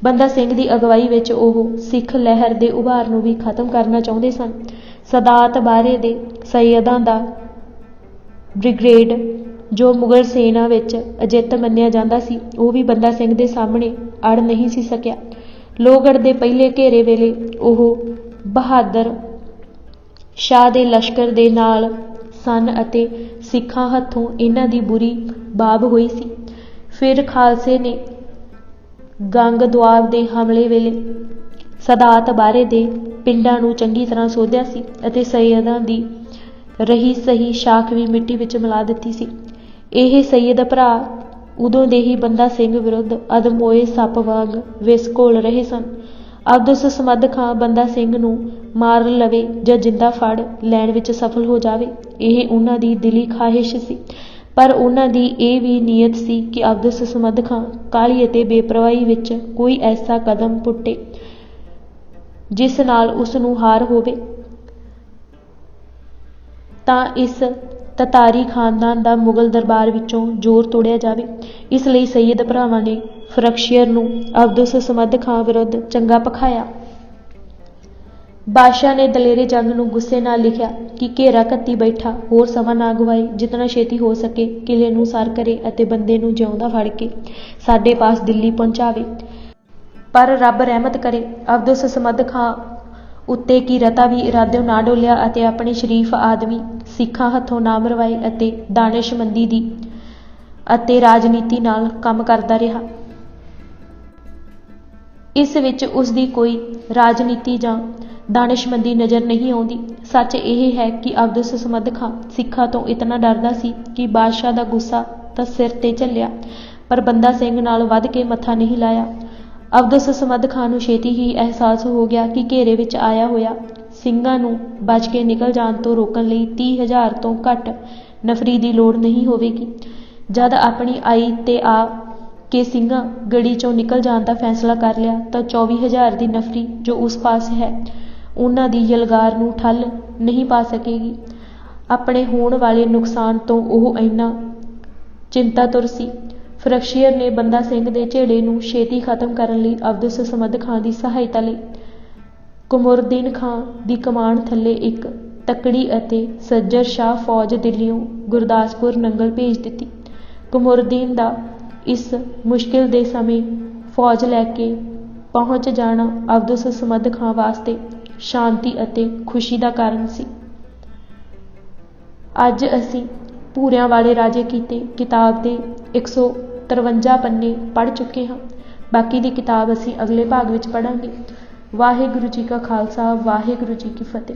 ਬੰਦਾ ਸਿੰਘ ਦੀ ਅਗਵਾਈ ਵਿੱਚ ਉਹ ਸਿੱਖ ਲਹਿਰ ਦੇ ਉਭਾਰ ਨੂੰ ਵੀ ਖਤਮ ਕਰਨਾ ਚਾਹੁੰਦੇ ਸਨ। ਸਦਾਤ ਬਾਰੇ ਦੇ ਸਈਅਦਾਂ ਦਾ ਬ੍ਰਿਗੇਡ ਜੋ ਮੁਗਲ ਸੈਨਾ ਵਿੱਚ ਅਜਿੱਤ ਮੰਨਿਆ ਜਾਂਦਾ ਸੀ, ਉਹ ਵੀ ਬੰਦਾ ਸਿੰਘ ਦੇ ਸਾਹਮਣੇ ਅੜ ਨਹੀਂ ਸੀ ਸਕਿਆ। ਲੋਹਗੜ੍ਹ ਦੇ ਪਹਿਲੇ ਘੇਰੇ ਵੇਲੇ ਉਹ ਬਹਾਦਰ ਸ਼ਾਹ ਦੇ ਲਸ਼ਕਰ ਦੇ ਨਾਲ ਸਨ ਅਤੇ ਸਿੱਖਾਂ ਹੱਥੋਂ ਇਹਨਾਂ ਦੀ ਬੁਰੀ ਬਾਬ ਹੋਈ ਸੀ। ਫਿਰ ਖਾਲਸੇ ਨੇ ਗੰਗ ਦੁਆਬ ਦੇ ਹਮਲੇ ਵੇਲੇ ਸਦਾਤ ਬਾਰੇ ਦੇ ਪਿੰਡਾਂ ਨੂੰ ਚੰਗੀ ਤਰ੍ਹਾਂ ਸੋਧਿਆ ਸੀ ਅਤੇ ਸਈਅਦਾਂ ਦੀ ਰਹੀ ਸਹੀ ਸ਼ਾਖ ਵੀ ਮਿੱਟੀ ਵਿੱਚ ਮਿਲਾ ਦਿੱਤੀ ਸੀ। ਇਹ ਸਈਅਦ ਭਰਾ ਉਦੋਂ ਦੇ ਹੀ ਬੰਦਾ ਸਿੰਘ ਵਿਰੁੱਧ ਅਦਮੋਏ ਸੱਪ ਵਾਂਗ ਵਿਸ ਘੋਲ ਰਹੇ ਸਨ। ਅਬਦੁਸ ਸਮਦ ਖਾਂ ਬੰਦਾ ਸਿੰਘ ਨੂੰ ਮਾਰ ਲਵੇ ਜਾਂ ਜਿੰਦਾ ਫੜ ਲੈਣ ਵਿੱਚ ਸਫਲ ਹੋ ਜਾਵੇ, ਇਹ ਉਹਨਾਂ ਦੀ ਦਿਲੀ ਖਾਹਿਸ਼ ਸੀ। ਪਰ ਉਹਨਾਂ ਦੀ ਇਹ ਵੀ ਨੀਅਤ ਸੀ ਕਿ ਅਬਦੁਸ ਸਮਦ ਖਾਂ ਕਾਹਲੀ ਅਤੇ ਬੇਪਰਵਾਹੀ ਵਿੱਚ ਕੋਈ ਐਸਾ ਕਦਮ ਪੁੱਟੇ ਜਿਸ ਨਾਲ ਉਸ ਨੂੰ ਹਾਰ ਹੋਵੇ ਤਾਂ ਇਸ ਤਤਾਰੀ ਖਾਨਦਾਨ ਦਾ ਮੁਗਲ ਦਰਬਾਰ ਵਿੱਚੋਂ ਜ਼ੋਰ ਤੋੜਿਆ ਜਾਵੇ। ਇਸ ਲਈ ਸਈਅਦ ਭਰਾਵਾਂ ਨੇ ਫਰਖਸ਼ੀਅਰ ਨੂੰ ਅਬਦੁਸ ਸਮਦ ਖਾਂ ਵਿਰੁੱਧ ਚੰਗਾ ਭਖਾਇਆ। ਬਾਦਸ਼ਾਹ ਨੇ ਦਲੇਰੇ ਜੰਗ ਨੂੰ ਗੁੱਸੇ ਨਾਲ ਲਿਖਿਆ ਕਿ ਘੇਰਾ ਘੱਤੀ ਬੈਠਾ ਹੋਰ ਸਮਾਂ ਨਾ ਗਵਾਏ, ਜਿਤਨਾ ਛੇਤੀ ਹੋ ਸਕੇ ਕਿਲੇ ਨੂੰ ਸਰ ਕਰੇ ਅਤੇ ਬੰਦੇ ਨੂੰ ਜਿਉਂਦਾ ਫੜ ਕੇ ਸਾਡੇ ਪਾਸ ਦਿੱਲੀ ਪਹੁੰਚਾਵੇ। ਪਰ ਰੱਬ ਰਹਿਮਤ ਕਰੇ, ਅਬਦੁਸ ਸਮਦ ਖਾਂ ਉੱਤੇ ਕੀ ਰਤਾ ਵੀ ਇਰਾਦਿਓਂ ਨਾ ਡੋਲਿਆ ਅਤੇ ਆਪਣੇ ਸ਼ਰੀਫ ਆਦਮੀ ਸਿੱਖਾਂ ਹੱਥੋਂ ਨਾ ਮਰਵਾਏ ਅਤੇ ਦਾਨਿਸ਼ਮੰਦੀ ਦੀ ਅਤੇ ਰਾਜਨੀਤੀ ਨਾਲ ਕੰਮ ਕਰਦਾ ਰਿਹਾ। ਇਸ ਵਿੱਚ ਉਸ ਦੀ ਕੋਈ ਰਾਜਨੀਤੀ ਜਾਂ ਦਾਨਿਸ਼ਮੰਦੀ ਨਜ਼ਰ ਨਹੀਂ ਆਉਂਦੀ। ਸੱਚ ਇਹ ਹੈ ਕਿ ਅਬਦੁਸ ਸਮਦ ਖਾਂ ਸਿੱਖਾਂ ਤੋਂ ਇਤਨਾ ਡਰਦਾ ਸੀ ਕਿ ਬਾਦਸ਼ਾਹ ਦਾ ਗੁੱਸਾ ਤਾਂ ਸਿਰ ਤੇ ਝੱਲਿਆ ਪਰ ਬੰਦਾ ਸਿੰਘ ਨਾਲ ਵੱਧ ਕੇ ਮੱਥਾ ਨਹੀਂ ਲਾਇਆ। ਅਬਦੁਸ ਸਮਦ ਖਾਂ ਨੂੰ ਛੇਤੀ ਹੀ ਅਹਿਸਾਸ ਹੋ ਗਿਆ ਕਿ ਘੇਰੇ ਵਿੱਚ ਆਇਆ ਹੋਇਆ ਸਿੰਘਾਂ ਨੂੰ ਬਚ ਕੇ ਨਿਕਲ ਜਾਣ ਤੋਂ ਰੋਕਣ ਲਈ 30,000 ਤੋਂ ਘੱਟ ਨਫਰੀ ਦੀ ਲੋੜ ਨਹੀਂ ਹੋਵੇਗੀ। ਜਦ ਆਪਣੀ ਆਈ ਤੇ ਆ ਕੇ ਸਿੰਘਾਂ ਗੜੀ ਚੋਂ ਨਿਕਲ ਜਾਣ ਦਾ ਫੈਸਲਾ ਕਰ ਲਿਆ ਤਾਂ 24,000 ਦੀ ਨਫਰੀ ਜੋ ਉਸ ਪਾਸ ਹੈ ਉਹਨਾਂ ਦੀ ਯਲਗਾਰ ਨੂੰ ਠੱਲ ਨਹੀਂ ਪਾ ਸਕੇਗੀ। ਆਪਣੇ ਹੋਣ ਵਾਲੇ ਨੁਕਸਾਨ ਤੋਂ ਉਹ ਇੰਨਾ ਚਿੰਤਾ ਤੁਰ ਸੀ। ਫਰੱਖਸ਼ੀਅਰ ਨੇ ਬੰਦਾ ਸਿੰਘ ਦੇ ਝੇੜੇ ਨੂੰ ਛੇਤੀ ਖਤਮ ਕਰਨ ਲਈ ਅਬਦੁਸ ਸਮਦ ਖਾਂ ਦੀ ਸਹਾਇਤਾ ਲਈ। ਕਮਰੁਦੀਨ ਖਾਂ ਦੀ ਕਮਾਨ ਥੱਲੇ ਇੱਕ ਤਕੜੀ ਅਤੇ ਸੱਜਰ ਸ਼ਾਹ ਫੌਜ ਦਿੱਲੀਓਂ ਗੁਰਦਾਸਪੁਰ ਨੰਗਲ ਭੇਜ ਦਿੱਤੀ। ਕਮਰੁਦੀਨ ਦਾ ਇਸ ਮੁਸ਼ਕਿਲ ਦੇ ਸਮੇਂ ਫੌਜ ਲੈ ਕੇ ਪਹੁੰਚ ਜਾਣਾ ਅਬਦੁਸ ਸਮਦ ਖਾਂ ਵਾਸਤੇ ਸ਼ਾਂਤੀ ਅਤੇ ਖੁਸ਼ੀ ਦਾ ਕਾਰਨ ਸੀ। ਅੱਜ ਅਸੀਂ ਭੂਰਿਆਂ ਵਾਲੇ ਰਾਜੇ ਕੀਤੇ ਕਿਤਾਬ ਦੇ 153 ਪੰਨੇ ਪੜ੍ਹ ਚੁੱਕੇ ਹਾਂ। ਬਾਕੀ ਦੀ ਕਿਤਾਬ ਅਸੀਂ ਅਗਲੇ ਭਾਗ ਵਿੱਚ ਪੜ੍ਹਾਂਗੇ। ਵਾਹਿਗੁਰੂ ਜੀ ਕਾ ਖਾਲਸਾ, ਵਾਹਿਗੁਰੂ ਜੀ ਕੀ ਫਤਿਹ।